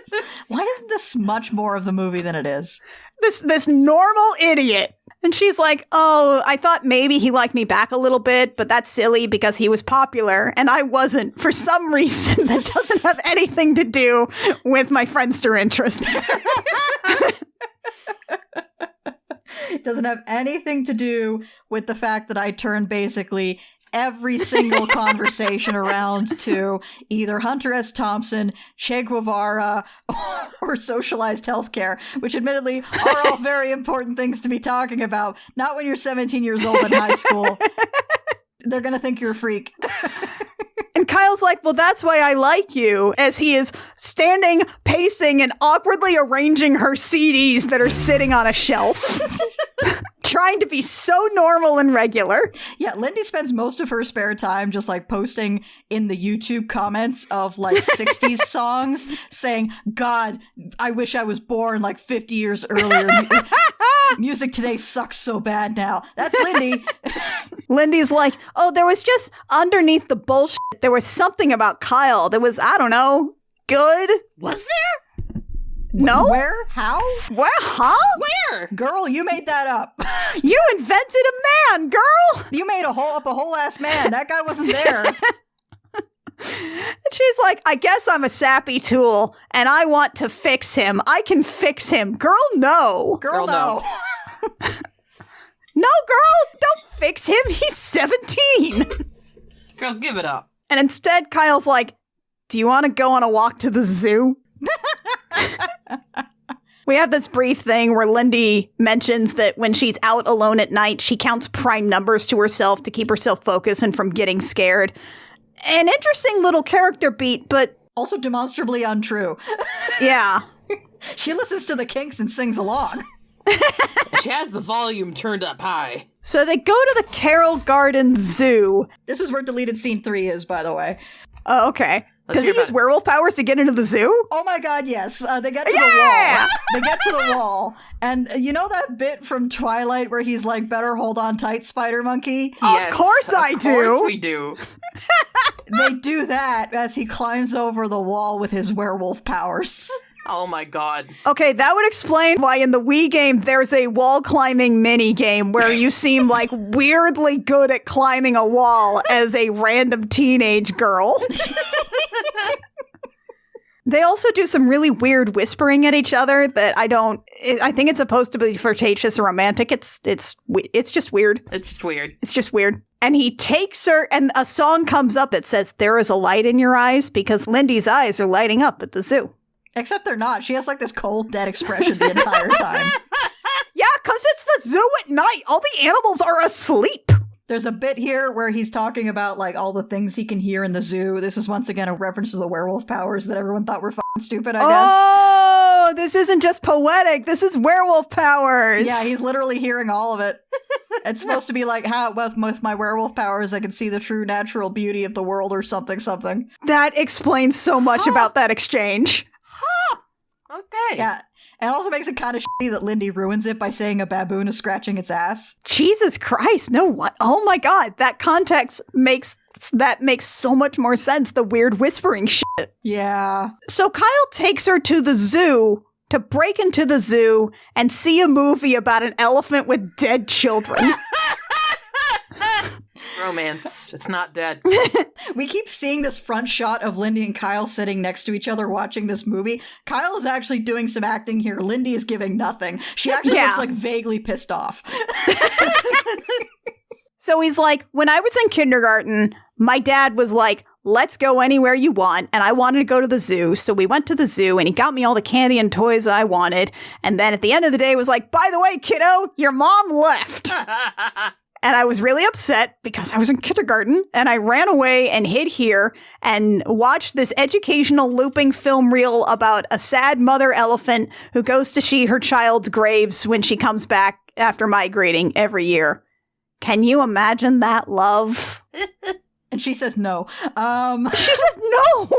Why isn't this much more of the movie than it is? This normal idiot. And she's like, oh, I thought maybe he liked me back a little bit, but that's silly because he was popular and I wasn't for some reason that doesn't have anything to do with my Friendster interests. It doesn't have anything to do with the fact that I turned basically every single conversation around to either Hunter S. Thompson, Che Guevara, or socialized healthcare, which admittedly are all very important things to be talking about. Not when you're 17 years old in high school. They're going to think you're a freak. And Kyle's like, well, that's why I like you, as he is standing, pacing, and awkwardly arranging her CDs that are sitting on a shelf. Trying to be so normal and regular. Yeah, Lindy spends most of her spare time just like posting in the YouTube comments of like 60s songs saying, God, I wish I was born like 50 years earlier. Music today sucks so bad now. That's Lindy. Lindy's like, oh, there was just underneath the bullshit, there was something about Kyle that was, I don't know, good. Was there? No? Where? How? Where? Huh? Where? Girl, you made that up. You invented a man, girl. You made a whole ass man. That guy wasn't there. And she's like, I guess I'm a sappy tool and I want to fix him. I can fix him. Girl, no. Girl, no. No, girl, don't fix him. He's 17. Girl, give it up. And instead, Kyle's like, do you want to go on a walk to the zoo? We have this brief thing where Lindy mentions that when she's out alone at night, she counts prime numbers to herself to keep herself focused and from getting scared. An interesting little character beat, but also demonstrably untrue. Yeah. She listens to the Kinks and sings along. She has the volume turned up high. So they go to the Carroll Gardens Zoo. This is where deleted scene 3 is, by the way. Oh, okay. Does he use werewolf powers to get into the zoo? Oh my god, yes. They get to the wall. They get to the wall. And you know that bit from Twilight where he's like, better hold on tight, Spider Monkey? Yes, of course I do. Of course we do. They do that as he climbs over the wall with his werewolf powers. Oh my god. Okay, that would explain why in the Wii game there's a wall climbing mini game where you seem like weirdly good at climbing a wall as a random teenage girl. They also do some really weird whispering at each other that I think it's supposed to be flirtatious or romantic. It's just weird. It's just weird. It's just weird. And he takes her, and a song comes up that says, "There is a light in your eyes," because Lindy's eyes are lighting up at the zoo. Except they're not. She has like this cold, dead expression the entire time. Yeah, because it's the zoo at night. All the animals are asleep. There's a bit here where he's talking about like all the things he can hear in the zoo. This is once again a reference to the werewolf powers that everyone thought were fucking stupid, I guess. Oh, this isn't just poetic. This is werewolf powers. Yeah, he's literally hearing all of it. It's supposed to be like, how with my werewolf powers I can see the true natural beauty of the world or something. That explains so much about that exchange. Okay. Yeah. And also makes it kind of shitty that Lindy ruins it by saying a baboon is scratching its ass. Jesus Christ, no what? Oh my god, that context makes so much more sense, the weird whispering shit. Yeah. So Kyle takes her to the zoo to break into the zoo and see a movie about an elephant with dead children. Romance. It's not dead. We keep seeing this front shot of Lindy and Kyle sitting next to each other watching this movie. Kyle is actually doing some acting here. Lindy is giving nothing. She actually looks like vaguely pissed off. So he's like, when I was in kindergarten, my dad was like, let's go anywhere you want. And I wanted to go to the zoo. So we went to the zoo and he got me all the candy and toys I wanted. And then at the end of the day was like, by the way, kiddo, your mom left. And I was really upset because I was in kindergarten and I ran away and hid here and watched this educational looping film reel about a sad mother elephant who goes to see her child's graves when she comes back after migrating every year. Can you imagine that love? And she says no. She says no!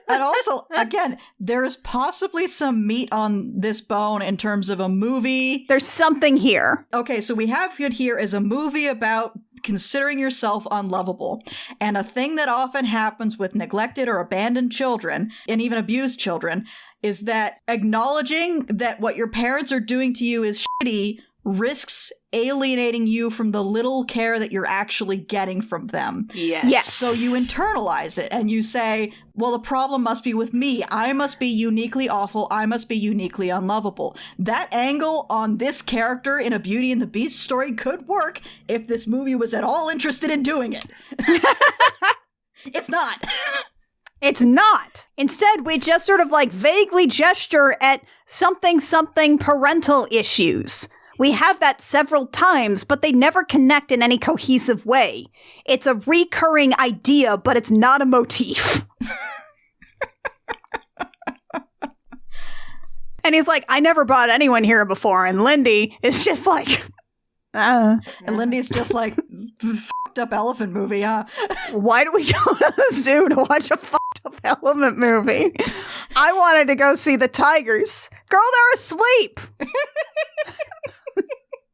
And also, again, there's possibly some meat on this bone in terms of a movie. There's something here. Okay, so we have it here as a movie about considering yourself unlovable. And a thing that often happens with neglected or abandoned children, and even abused children, is that acknowledging that what your parents are doing to you is shitty risks alienating you from the little care that you're actually getting from them. Yes. So you internalize it and you say, well, the problem must be with me. I must be uniquely awful. I must be uniquely unlovable. That angle on this character in a Beauty and the Beast story could work if this movie was at all interested in doing it. It's not. It's not. Instead, we just sort of like vaguely gesture at something parental issues. We have that several times, but they never connect in any cohesive way. It's a recurring idea, but it's not a motif. And he's like, I never brought anyone here before. And Lindy is just like, And Lindy's just like, fucked up elephant movie, huh? Why do we go to the zoo to watch a fucked up elephant movie? I wanted to go see the tigers. Girl, they're asleep.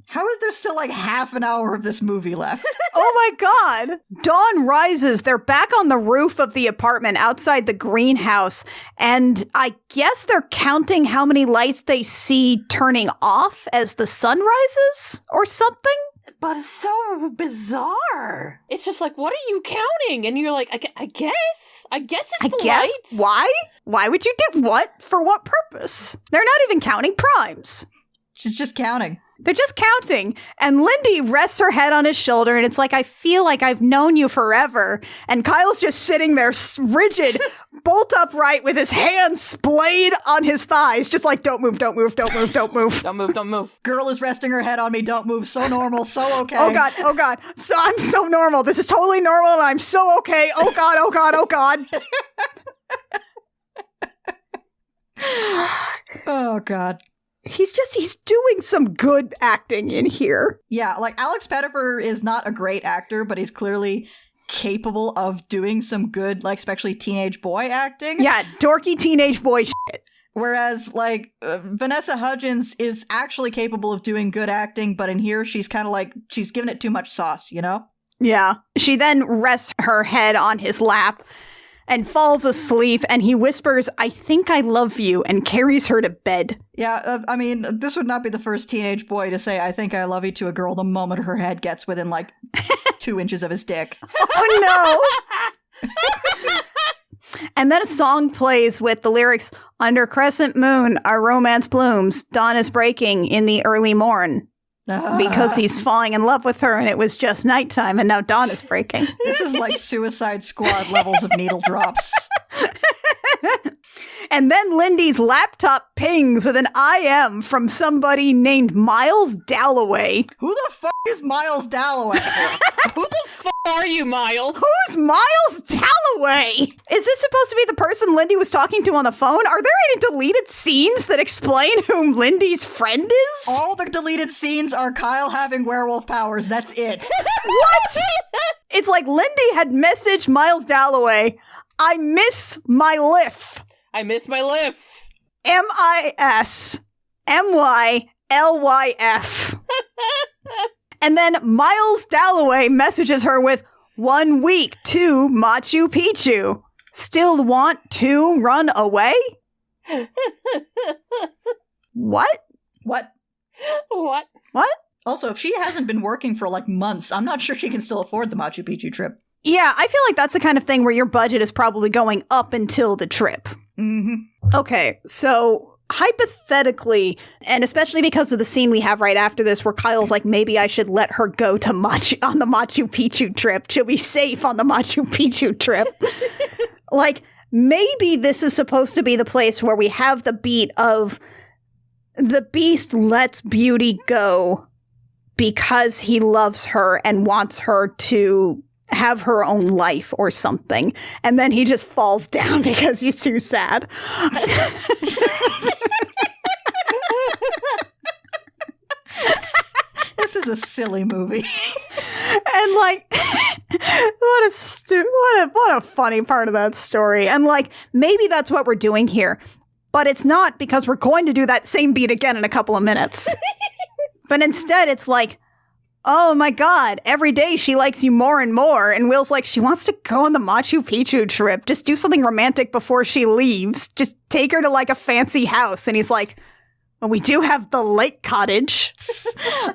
How is there still like half an hour of this movie left? Oh my god. Dawn rises. They're back on the roof of the apartment outside the greenhouse. And I guess they're counting how many lights they see turning off as the sun rises or something. But it's so bizarre. It's just like, what are you counting? And you're like, I guess it's the lights. Why? Why would you do what? For what purpose? They're not even counting primes. She's just counting. They're just counting. And Lindy rests her head on his shoulder, and it's like, I feel like I've known you forever. And Kyle's just sitting there rigid, bolt upright with his hands splayed on his thighs, just like, don't move, don't move, don't move, don't move. Don't move, don't move. Girl is resting her head on me, don't move. So normal, so okay. Oh God. So I'm so normal. This is totally normal, and I'm so okay. Oh God, oh God, oh God. Oh God. He's doing some good acting in here. Yeah, like Alex Pettyfer is not a great actor, but he's clearly capable of doing some good, like, especially teenage boy acting. Yeah, dorky teenage boy shit. Whereas, like, Vanessa Hudgens is actually capable of doing good acting, but in here she's kind of like, she's giving it too much sauce, you know? Yeah. She then rests her head on his lap and falls asleep, and he whispers, I think I love you, and carries her to bed. Yeah, I mean, this would not be the first teenage boy to say, I think I love you to a girl the moment her head gets within, like, 2 inches of his dick. Oh, no! And then a song plays with the lyrics, Under crescent moon, our romance blooms, dawn is breaking in the early morn. Because he's falling in love with her and it was just nighttime and now dawn is breaking. This is like Suicide Squad levels of needle drops. And then Lindy's laptop pings with an IM from somebody named Miles Dalloway. Who the fuck is Miles Dalloway? Who the fuck are you, Miles? Who's Miles Dalloway? Is this supposed to be the person Lindy was talking to on the phone? Are there any deleted scenes that explain who Lindy's friend is? All the deleted scenes are Kyle having werewolf powers. That's it. What? It's like Lindy had messaged Miles Dalloway, I miss my liff. I miss my liff. MISMYLYF. And then Miles Dalloway messages her with 1 week to Machu Picchu. Still want to run away? What? What? What? What? Also, if she hasn't been working for like months, I'm not sure she can still afford the Machu Picchu trip. Yeah, I feel like that's the kind of thing where your budget is probably going up until the trip. Mm-hmm. Okay, so hypothetically, and especially because of the scene we have right after this where Kyle's like, maybe I should let her go to on the Machu Picchu trip. She'll be safe on the Machu Picchu trip. Like, maybe this is supposed to be the place where we have the beat of the beast lets Beauty go because he loves her and wants her to have her own life or something. And then he just falls down because he's too sad. This is a silly movie. And like, what a funny part of that story. And like, maybe that's what we're doing here. But it's not, because we're going to do that same beat again in a couple of minutes. But instead it's like, oh my God, every day she likes you more and more. And Will's like, she wants to go on the Machu Picchu trip. Just do something romantic before she leaves. Just take her to like a fancy house. And he's like, well, we do have the lake cottage.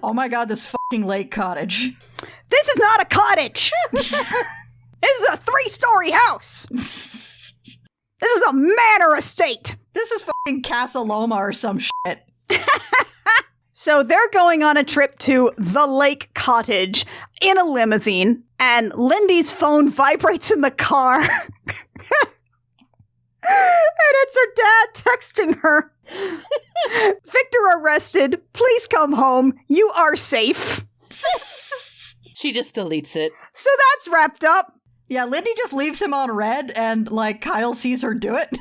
Oh my God, this fucking lake cottage. This is not a cottage. This is a 3-story house. This is a manor estate. This is fucking Casa Loma or some shit. So they're going on a trip to the lake cottage in a limousine, and Lindy's phone vibrates in the car. And it's her dad texting her. Victor arrested. Please come home. You are safe. She just deletes it. So that's wrapped up. Yeah, Lindy just leaves him on red, and like Kyle sees her do it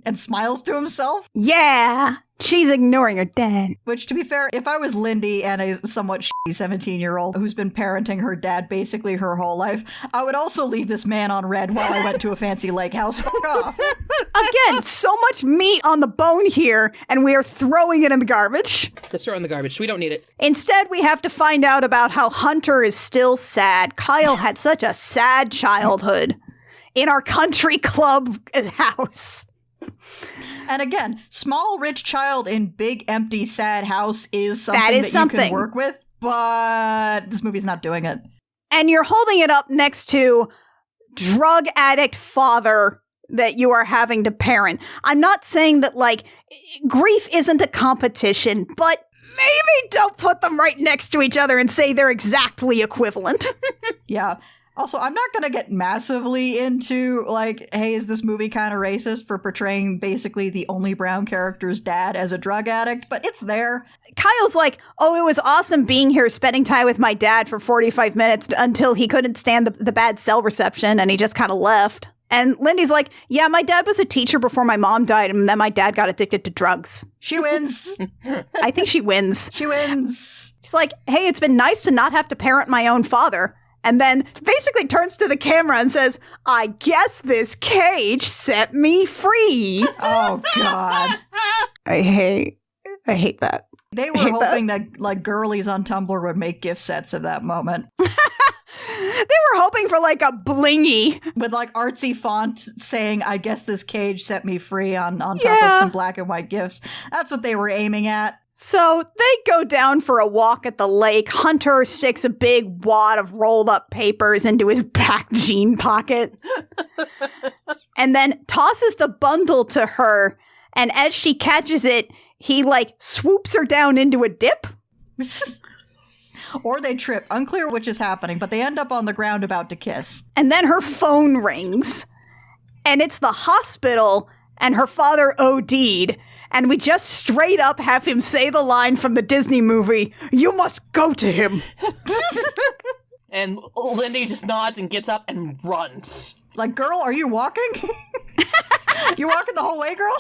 and smiles to himself. Yeah. She's ignoring her dad. Which, to be fair, if I was Lindy and a somewhat shitty 17-year-old who's been parenting her dad basically her whole life, I would also leave this man on red while I went to a fancy lake house. Fuck off. Again, so much meat on the bone here, and we are throwing it in the garbage. Let's throw it in the garbage. We don't need it. Instead, we have to find out about how Hunter is still sad. Kyle had such a sad childhood in our country club house. And again, small rich child in big empty sad house is something that you can work with, but this movie's not doing it. And you're holding it up next to drug addict father that you are having to parent. I'm not saying that like grief isn't a competition, but Maybe don't put them right next to each other and say they're exactly equivalent. Yeah. Also, I'm not going to get massively into, like, hey, is this movie kind of racist for portraying basically the only brown character's dad as a drug addict, but it's there. Kyle's like, oh, it was awesome being here, spending time with my dad for 45 minutes until he couldn't stand the bad cell reception and he just kind of left. And Lindy's like, yeah, my dad was a teacher before my mom died, and then my dad got addicted to drugs. She wins. I think she wins. She wins. She's like, hey, it's been nice to not have to parent my own father. And then basically turns to the camera and says, I guess this cage set me free. Oh, God. I hate that. They were hoping that, like, girlies on Tumblr would make gift sets of that moment. They were hoping for, like, a blingy. With, like, artsy font saying, I guess this cage set me free on top of some black and white gifts. That's what they were aiming at. So they go down for a walk at the lake. Hunter sticks a big wad of rolled up papers into his back jean pocket and then tosses the bundle to her. And as she catches it, he like swoops her down into a dip. Or they trip. Unclear which is happening, but they end up on the ground about to kiss. And then her phone rings and it's the hospital and her father OD'd. And we just straight up have him say the line from the Disney movie, you must go to him. And Lindy just nods and gets up and runs. Like, girl, are you walking? You walking the whole way, girl?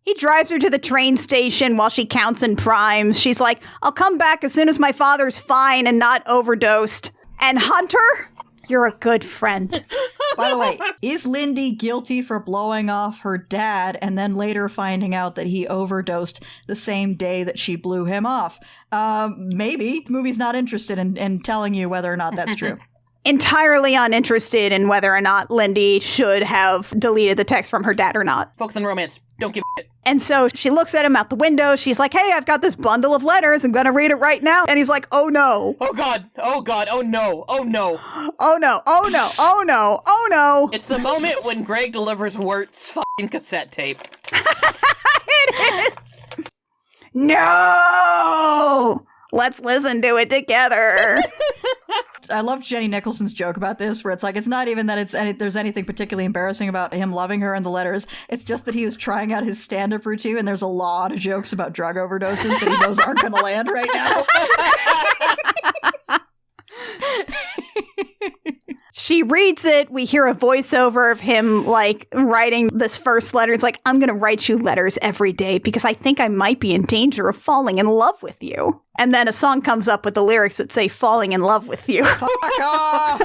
He drives her to the train station while she counts in primes. She's like, I'll come back as soon as my father's fine and not overdosed. And Hunter, you're a good friend. By the way, is Lindy guilty for blowing off her dad and then later finding out that he overdosed the same day that she blew him off? Maybe. The movie's not interested in telling you whether or not that's true. Entirely uninterested in whether or not Lindy should have deleted the text from her dad or not. Focus on romance. Don't give a shit. And so she looks at him out the window. She's like, hey, I've got this bundle of letters. I'm going to read it right now. And he's like, oh, no. Oh, God. Oh, God. Oh, no. Oh, no. Oh, no. Oh, no. Oh, no. Oh, no. It's the moment when Greg delivers Wirt's fucking cassette tape. It is. No. Let's listen to it together. I love Jenny Nicholson's joke about this, where it's like, it's not even that there's anything particularly embarrassing about him loving her in the letters. It's just that he was trying out his stand-up routine, and there's a lot of jokes about drug overdoses that he knows aren't going to land right now. She reads it. We hear a voiceover of him, like, writing this first letter. It's like, I'm going to write you letters every day because I think I might be in danger of falling in love with you. And then a song comes up with the lyrics that say, falling in love with you. Fuck off!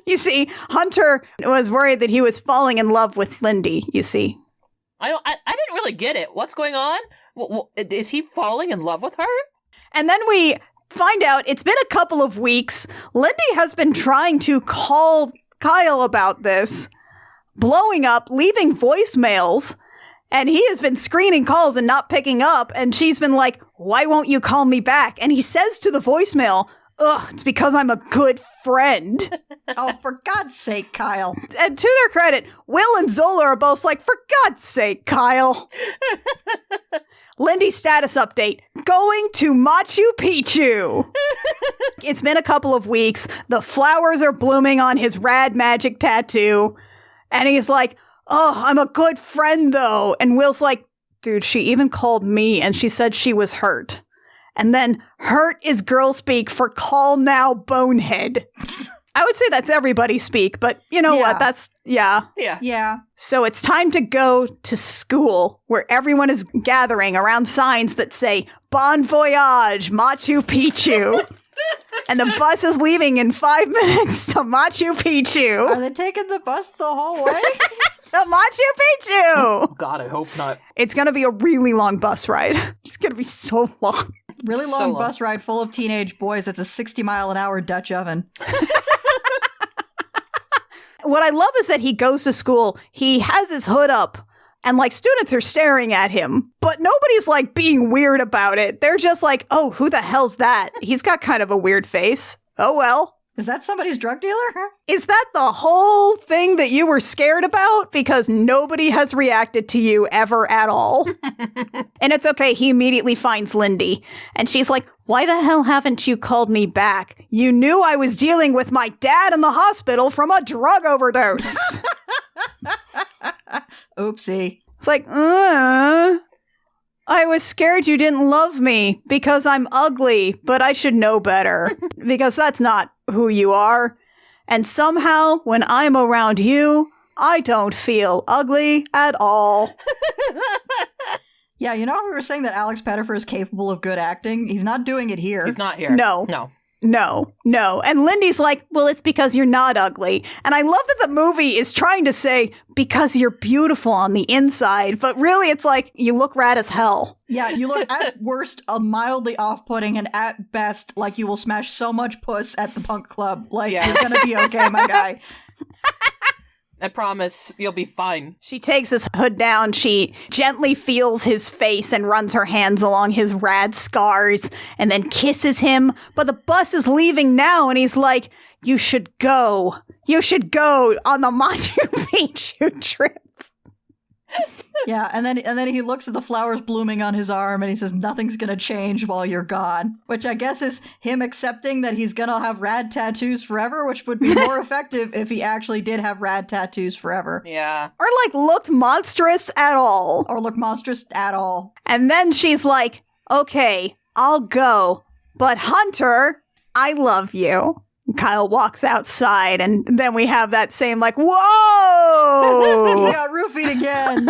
You see, Hunter was worried that he was falling in love with Lindy, you see. I didn't really get it. What's going on? Is he falling in love with her? And then we find out it's been a couple of weeks. Lindy has been trying to call Kyle about this, blowing up, leaving voicemails, and he has been screening calls and not picking up, and she's been like, why won't you call me back? And he says to the voicemail, ugh, it's because I'm a good friend. Oh, for God's sake, Kyle. And to their credit, Will and Zola are both like, for God's sake, Kyle. Lindy status update, going to Machu Picchu. It's been a couple of weeks. The flowers are blooming on his rad magic tattoo. And he's like, oh, I'm a good friend though. And Will's like, dude, she even called me and she said she was hurt. And then hurt is girl speak for call now bonehead. I would say that's everybody speak, but you know what? That's, Yeah. So it's time to go to school where everyone is gathering around signs that say, Bon Voyage, Machu Picchu. And the bus is leaving in 5 minutes to Machu Picchu. Are they taking the bus the whole way? To Machu Picchu. Oh, God, I hope not. It's going to be a really long bus ride. It's going to be so long. Really long bus ride full of teenage boys. It's a 60-mile-an-hour Dutch oven. What I love is that he goes to school, he has his hood up, and like students are staring at him, but nobody's like being weird about it. They're just like, oh, who the hell's that? He's got kind of a weird face. Oh, well. Is that somebody's drug dealer? Is that the whole thing that you were scared about? Because nobody has reacted to you ever at all. And it's okay. He immediately finds Lindy. And she's like, why the hell haven't you called me back? You knew I was dealing with my dad in the hospital from a drug overdose. Oopsie. It's like, I was scared you didn't love me because I'm ugly, but I should know better because that's not who you are. And somehow, when I'm around you, I don't feel ugly at all. Yeah, you know how we were saying that Alex Pettyfer is capable of good acting? He's not doing it here. He's not here. No. And Lindy's like, well, it's because you're not ugly. And I love that the movie is trying to say, because you're beautiful on the inside. But really, it's like, you look rad as hell. Yeah, you look at worst mildly off-putting and at best like you will smash so much puss at the punk club. Like, you're gonna be okay, my guy. I promise you'll be fine. She takes his hood down. She gently feels his face and runs her hands along his rad scars and then kisses him. But the bus is leaving now and he's like, you should go. You should go on the Machu Picchu trip. Yeah, and then he looks at the flowers blooming on his arm and he says, nothing's gonna change while you're gone. Which I guess is him accepting that he's gonna have rad tattoos forever, which would be more effective if he actually did have rad tattoos forever. Yeah. Or like looked monstrous at all. And then she's like, okay, I'll go. But Hunter, I love you. Kyle walks outside, and then we have that same, like, whoa! He got roofied again.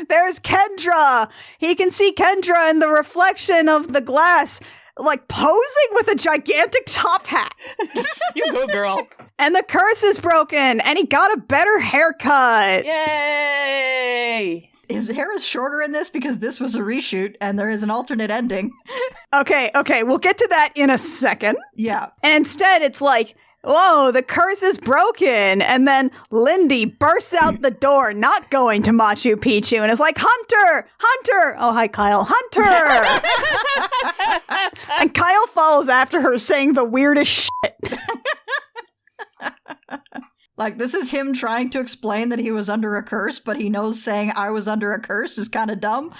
There's Kendra. He can see Kendra in the reflection of the glass, like, posing with a gigantic top hat. You go, girl. And the curse is broken, and he got a better haircut. Yay! His hair is shorter in this because this was a reshoot and there is an alternate ending. Okay, we'll get to that in a second. Yeah. And instead, it's like, whoa, the curse is broken. And then Lindy bursts out the door, not going to Machu Picchu, and is like, Hunter! Oh, hi, Kyle. Hunter! And Kyle follows after her saying the weirdest shit. Like, this is him trying to explain that he was under a curse, but he knows saying I was under a curse is kind of dumb.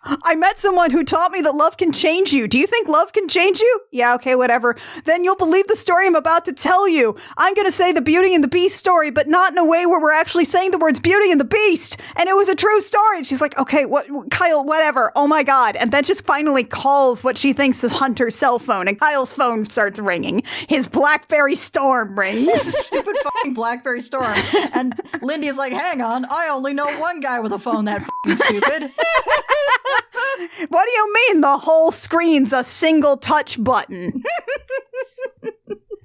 I met someone who taught me that love can change you. Do you think love can change you? Yeah, okay, whatever. Then you'll believe the story I'm about to tell you. I'm going to say the Beauty and the Beast story, but not in a way where we're actually saying the words Beauty and the Beast. And it was a true story. And she's like, okay, Kyle, whatever. Oh my God. And then just finally calls what she thinks is Hunter's cell phone. And Kyle's phone starts ringing. His BlackBerry Storm rings. Stupid fucking BlackBerry Storm. And Lindy's like, hang on, I only know one guy with a phone that fucking stupid. What do you mean the whole screen's a single touch button?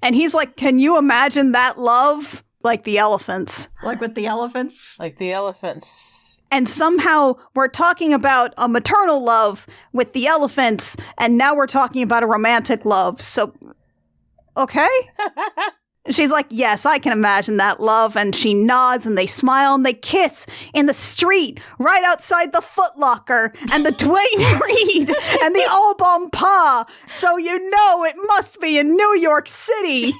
And he's like, can you imagine that love? Like the elephants. Like with the elephants? Like the elephants. And somehow we're talking about a maternal love with the elephants, and now we're talking about a romantic love. So, okay? She's like, yes, I can imagine that love. And she nods and they smile and they kiss in the street right outside the Foot Locker and the Dwayne Reed and the Au Bon Pas. So you know it must be in New York City.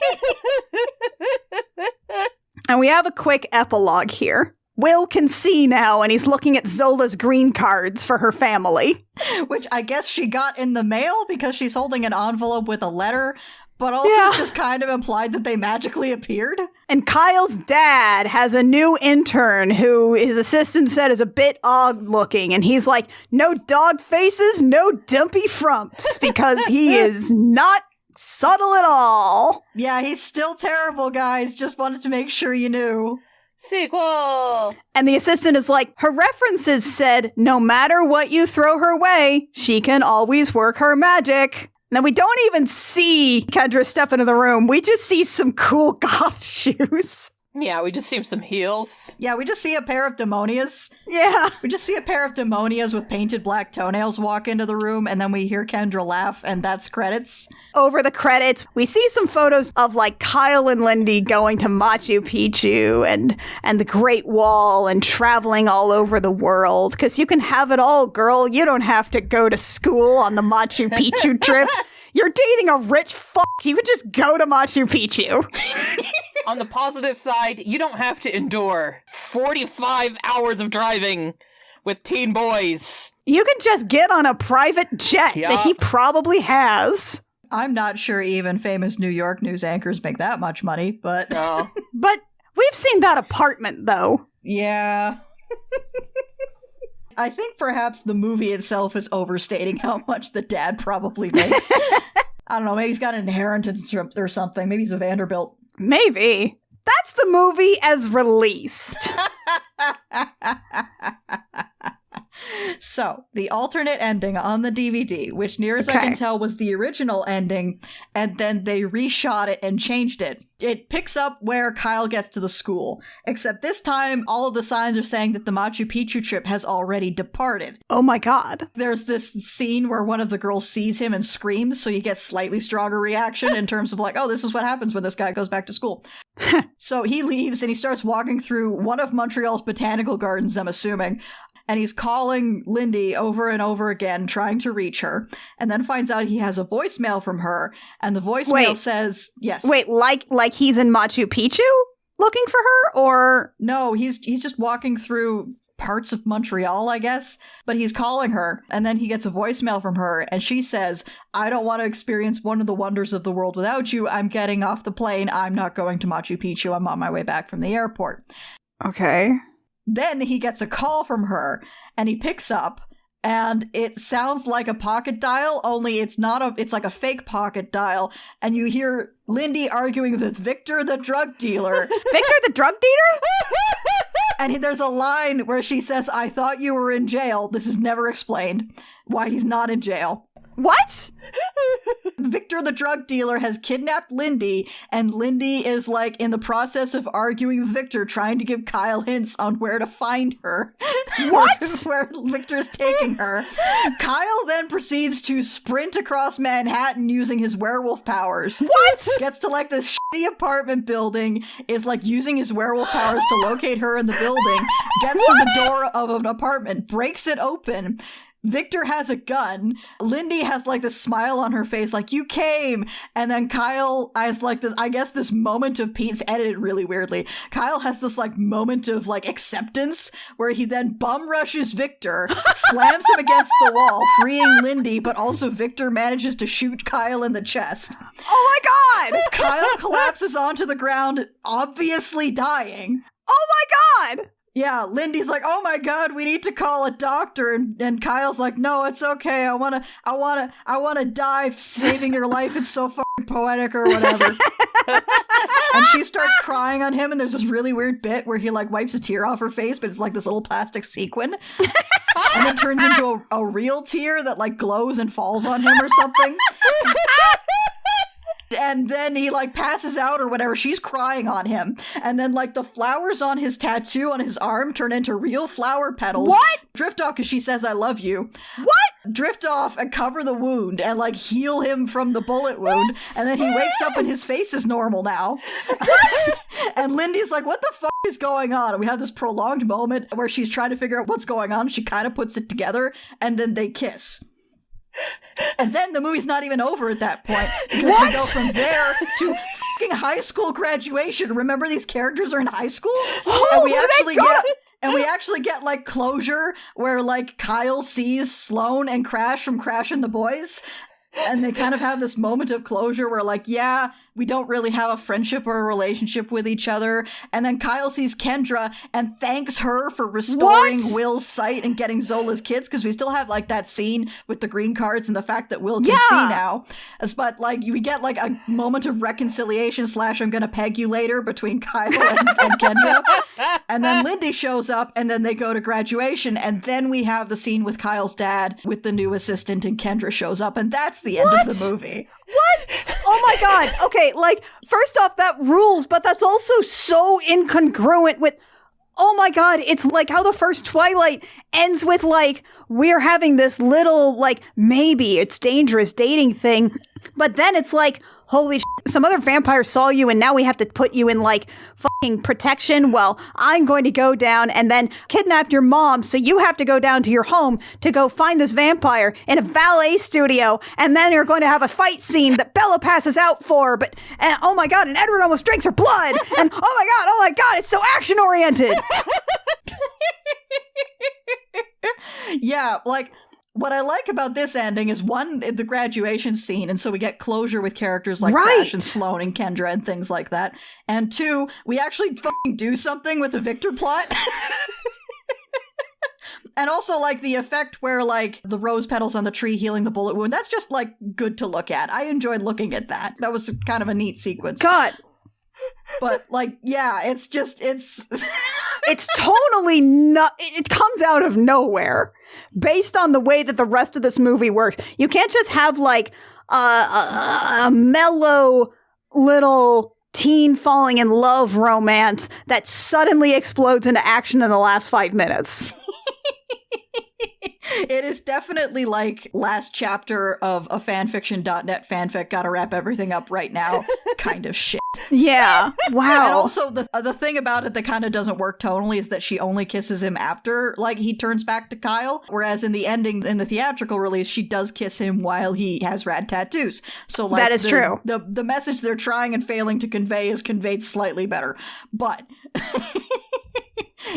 And we have a quick epilogue here. Will can see now, and he's looking at Zola's green cards for her family. Which I guess she got in the mail because she's holding an envelope with a letter. But also it's just kind of implied that they magically appeared. And Kyle's dad has a new intern who his assistant said is a bit odd looking. And he's like, no dog faces, no dumpy frumps, because he is not subtle at all. Yeah, he's still terrible, guys. Just wanted to make sure you knew. Sequel! And the assistant is like, her references said, no matter what you throw her way, she can always work her magic. Now, we don't even see Kendra step into the room. We just see some cool goth shoes. Yeah, we just see some heels. Yeah, we just see a pair of demonias. Yeah. We just see a pair of demonias with painted black toenails walk into the room, and then we hear Kendra laugh, and that's credits. Over the credits, we see some photos of, like, Kyle and Lindy going to Machu Picchu and the Great Wall and traveling all over the world. Because you can have it all, girl. You don't have to go to school on the Machu Picchu trip. You're dating a rich fuck. You could just go to Machu Picchu. On the positive side, you don't have to endure 45 hours of driving with teen boys. You can just get on a private jet that he probably has. I'm not sure even famous New York news anchors make that much money, but... No. But we've seen that apartment, though. Yeah. I think perhaps the movie itself is overstating how much the dad probably makes. I don't know, maybe he's got an inheritance or something. Maybe he's a Vanderbilt. Maybe. That's the movie as released. So, the alternate ending on the DVD, which near as I can tell was the original ending, and then they reshot it and changed it. It picks up where Kyle gets to the school, except this time all of the signs are saying that the Machu Picchu trip has already departed. Oh my god. There's this scene where one of the girls sees him and screams, so you get slightly stronger reaction in terms of like, oh, this is what happens when this guy goes back to school. So he leaves and he starts walking through one of Montreal's botanical gardens, I'm assuming. And he's calling Lindy over and over again, trying to reach her, and then finds out he has a voicemail from her, and the voicemail says, yes. Wait, like he's in Machu Picchu looking for her, or? No, he's just walking through parts of Montreal, I guess, but he's calling her, and then he gets a voicemail from her, and she says, I don't want to experience one of the wonders of the world without you. I'm getting off the plane. I'm not going to Machu Picchu. I'm on my way back from the airport. Okay. Then he gets a call from her, and he picks up, and it sounds like a pocket dial, only it's not it's like a fake pocket dial, and you hear Lindy arguing with Victor the drug dealer. Victor the drug dealer? And there's a line where she says, I thought you were in jail. This is never explained why he's not in jail. What? Victor the drug dealer has kidnapped Lindy, and Lindy is like in the process of arguing with Victor, trying to give Kyle hints on where to find her. What? Where Victor's taking her. Kyle then proceeds to sprint across Manhattan using his werewolf powers. What? Gets to like this shitty apartment building, is like using his werewolf powers to locate her in the building, gets to the door of an apartment, breaks it open. Victor has a gun. Lindy has like this smile on her face, like, you came. And then Kyle has like this, I guess this moment of Pete's edited really weirdly. Kyle has this like moment of like acceptance where he then bum rushes Victor, slams him against the wall, freeing Lindy, but also Victor manages to shoot Kyle in the chest. Oh my god! Kyle collapses onto the ground, obviously dying. Oh my god! Yeah, Lindy's like, oh my god, we need to call a doctor, and Kyle's like, no, it's okay, I wanna die saving your life, it's so fucking poetic or whatever. And she starts crying on him, and there's this really weird bit where he like wipes a tear off her face, but it's like this little plastic sequin. And it turns into a real tear that like glows and falls on him or something. And then he like passes out or whatever. She's crying on him. And then like the flowers on his tattoo on his arm turn into real flower petals. What? Drift off because she says, I love you. What? Drift off and cover the wound and like heal him from the bullet wound. And then he wakes up and his face is normal now. And Lindy's like, what the fuck is going on? And we have this prolonged moment where she's trying to figure out what's going on. She kind of puts it together and then they kiss. And then the movie's not even over at that point because we go from there to fucking high school graduation. Remember, these characters are in high school, and we actually get like closure where like Kyle sees Sloane and Crash from Crash and the Boys, and they kind of have this moment of closure where like, yeah, we don't really have a friendship or a relationship with each other. And then Kyle sees Kendra and thanks her for restoring Will's sight and getting Zola's kids, because we still have like that scene with the green cards and the fact that Will can see now. But like we get like a moment of reconciliation / I'm gonna peg you later between Kyle and Kendra. And then Lindy shows up and then they go to graduation, and then we have the scene with Kyle's dad with the new assistant and Kendra shows up, and that's the end of the movie. What? Oh my god. Okay, like, first off, that rules, but that's also so incongruent with, oh my god, it's like how the first Twilight ends with, like, we're having this little, like, maybe it's dangerous dating thing, but then it's like, holy shit, some other vampire saw you and now we have to put you in like fucking protection. Well, I'm going to go down and then kidnap your mom. So you have to go down to your home to go find this vampire in a valet studio. And then you're going to have a fight scene that Bella passes out for. But oh my God, and Edward almost drinks her blood. And oh my God, it's so action oriented. Yeah, like, what I like about this ending is, one, the graduation scene, and so we get closure with characters like Crash and Sloane and Kendra and things like that. And two, we actually fucking do something with the Victor plot. And also, like, the effect where, like, the rose petals on the tree healing the bullet wound, that's just, like, good to look at. I enjoyed looking at that. That was kind of a neat sequence. God. But, like, yeah, it's just, it's... It's totally not, it comes out of nowhere based on the way that the rest of this movie works. You can't just have like a mellow little teen falling in love romance that suddenly explodes into action in the last 5 minutes. It is definitely like last chapter of a fanfiction.net fanfic, gotta wrap everything up right now kind of shit. Yeah. Wow. And also the thing about it that kind of doesn't work tonally is that she only kisses him after, like, he turns back to Kyle. Whereas in the ending, in the theatrical release, she does kiss him while he has rad tattoos. So like, that is true. The message they're trying and failing to convey is conveyed slightly better. But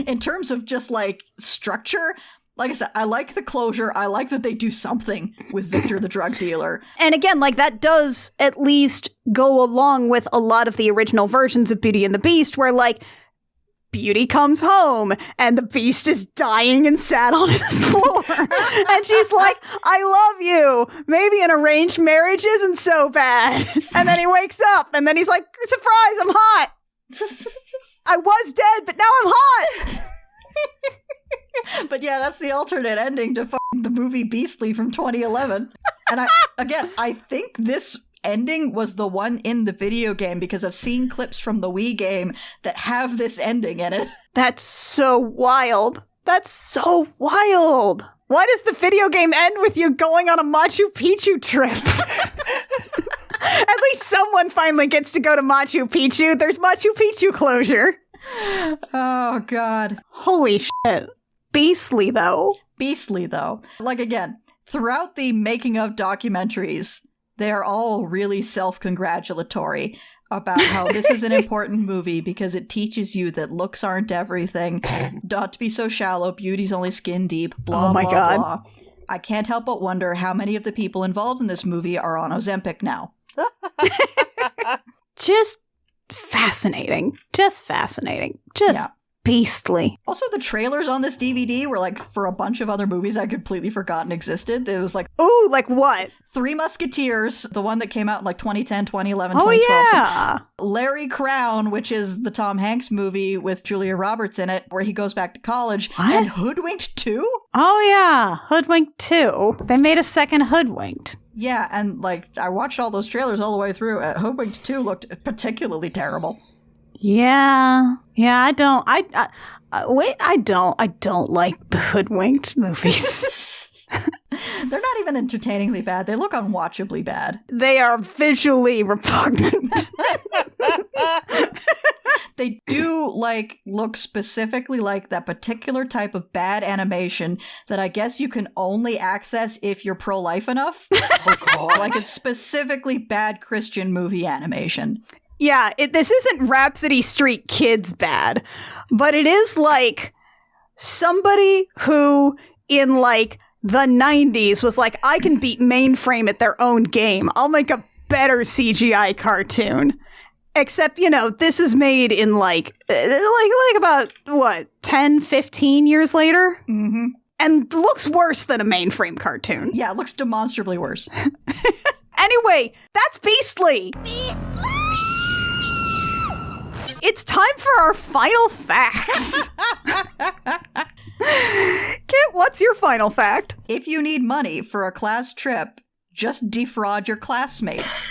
in terms of just like structure, like I said, I like the closure. I like that they do something with Victor the drug dealer. And again, like, that does at least go along with a lot of the original versions of Beauty and the Beast, where, like, Beauty comes home and the Beast is dying and sad on his floor. And she's like, I love you. Maybe an arranged marriage isn't so bad. And then he wakes up and then he's like, surprise, I'm hot. I was dead, but now I'm hot. But yeah, that's the alternate ending to the movie Beastly from 2011. And I think this ending was the one in the video game because I've seen clips from the Wii game that have this ending in it. That's so wild. That's so wild. Why does the video game end with you going on a Machu Picchu trip? At least someone finally gets to go to Machu Picchu. There's Machu Picchu closure. Oh, God. Holy shit. Beastly, though. Like, again, throughout the making of documentaries, they are all really self-congratulatory about how this is an important movie because it teaches you that looks aren't everything, not to be so shallow, beauty's only skin deep, blah, my blah, God. blah. I can't help but wonder how many of the people involved in this movie are on Ozempic now. Just fascinating. Just Yeah. Beastly. Also, the trailers on this DVD were like for a bunch of other movies I'd completely forgotten existed. It was like, ooh, like what? Three Musketeers, the one that came out in like 2010, 2011, oh, 2012. Yeah. Larry Crown, which is the Tom Hanks movie with Julia Roberts in it, where he goes back to college. What? And Hoodwinked 2? Oh, yeah. Hoodwinked 2. They made a second Hoodwinked. Yeah, and like I watched all those trailers all the way through. Hoodwinked 2 looked particularly terrible. Yeah. Yeah, I don't like the Hoodwinked movies. They're not even entertainingly bad. They look unwatchably bad. They are visually repugnant. They do like look specifically like that particular type of bad animation that I guess you can only access if you're pro-life enough. Oh, God. Like it's specifically bad Christian movie animation. Yeah, this isn't Rhapsody Street Kids bad, but it is like somebody who in like the 90s was like, I can beat Mainframe at their own game. I'll make a better CGI cartoon. Except, you know, this is made in like about, what, 10, 15 years later? Mm-hmm. And looks worse than a Mainframe cartoon. Yeah, it looks demonstrably worse. Anyway, that's Beastly! It's time for our final facts. Kit, what's your final fact? If you need money for a class trip, just defraud your classmates.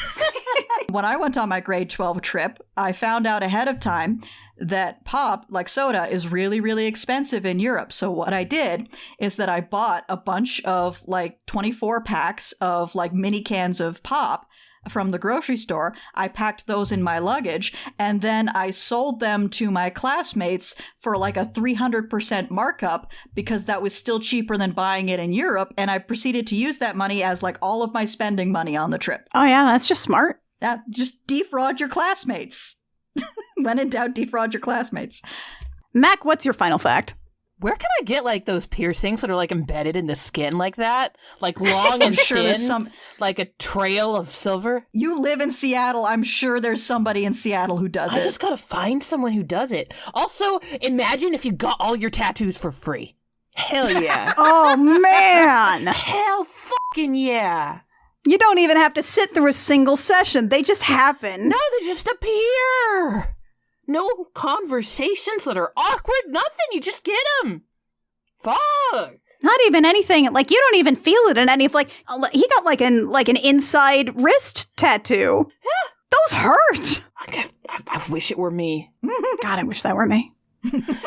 When I went on my grade 12 trip, I found out ahead of time that pop, like soda, is really, really expensive in Europe. So what I did is that I bought a bunch of like 24 packs of like mini cans of pop from the grocery store. I packed those in my luggage, and then I sold them to my classmates for like a 300% markup because that was still cheaper than buying it in Europe, and I proceeded to use that money as like all of my spending money on the trip. Oh yeah, that's just smart. Yeah, just defraud your classmates. When in doubt, defraud your classmates. Mac, what's your final fact? Where can I get like those piercings that are like embedded in the skin like that? Like long and sure thin, there's some... like a trail of silver? You live in Seattle. I'm sure there's somebody in Seattle who does it. I just gotta find someone who does it. Also, imagine if you got all your tattoos for free. Hell yeah. Oh, man. Hell fucking yeah. You don't even have to sit through a single session. They just happen. No, they just appear. No conversations that are awkward, nothing. You just get them. Fuck. Not even anything. Like, you don't even feel it in any of, like, he got like an inside wrist tattoo. Yeah. Those hurt. I wish it were me. God, I wish that were me.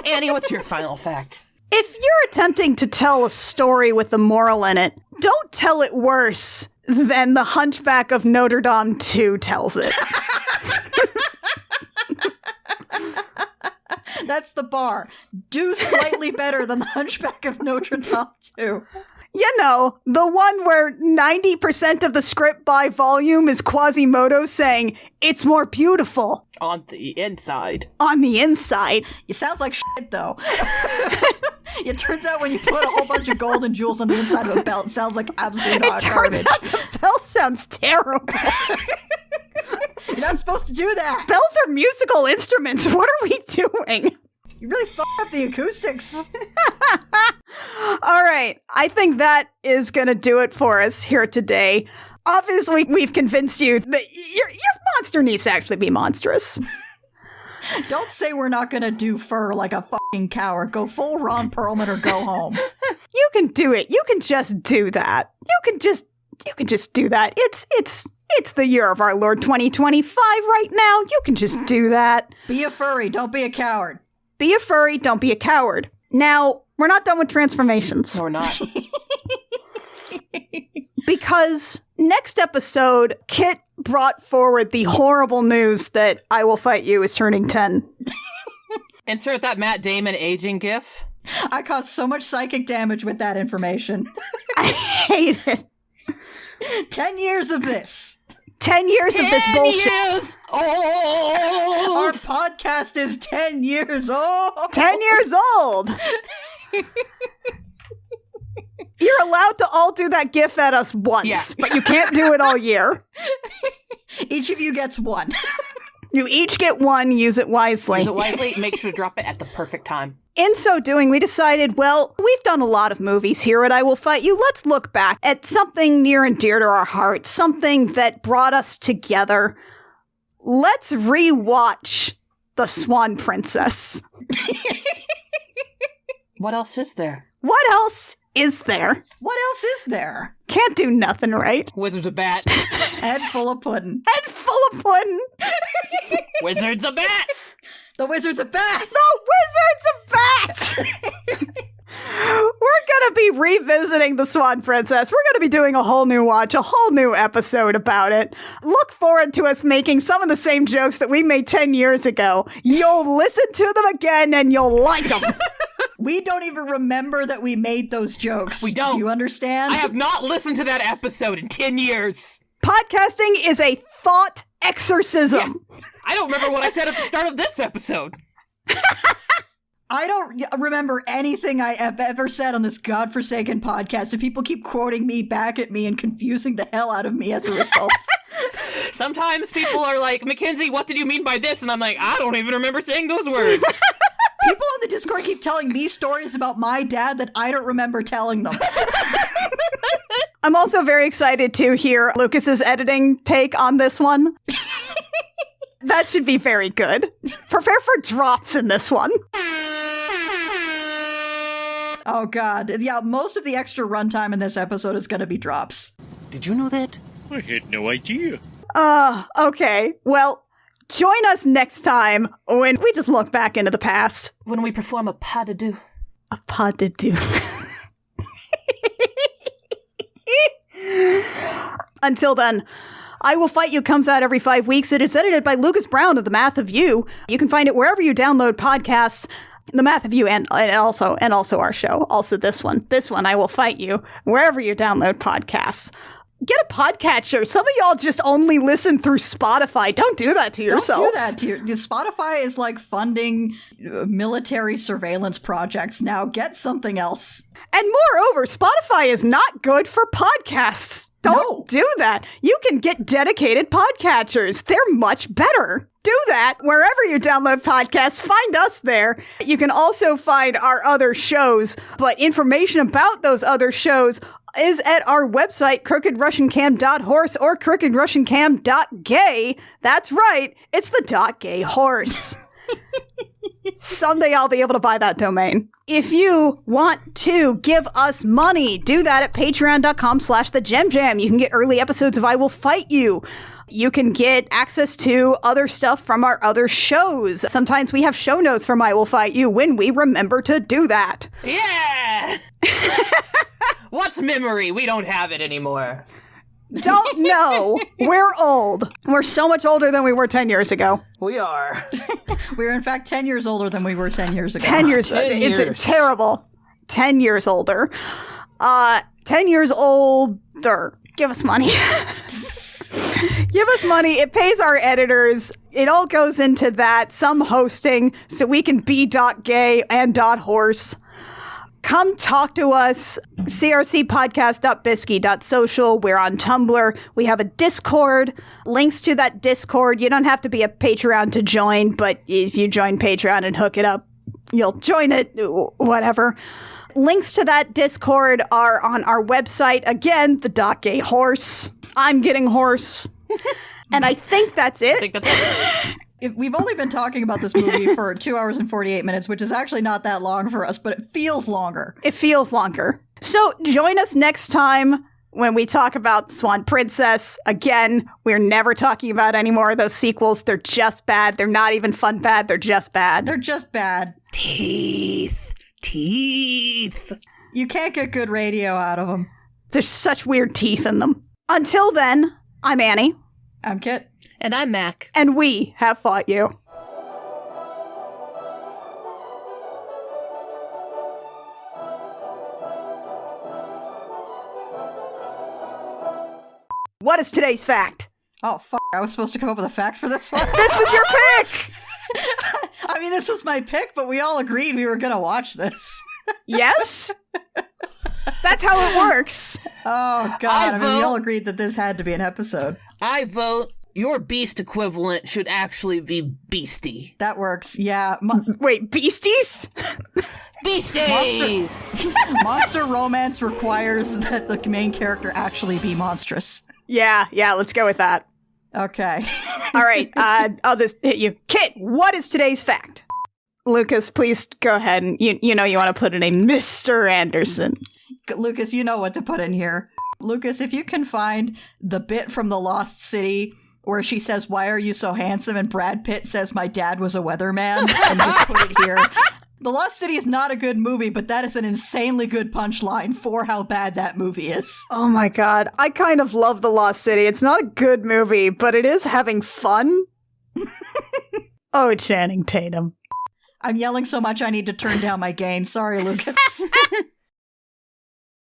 Annie, what's your final fact? If you're attempting to tell a story with a moral in it, don't tell it worse than the Hunchback of Notre Dame 2 tells it. That's the bar. Do slightly better than the Hunchback of Notre Dame 2. You know, the one where 90% of the script by volume is Quasimodo saying, "It's more beautiful." On the inside. On the inside. It sounds like shit, though. It turns out when you put a whole bunch of gold and jewels on the inside of a belt, it sounds like absolute garbage. Out the bell sounds terrible. You're not supposed to do that. Bells are musical instruments. What are we doing? You really fucked up the acoustics. All right. I think that is going to do it for us here today. Obviously, we've convinced you that your monster needs to actually be monstrous. Don't say we're not going to do fur like a fucking coward. Go full Ron Perlman or go home. You can do it. You can just do that. You can just do that. It's the year of our Lord 2025 right now. You can just do that. Be a furry. Don't be a coward. Be a furry. Don't be a coward. Now, we're not done with transformations. No, we're not. Because next episode, Kit brought forward the horrible news that I Will Fight You is turning 10. Insert that Matt Damon aging gif. I caused so much psychic damage with that information. I hate it. 10 years of this. 10 years of this bullshit. 10 years old. Our podcast is 10 years old. 10 years old. You're allowed to all do that gif at us once, but you can't do it all year. Each of you gets one. You each get one. Use it wisely. Use it wisely. Make sure to drop it at the perfect time. In so doing, we decided, well, we've done a lot of movies here at I Will Fight You. Let's look back at something near and dear to our hearts, something that brought us together. Let's rewatch The Swan Princess. What else is there? What else is there? What else is there? Can't do nothing, right? Wizards of Bat. Head full of pudding. Head full of pudding. Wizards of Bat. The Wizards of Bat. The Wizards of Bat. We're going to be revisiting The Swan Princess. We're going to be doing a whole new watch, a whole new episode about it. Look forward to us making some of the same jokes that we made 10 years ago. You'll listen to them again and you'll like them. We don't even remember that we made those jokes. We don't. Do you understand? I have not listened to that episode in 10 years. Podcasting is a thought exorcism. Yeah. I don't remember what I said at the start of this episode. I don't remember anything I have ever said on this godforsaken podcast, and people keep quoting me back at me and confusing the hell out of me as a result. Sometimes people are like, Mackenzie, what did you mean by this? And I'm like, I don't even remember saying those words. People on the Discord keep telling me stories about my dad that I don't remember telling them. I'm also very excited to hear Lucas's editing take on this one. That should be very good. Prepare for drops in this one. Oh, God. Yeah, most of the extra runtime in this episode is going to be drops. Did you know that? I had no idea. Okay. Well, join us next time when we just look back into the past. When we perform a pas de deux. A pas de deux. Until then, I Will Fight You comes out every 5 weeks. It is edited by Lucas Brown of The Math of You. You can find it wherever you download podcasts. The Math of You and also our show. Also this one, I Will Fight You, wherever you download podcasts. Get a podcatcher. Some of y'all just only listen through Spotify. Don't do that to yourselves. Don't do that to your... Spotify is like funding military surveillance projects. Now get something else. And moreover, Spotify is not good for podcasts. Don't do that. You can get dedicated podcatchers. They're much better. Do that wherever you download podcasts. Find us there. You can also find our other shows, but information about those other shows is at our website, crookedrussiancam.horse or crookedrussiancam.gay. That's right. It's the .gay horse. Someday I'll be able to buy that domain. If you want to give us money, do that at patreon.com/thejemjam. You can get early episodes of I Will Fight You. You can get access to other stuff from our other shows. Sometimes we have show notes from I Will Fight You when we remember to do that. Yeah! What's memory? We don't have it anymore. Don't know. We're old. We're so much older than we were 10 years ago. We are. We're in fact 10 years older than we were 10 years ago. 10 years. It's terrible. 10 years older. 10 years older. Give us money. Give us money. It pays our editors. It all goes into that. Some hosting so we can be .gay and .horse. Come talk to us. crcpodcast.bisky.social. We're on Tumblr. We have a Discord. Links to that Discord. You don't have to be a Patreon to join, but if you join Patreon and hook it up, you'll join it. Whatever. Links to that Discord are on our website. Again, the .gay horse. I'm getting hoarse. And I think that's it. I think that's it. We've only been talking about this movie for 2 hours and 48 minutes, which is actually not that long for us, but it feels longer. It feels longer. So join us next time when we talk about Swan Princess. Again, we're never talking about any more of those sequels. They're just bad. They're not even fun bad. They're just bad. They're just bad. Teeth. You can't get good radio out of them. There's such weird teeth in them. Until then, I'm Annie. I'm Kit. And I'm Mac. And we have fought you. What is today's fact? Oh, I was supposed to come up with a fact for this one? This was your pick! I mean, this was my pick, but we all agreed we were going to watch this. Yes? That's how it works. Oh, God. We all agreed that this had to be an episode. I vote your beast equivalent should actually be Beastie. That works, yeah. Wait, Beasties? Beasties! Monster romance requires that the main character actually be monstrous. Yeah, let's go with that. Okay. All right, I'll just hit you. Kit, what is today's fact? Lucas, please go ahead and you know you want to put in a Mr. Anderson. Lucas, you know what to put in here. Lucas, if you can find the bit from The Lost City where she says, "Why are you so handsome?" and Brad Pitt says, "My dad was a weatherman," and just put it here. The Lost City is not a good movie, but that is an insanely good punchline for how bad that movie is. Oh my God. I kind of love The Lost City. It's not a good movie, but it is having fun. Oh, Channing Tatum. I'm yelling so much I need to turn down my gain. Sorry, Lucas.